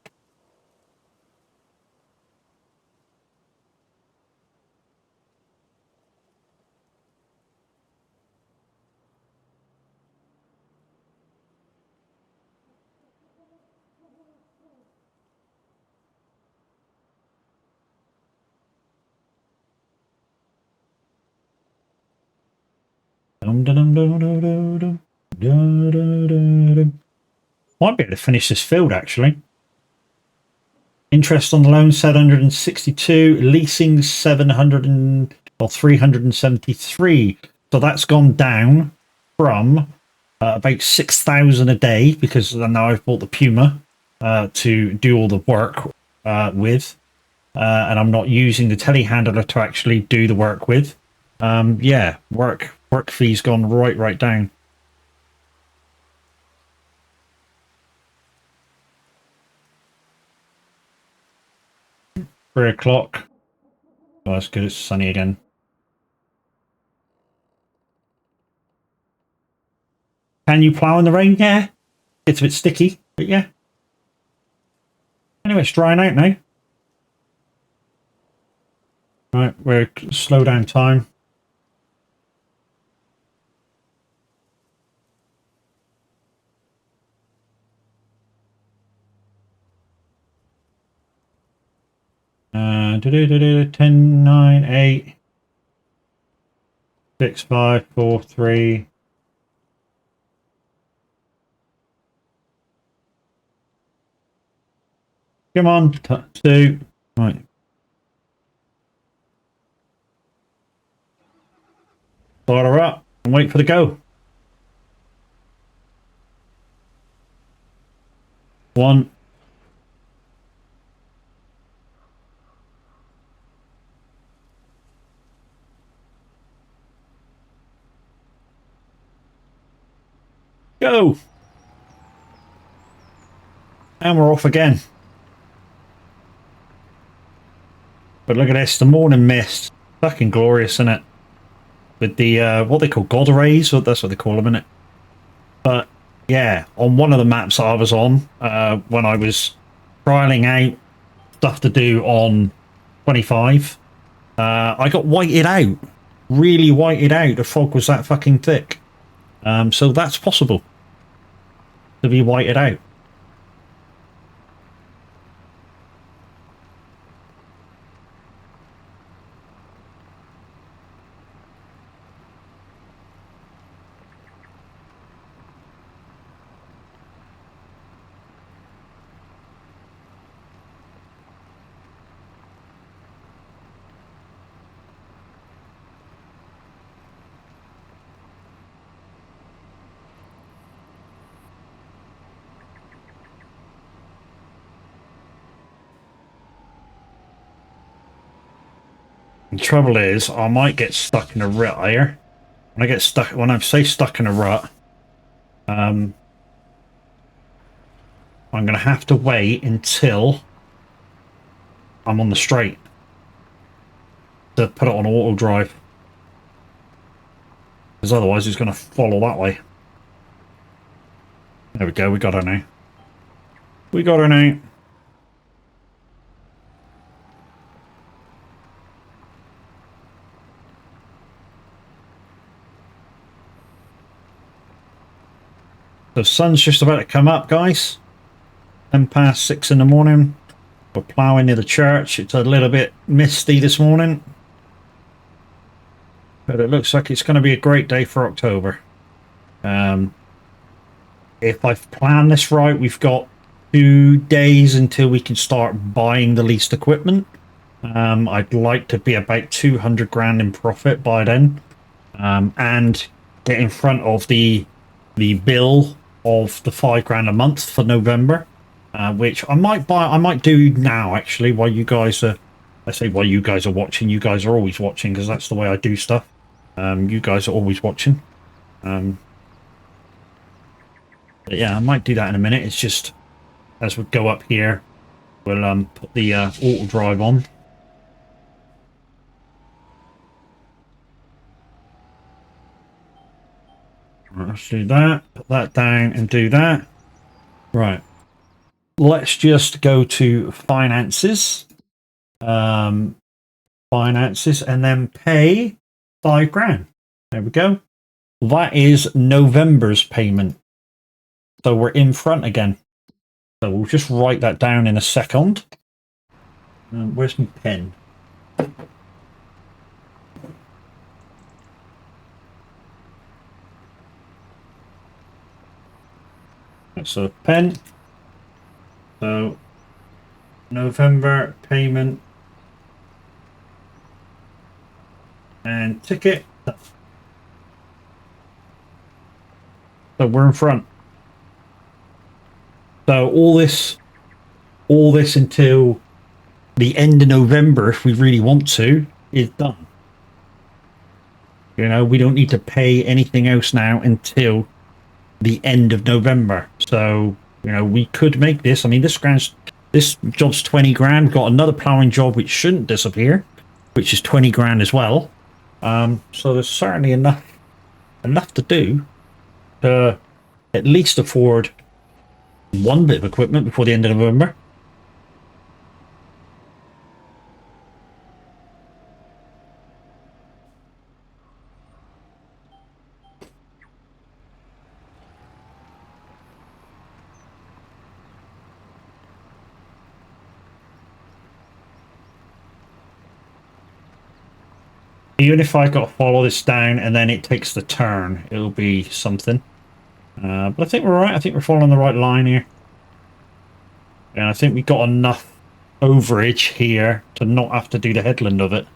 Speaker 1: Dum, dum, dum, dum, dum, dum, dum, dum, dum, dum. Might be able to finish this field actually. Interest on the loan 762, leasing 700 or 373. So that's gone down from about 6,000 a day because now I've bought the Puma to do all the work with, and I'm not using the telehandler to actually do the work with. Yeah, work fee's gone right down. 3 o'clock. Oh, that's good. It's sunny again. Can you plow in the rain? Yeah. It's a bit sticky, but yeah. Anyway, it's drying out now. Right, we're slow down time. Do 10, 9, 8, 6, 5, 4, 3. Come on, 2. Right. Start her up and wait for the go. 1. Go. And we're off again. But look at this, the morning mist. Fucking glorious, isn't it? With the, what they call God rays, or that's what they call them, isn't it? But, yeah, on one of the maps I was on, when I was trialing out stuff to do on 25, I got whited out. Really whited out. The fog was that fucking thick. So that's possible. To be whited out. The trouble is, I might get stuck in a rut here. When I say stuck in a rut, I'm going to have to wait until I'm on the straight to put it on auto drive. Because otherwise it's going to follow that way. There we go, we got her now. We got her now. The sun's just about to come up, guys. 6:10 in the morning. We're ploughing near the church. It's a little bit misty this morning. But it looks like it's going to be a great day for October. If I've planned this right, we've got 2 days until we can start buying the leased equipment. I'd like to be about 200 grand in profit by then. And get in front of the bill of the 5 grand a month for November, which I might do now actually while you guys are, I say while you guys are watching. You guys are always watching because that's the way I do stuff. You guys are always watching. But yeah, I might do that in a minute. It's just as we go up here, we'll put the auto drive on. Let's do that, put that down and do that. Right. Let's just go to finances. Finances and then pay 5 grand. There we go. That is November's payment. So we're in front again. So we'll just write that down in a second. Where's my pen? So pen. So November payment and ticket. So we're in front. So all this until the end of November, if we really want to, is done. You know, we don't need to pay anything else now until the end of November. So, you know, we could make this. I mean, this job's 20 grand. We've got another ploughing job which shouldn't disappear, which is 20 grand as well. So there's certainly enough to do to at least afford one bit of equipment before the end of November. Even if I got to follow this down and then it takes the turn, it'll be something. But I think we're right. I think we're following the right line here. And I think we got enough overage here to not have to do the headland of it.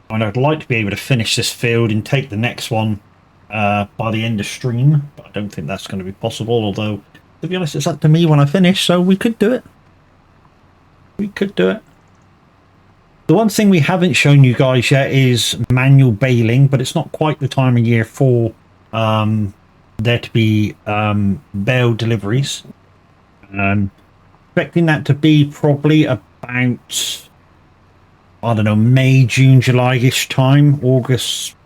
Speaker 1: And I'd like to be able to finish this field and take the next one by the end of stream, but I don't think that's going to be possible, although to be honest it's up to me when I finish, so we could do it. The one thing we haven't shown you guys yet is manual baling, but it's not quite the time of year for there to be bale deliveries. Expecting that to be probably about, I don't know, May, June, July-ish time, August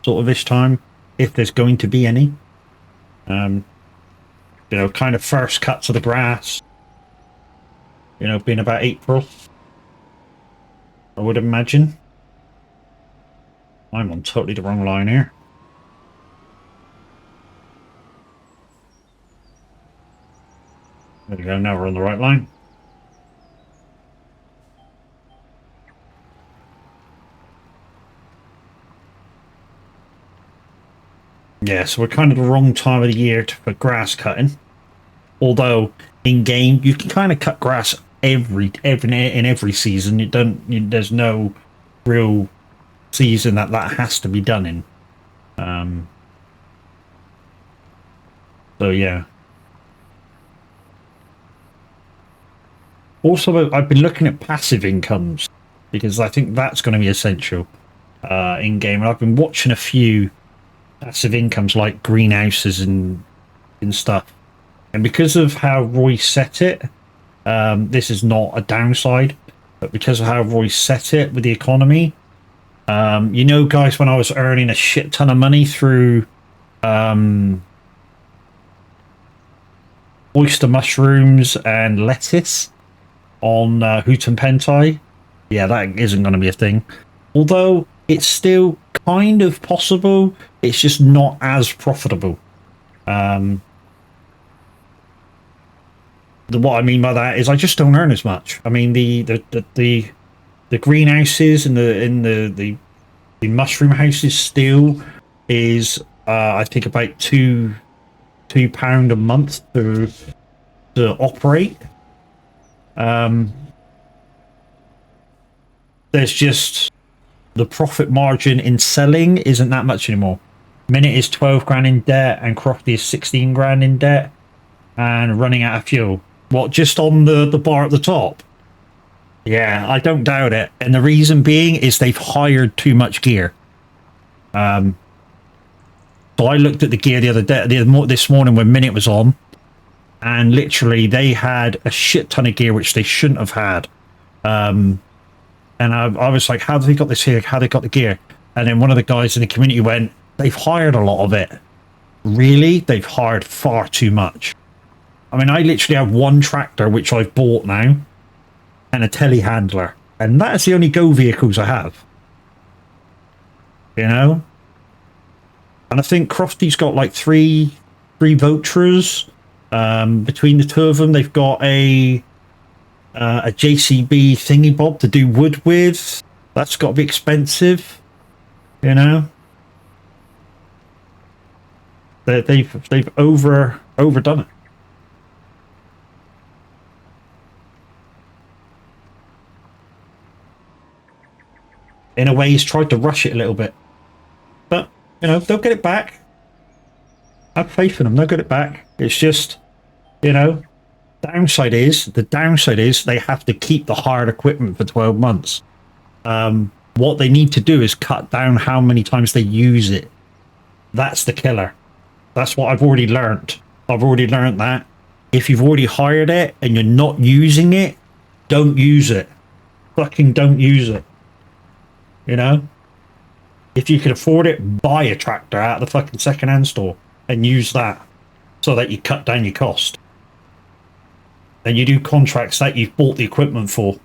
Speaker 1: sort of ish time, if there's going to be any. You know, kind of first cuts of the grass, you know, being about April, I would imagine. I'm on totally the wrong line here. There we go, now we're on the right line. Yeah, so we're kind of the wrong time of the year for grass cutting. Although in game you can kind of cut grass in every season. There's no real season that has to be done in. So yeah. Also, I've been looking at passive incomes because I think that's going to be essential in game, and I've been watching a few passive incomes like greenhouses and stuff, and because of how Roy set it, this is not a downside, but because of how Roy set it with the economy, you know, guys, when I was earning a shit ton of money through oyster mushrooms and lettuce on Hoot and Pentai, yeah, that isn't going to be a thing, although it's still kind of possible. It's just not as profitable. What I mean by that is I just don't earn as much. I mean the greenhouses and the mushroom houses still is I think about £2 a month to operate. There's just the profit margin in selling isn't that much anymore. Minute is 12 grand in debt and Crofty is 16 grand in debt and running out of fuel. What, just on the bar at the top? Yeah, I don't doubt it. And the reason being is they've hired too much gear. So I looked at the gear the other day, this morning when Minute was on, and literally they had a shit ton of gear which they shouldn't have had. And I was like, how have they got this here? How they got the gear? And then one of the guys in the community went, they've hired a lot of it. Really? They've hired far too much. I mean, I literally have one tractor, which I've bought now, and a telehandler. And that's the only Go vehicles I have. You know? And I think Crofty's got like three Vultures. Between the two of them, they've got a a JCB thingy bob to do wood with. That's got to be expensive, you know. They've overdone it. In a way, he's tried to rush it a little bit, but you know, they'll get it back. I have faith in them. They'll get it back. It's just, you know, the downside is they have to keep the hard equipment for 12 months. What they need to do is cut down how many times they use it. That's the killer. That's what I've already learned. I've already learned that if you've already hired it and you're not using it, don't use it. Fucking don't use it. You know? If you can afford it, buy a tractor out of the fucking second-hand store and use that so that you cut down your cost. And you do contracts that you've bought the equipment for.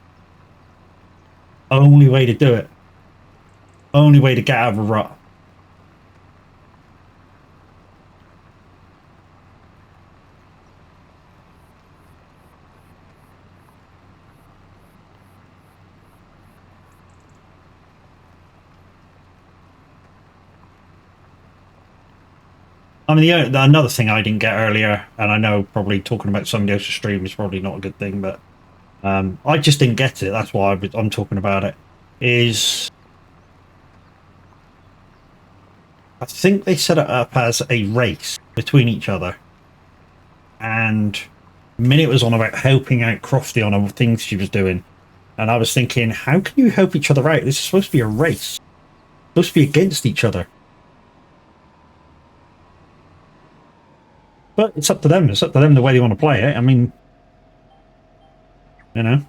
Speaker 1: Only way to do it. Only way to get out of a rut. I mean, another thing I didn't get earlier, and I know probably talking about somebody else's stream is probably not a good thing, but I just didn't get it. That's why I'm talking about it. Is I think they set it up as a race between each other, and Minute was on about helping out Crofty on things she was doing, and I was thinking, how can you help each other out? This is supposed to be a race. It's supposed to be against each other. But it's up to them. It's up to them the way they want to play it. I mean, you know.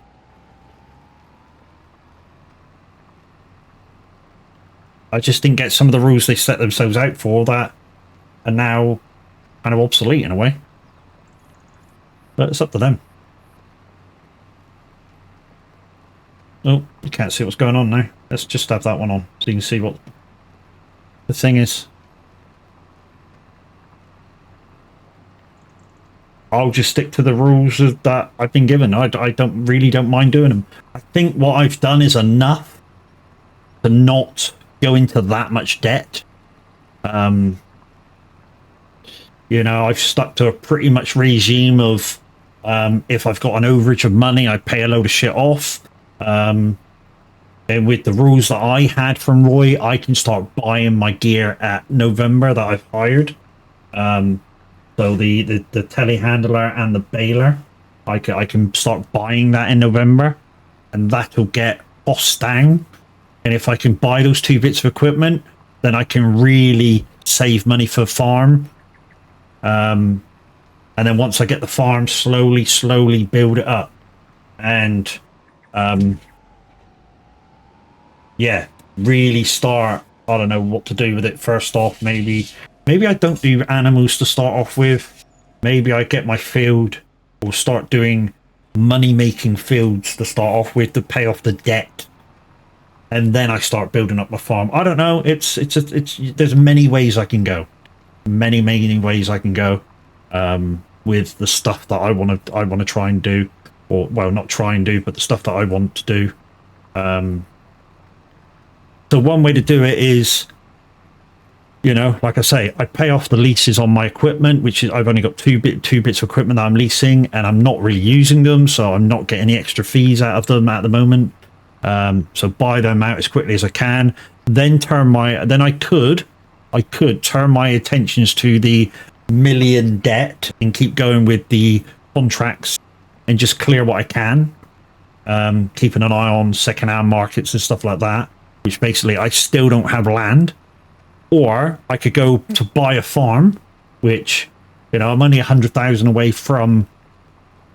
Speaker 1: I just didn't get some of the rules they set themselves out for that are now kind of obsolete in a way. But it's up to them. Oh, you can't see what's going on now. Let's just have that one on so you can see what the thing is. I'll just stick to the rules that I've been given. I don't mind doing them. I think what I've done is enough to not go into that much debt. You know, I've stuck to a pretty much regime of if I've got an overage of money, I pay a load of shit off. And with the rules that I had from Roy, I can start buying my gear at November that I've hired. So the telehandler and the baler, I can start buying that in November, and that'll get costs down. And if I can buy those 2 bits of equipment, then I can really save money for farm. And then once I get the farm, slowly build it up, and yeah, really start. I don't know what to do with it. First off, maybe I don't do animals to start off with. Maybe I get my field or start doing money-making fields to start off with to pay off the debt, and then I start building up my farm. I don't know. It's there's many ways I can go. Many ways I can go with the stuff that I want to try and do, or well, not try and do, but the stuff that I want to do. So one way to do it is, you know, like I say, I pay off the leases on my equipment, which is I've only got two bits of equipment that I'm leasing, and I'm not really using them, so I'm not getting any extra fees out of them at the moment. So buy them out as quickly as I can. Then I could turn my attentions to the million debt and keep going with the contracts and just clear what I can. Keeping an eye on second-hand markets and stuff like that, which basically I still don't have land. Or I could go to buy a farm, which, you know, I'm only 100,000 away from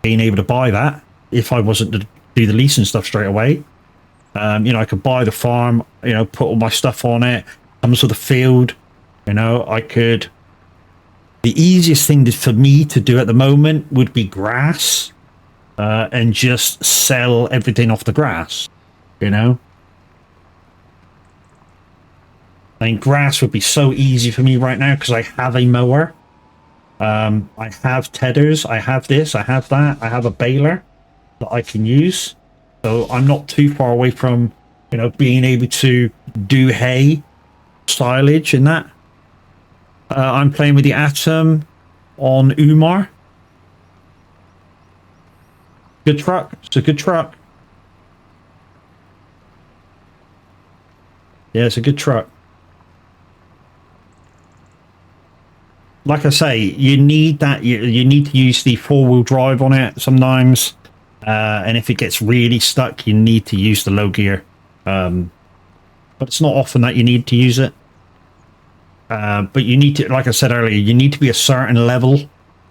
Speaker 1: being able to buy that if I wasn't to do the leasing stuff straight away. You know, I could buy the farm, you know, put all my stuff on it, comes with a field, you know, I could... The easiest thing for me to do at the moment would be grass, and just sell everything off the grass, you know? I mean, grass would be so easy for me right now because I have a mower. I have tethers, I have this, I have that, I have a baler. that I can use. So I'm not too far away from, you know, being able to do hay silage and that. I'm playing with the Atom on Umar. Good truck. It's a good truck. Yeah, it's a good truck. Like I say, you need that. You need to use the 4-wheel drive on it sometimes. And if it gets really stuck, you need to use the low gear. But it's not often that you need to use it. But you need to, like I said earlier, you need to be a certain level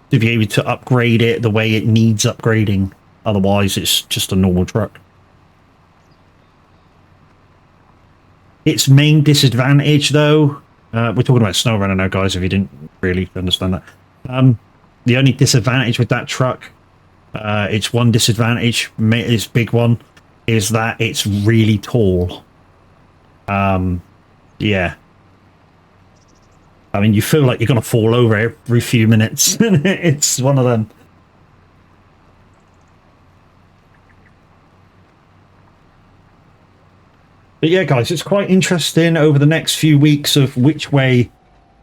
Speaker 1: to be able to upgrade it the way it needs upgrading. Otherwise, it's just a normal truck. Its main disadvantage, though, we're talking about SnowRunner now, guys, if you didn't really understand that. The only disadvantage with that truck, its one disadvantage, its big one, is that it's really tall. Yeah. I mean, you feel like you're going to fall over every few minutes. It's one of them. But yeah, guys, it's quite interesting over the next few weeks of which way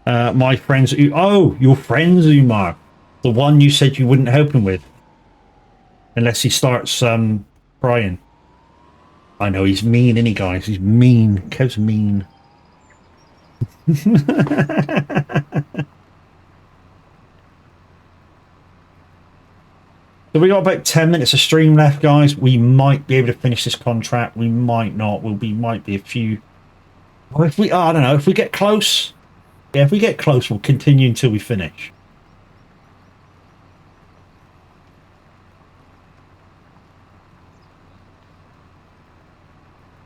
Speaker 1: my friends... Oh, your friends, Umar. The one you said you wouldn't help him with. Unless he starts crying. I know, he's mean, isn't he, guys? He's mean. Kev's mean. So we got about 10 minutes of stream left, guys. We might be able to finish this contract. We might not. Might be a few. Well, if we, I don't know. If we get close, yeah. If we get close, we'll continue until we finish.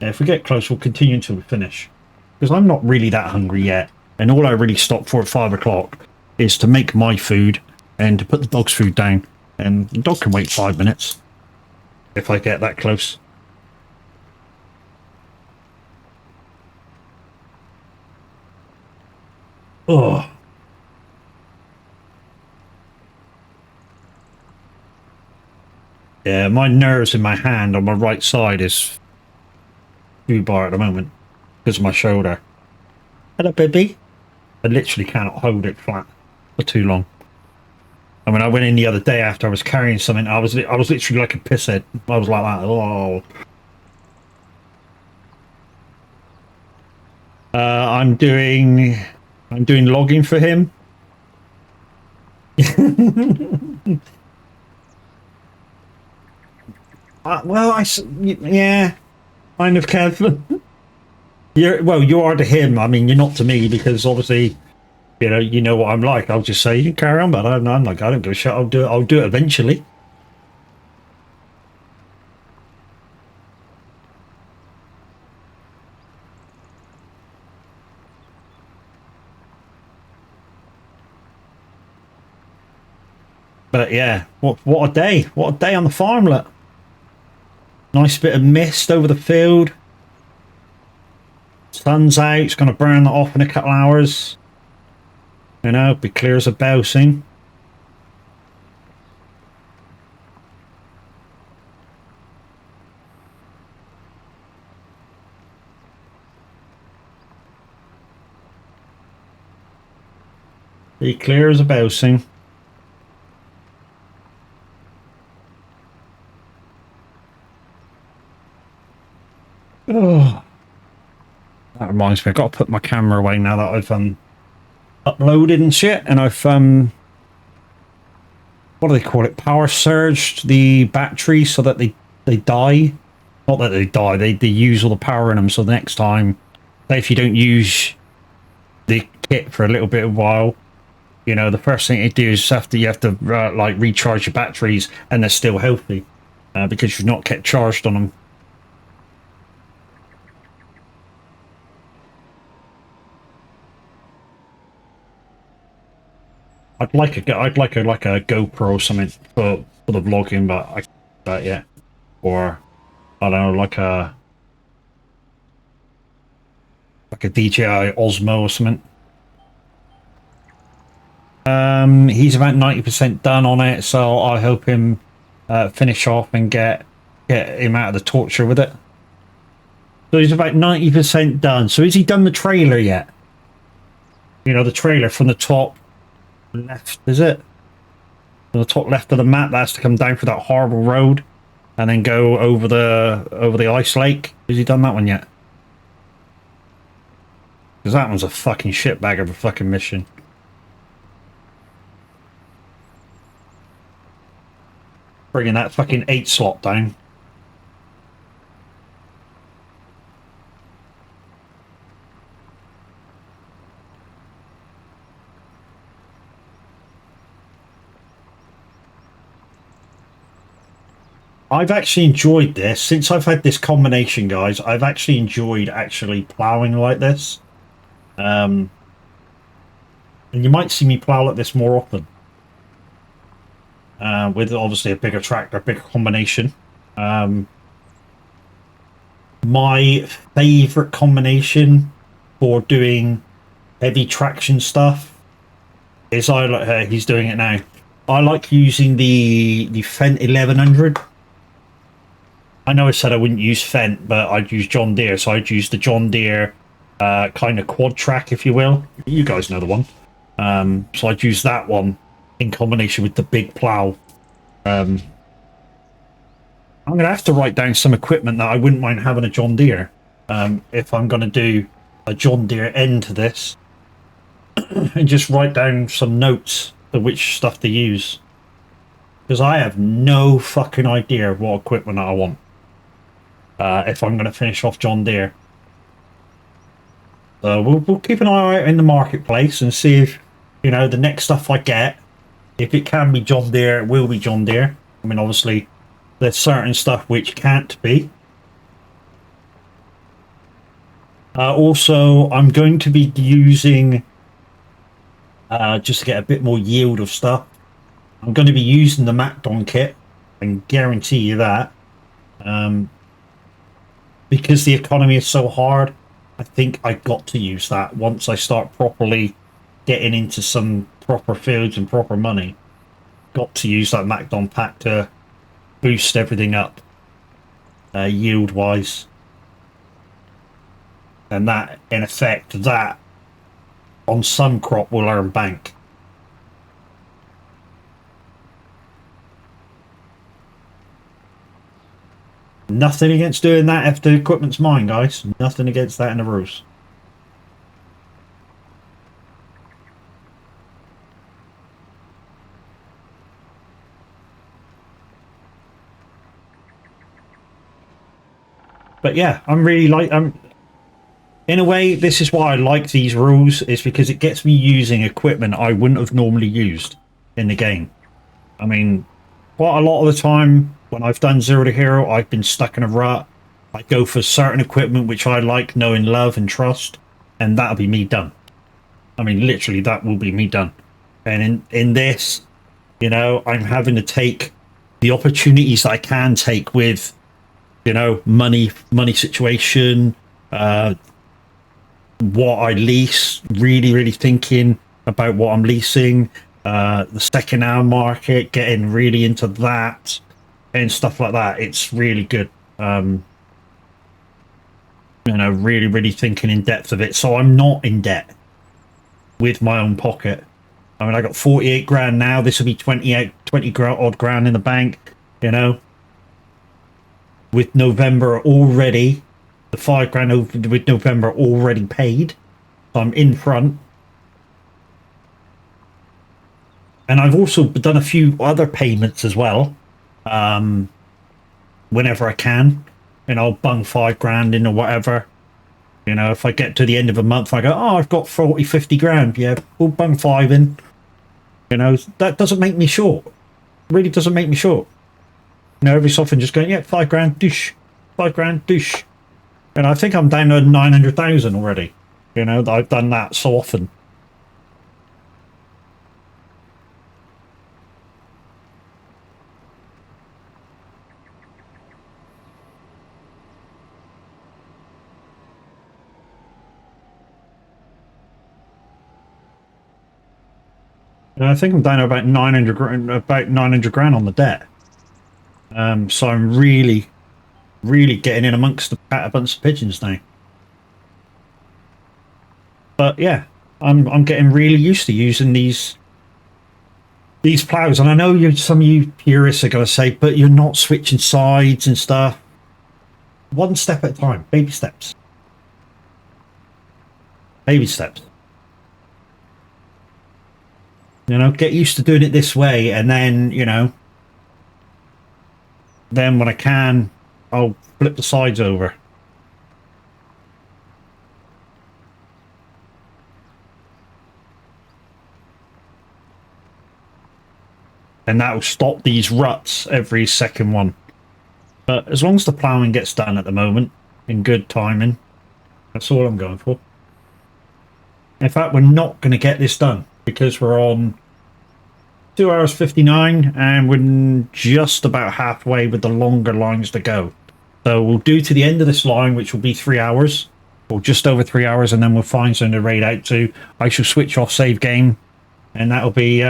Speaker 1: Yeah, if we get close, we'll continue until we finish. Because I'm not really that hungry yet, and all I really stop for at 5 o'clock is to make my food and to put the dog's food down. And the dog can wait 5 minutes if I get that close. Oh. Yeah, my nerves in my hand on my right side is too bar at the moment because of my shoulder. Hello, baby. I literally cannot hold it flat for too long. I mean, I went in the other day after I was carrying something. I was literally like a pisshead. I was like that. Oh. I'm doing logging for him. Well, yeah, kind of, Kev. You are to him. I mean, you're not to me because obviously. You know what I'm like. I'll just say you can carry on, but I'm like, I don't give a shit. I'll do it eventually. But yeah, what a day! What a day on the farmlet. Nice bit of mist over the field. Sun's out. It's going to burn that off in a couple hours. You know, be clear as a bell soon. Be clear as a bell soon. Oh, that reminds me. I've got to put my camera away now that I've uploaded and shit, and I've what do they call it? Power surged the battery so that they die. Not that they die. They use all the power in them. So the next time, say if you don't use the kit for a little bit of while, you know, the first thing you do is you have to like recharge your batteries, and they're still healthy because you've not kept charged on them. I'd like a GoPro or something for the vlogging, but I can't do that yet. Or I don't know, like a DJI Osmo or something. He's about 90% done on it, so I help him finish off and get him out of the torture with it. So he's about 90% done. So has he done the trailer yet? You know, the trailer from the top left, is it? From the top left of the map, that has to come down for that horrible road and then go over the ice lake. Has he done that one yet? Because that one's a fucking shitbag of a fucking mission. Bringing that fucking 8 slot down. I've actually enjoyed this. Since I've had this combination, guys, I've actually enjoyed ploughing like this. And you might see me plough like this more often. With obviously a bigger tractor, a bigger combination. My favourite combination for doing heavy traction stuff is he's doing it now. I like using the Fendt 1100. I know I said I wouldn't use Fendt, but I'd use John Deere, so I'd use the John Deere kind of quad track, if you will. You guys know the one. So I'd use that one in combination with the big plough. I'm going to have to write down some equipment that I wouldn't mind having a John Deere if I'm going to do a John Deere end to this. And just write down some notes of which stuff to use. Because I have no fucking idea what equipment I want. If I'm going to finish off John Deere. So we'll keep an eye out in the marketplace and see if, you know, the next stuff I get, if it can be John Deere, it will be John Deere. I mean, obviously, there's certain stuff which can't be. Also, I'm going to be using, just to get a bit more yield of stuff, I'm going to be using the MacDon kit. I can guarantee you that. Because the economy is so hard, I think I got to use that once I start properly getting into some proper fields and proper money. Got to use that MacDon pack to boost everything up, yield-wise. And that, in effect, that on some crop will earn bank. Nothing against doing that if the equipment's mine, guys. Nothing against that in the rules. But yeah, I'm really in a way, this is why I like these rules, is because it gets me using equipment I wouldn't have normally used in the game. I mean, quite a lot of the time when I've done Zero to Hero, I've been stuck in a rut. I go for certain equipment which I like, know and love and trust, and that'll be me done. I mean, literally, that will be me done. And in this, you know, I'm having to take the opportunities that I can take with, you know, money situation, what I lease, really thinking about what I'm leasing, the second-hand market, getting really into that and stuff like that. It's really good. You know, really thinking in depth of it. So I'm not in debt with my own pocket. I mean, I got 48 grand now. This will be 20 odd grand in the bank, you know, with November already. The 5 grand with November already paid. So I'm in front. And I've also done a few other payments as well. Whenever I can. And I'll bung 5 grand in or whatever. You know, if I get to the end of a month, I go, oh, I've got 40, 50 grand. Yeah, we'll bung 5 in. You know, that doesn't make me short. It really doesn't make me short. You know, every so often just going, yeah, 5 grand, douche. 5 grand, douche. And I think I'm down to 900,000 already. You know, I've done that so often. And I think I'm down to about 900 grand on the debt. So I'm really, really getting in amongst the a bunch of pigeons now. But yeah, I'm getting really used to using these plows, and I know some of you purists are going to say, but you're not switching sides and stuff. One step at a time, baby steps. Baby steps. You know, get used to doing it this way, and then, you know, then when I can, I'll flip the sides over. And that will stop these ruts every second one. But as long as the ploughing gets done at the moment, in good timing, that's all I'm going for. In fact, we're not going to get this done because we're on 2 hours 59 and we're just about halfway with the longer lines to go. So we'll do to the end of this line, which will be 3 hours, or just over 3 hours, and then we'll find something to raid out to. I shall switch off save game, and that'll be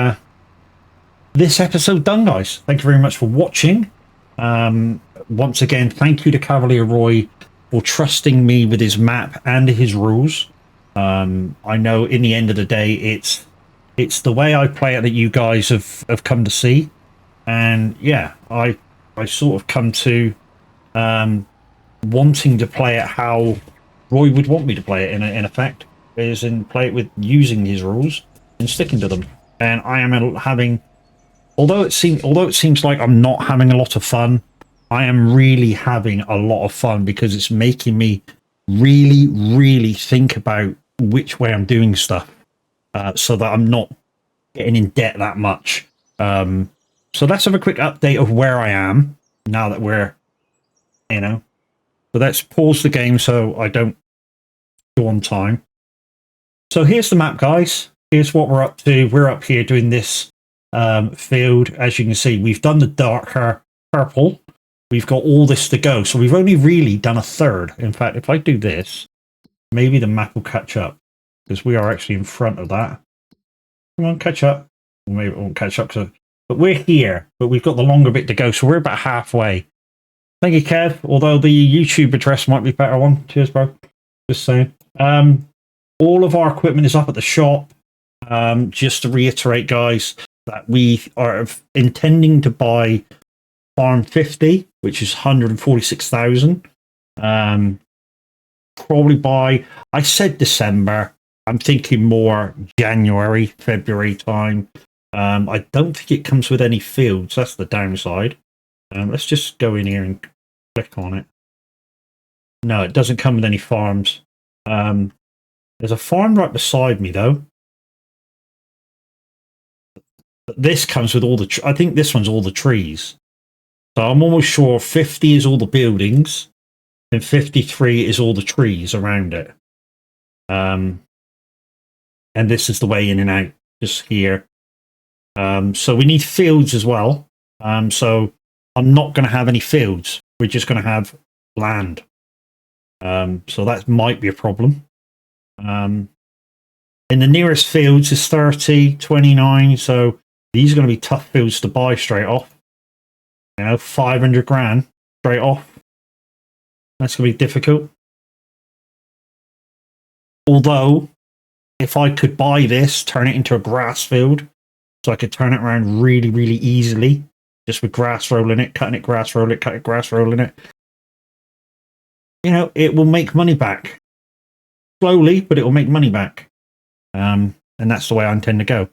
Speaker 1: this episode done, guys. Thank you very much for watching. Once again, thank you to Cavalier Roy for trusting me with his map and his rules. I know in the end of the day, it's the way I play it that you guys have come to see. And yeah, I sort of come to wanting to play it how Roy would want me to play it in effect, is in play it with using his rules and sticking to them. And I am having, although it seems like I'm not having a lot of fun, I am really having a lot of fun because it's making me really, really think about which way I'm doing stuff, so that I'm not getting in debt that much. So let's have a quick update of where I am now that we're, you know. So let's pause the game so I don't go on time. So here's the map, guys. Here's what we're up to. We're up here doing this field. As you can see, we've done the darker purple. We've got all this to go. So we've only really done a third. In fact, if I do this, maybe the map will catch up, because we are actually in front of that. Come on, catch up. Maybe it won't catch up. But we're here, but we've got the longer bit to go. So we're about halfway. Thank you, Kev. Although the YouTube address might be a better one. Cheers, bro. Just saying. All of our equipment is up at the shop. Just to reiterate, guys, that we are intending to buy Farm 50, which is 146,000. Probably by, I said December. I'm thinking more January, February time. I don't think it comes with any fields. That's the downside. Let's just go in here and click on it. No, it doesn't come with any farms. There's a farm right beside me, though. But this comes with all the... I think this one's all the trees. So I'm almost sure 50 is all the buildings, and 53 is all the trees around it. And this is the way in and out, just here. So we need fields as well. So I'm not going to have any fields. We're just going to have land. So that might be a problem. In the nearest fields is 30, 29. So these are going to be tough fields to buy straight off. You know, 500 grand straight off. That's going to be difficult. Although, if I could buy this, turn it into a grass field, so I could turn it around really, really easily, just with grass rolling it, cutting it, grass roll it, cut it, grass rolling it. You know, it will make money back. Slowly, but it will make money back. And that's the way I intend to go.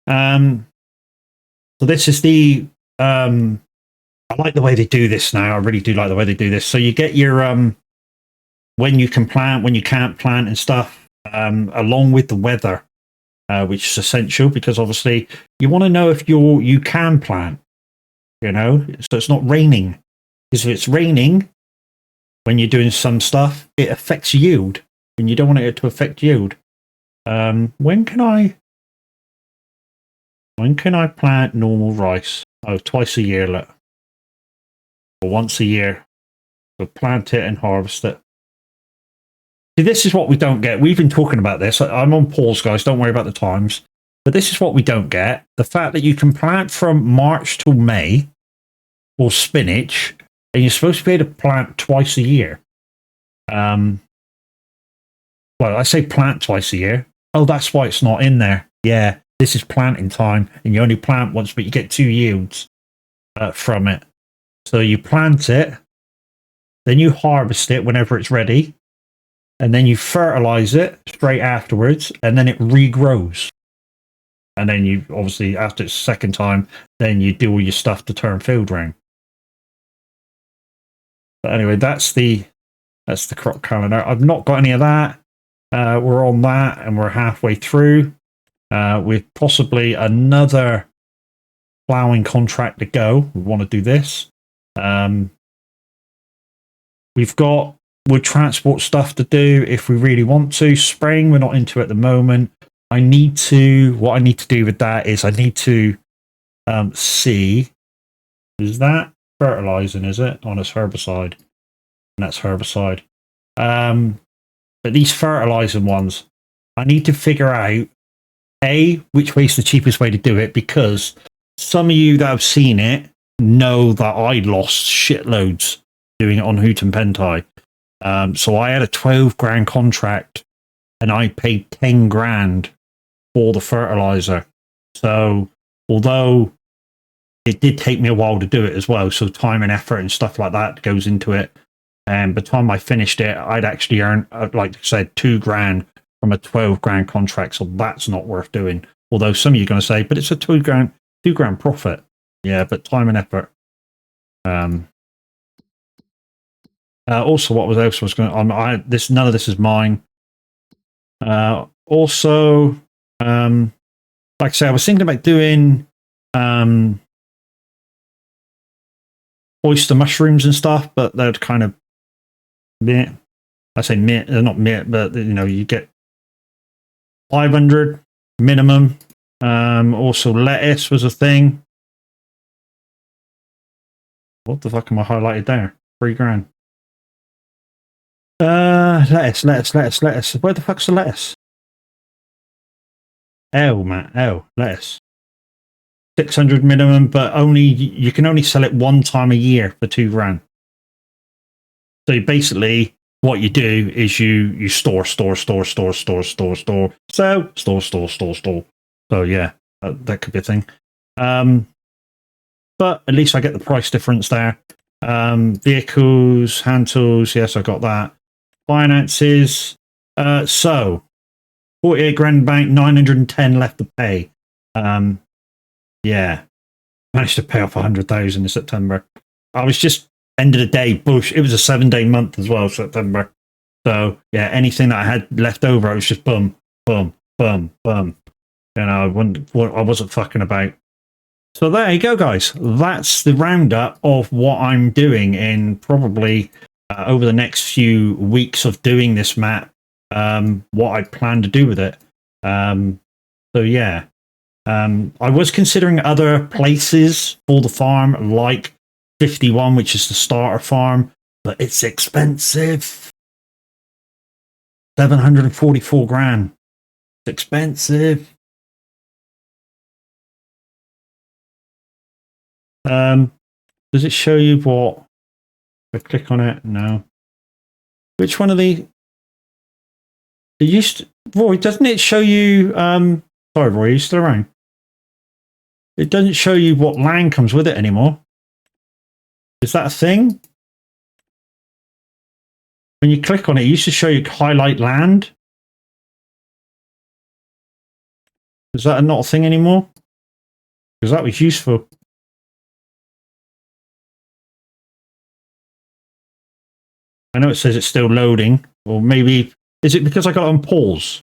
Speaker 1: So this is the... I like the way they do this now. I really do like the way they do this. So you get your... when you can plant, when you can't plant and stuff, along with the weather, which is essential, because obviously you want to know if you can plant, you know, so it's not raining. Because if it's raining when you're doing some stuff, it affects yield, and you don't want it to affect yield. When can I plant normal rice? Oh, twice a year, look. Or once a year. So plant it and harvest it. See, this is what we don't get. We've been talking about this. I'm on pause, guys. Don't worry about the times. But this is what we don't get. The fact that you can plant from March till May, or spinach, and you're supposed to be able to plant twice a year. Well, I say plant twice a year. Oh, that's why it's not in there. Yeah, this is planting time, and you only plant once, but you get 2 yields from it. So you plant it, then you harvest it whenever it's ready, and then you fertilize it straight afterwards, and then it regrows. And then you, obviously, after its second time, then you do all your stuff to turn field round. But anyway, that's the crop calendar. I've not got any of that. We're on that, and we're halfway through. With possibly another ploughing contract to go. We want to do this. We've got wood transport stuff to do if we really want to. Spraying, we're not into at the moment. What I need to do with that is I need to see, is that fertilizing, is it? On its herbicide. And that's herbicide. But these fertilizing ones, I need to figure out, A, which way is the cheapest way to do it, because some of you that have seen it know that I lost shitloads doing it on Hoot and Pentai. So I had a 12 grand contract and I paid 10 grand for the fertilizer. So although it did take me a while to do it as well, so time and effort and stuff like that goes into it. And by the time I finished it, I'd actually earned, like I said, 2 grand from a 12 grand contract. So that's not worth doing. Although some of you are going to say, but it's a 2 grand profit. Yeah, but time and effort. Also, what else was going on? None of this is mine. Also, like I say, I was thinking about doing oyster mushrooms and stuff, but they're kind of meh. I say meh, they're not meh, but you know, you get 500 minimum. Also, lettuce was a thing. What the fuck am I highlighted there? 3 grand. Lettuce. Where the fuck's the lettuce? Lettuce. 600 minimum, but you can only sell it one time a year for 2 grand. So basically, what you do is you store. So yeah, that could be a thing. But at least I get the price difference there. Vehicles, hand tools, yes, I got that. Finances, so 48 grand bank, 910 left to pay. Yeah, managed to pay off 100,000 in September. I was just end of the day bush. It was a 7-day month as well, September. So yeah, anything that I had left over, I was just boom. You know, I wasn't fucking about. So there you go, guys. That's the roundup of what I'm doing in probably over the next few weeks of doing this map. What I plan to do with it. So yeah, I was considering other places for the farm, like 51, which is the starter farm, but it's expensive. 744 grand. It's expensive. Does it show you what? If I click on it, no. Which one of the? It used to, Roy, doesn't it show you? Sorry, Roy, are you still around? It doesn't show you what land comes with it anymore. Is that a thing? When you click on it, it used to show you highlight land. Is that not a thing anymore? Because that was useful. I know it says it's still loading, or maybe is it because I got it on pause?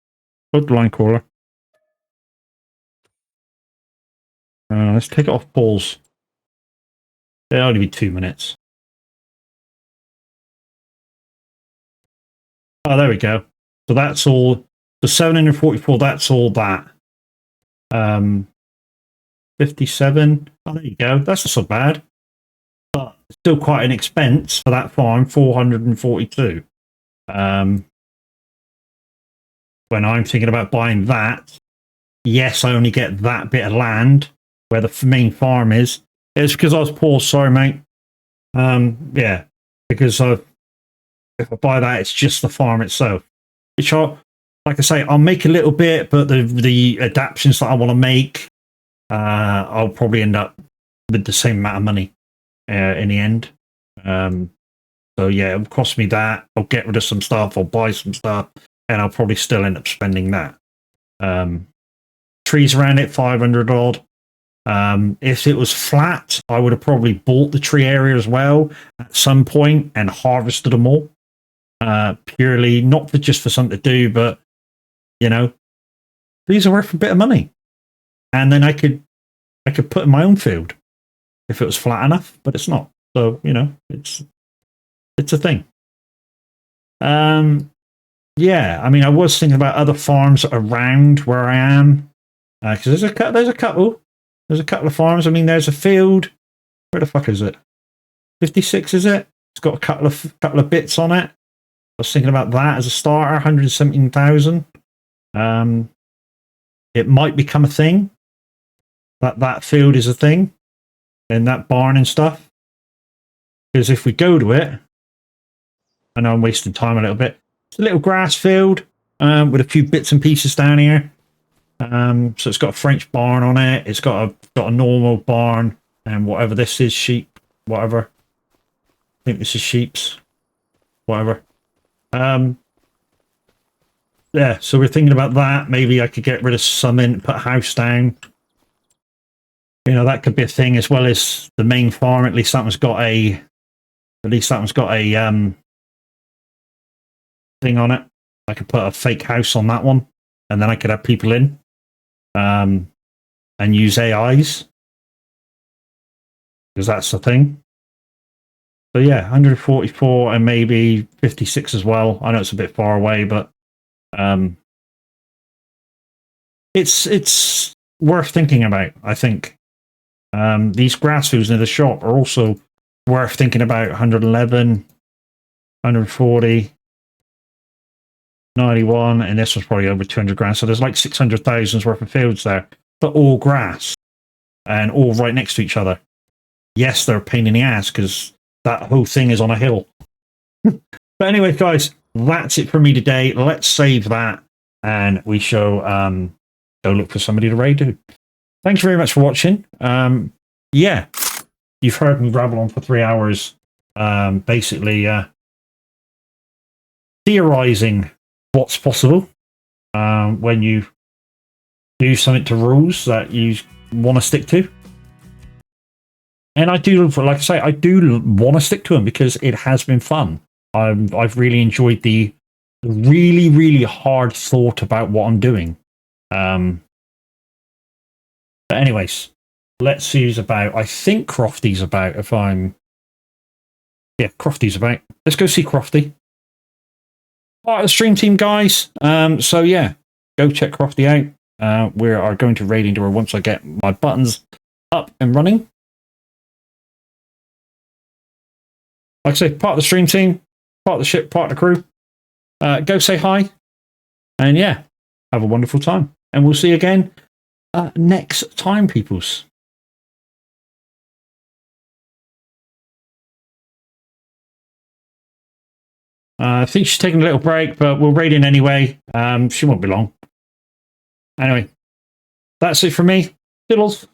Speaker 1: Hold the line caller. Let's take it off pause. It'll only be 2 minutes. Oh, there we go. So that's all. The 744. That's all that. 57. Oh, there you go. That's not so bad. But still quite an expense for that farm, 442. When I'm thinking about buying that, yes, I only get that bit of land where the main farm is, It's because I was poor. Sorry, mate. Yeah, because if I buy that, it's just the farm itself. Which like I say, I'll make a little bit, but the adaptations that I want to make, I'll probably end up with the same amount of money in the end. So yeah, it'll cost me that. I'll get rid of some stuff. I'll buy some stuff, and I'll probably still end up spending that. Trees around it, 500 odd. If it was flat, I would have probably bought the tree area as well at some point and harvested them all. Purely not for just for something to do, but you know, these are worth a bit of money, and then I could put in my own field if it was flat enough, but it's not. So you know, it's a thing. Yeah, I mean, I was thinking about other farms around where I am because there's a couple of farms. I mean, there's a field. Where the fuck is it? 56 is it? It's got a couple of bits on it. I was thinking about that as a starter, 117,000. It might become a thing. That field is a thing, and that barn and stuff. Because if we go to it, I know I'm wasting time a little bit. It's a little grass field with a few bits and pieces down here. So it's got a French barn on it. It's got a normal barn and whatever this is, sheep, whatever. I think this is sheep's, whatever. Yeah, so we're thinking about that. Maybe I could get rid of some and put a house down. You know, that could be a thing, as well as the main farm. At least that one's got a thing on it. I could put a fake house on that one, and then I could have people in and use AIs, because that's the thing. So yeah, 144 and maybe 56 as well. I know it's a bit far away, but it's worth thinking about, I think. These grass fields near the shop are also worth thinking about. 111, 140, 91, and this was probably over 200 grand. So there's like 600,000 worth of fields there, but all grass and all right next to each other. Yes, they're a pain in the ass because that whole thing is on a hill. But anyway, guys, that's it for me today. Let's save that, and we shall go look for somebody to raid to. Thanks very much for watching. Yeah, you've heard me rabble on for 3 hours, basically theorizing what's possible when you do something to rules that you want to stick to. And I do, like I say, I do want to stick to them because it has been fun. I've really enjoyed the really, really hard thought about what I'm doing. But anyways, let's see who's about. I think Crofty's about, if I'm... Yeah, Crofty's about. Let's go see Crofty. Part of the stream team, guys. So yeah, go check Crofty out. We are going to raid into her once I get my buttons up and running. Like I say, part of the stream team, part of the ship, part of the crew. Go say hi. And yeah, have a wonderful time. And we'll see you again next time, peoples. I think she's taking a little break, but we'll raid in anyway. She won't be long. Anyway, that's it from me. Diddles.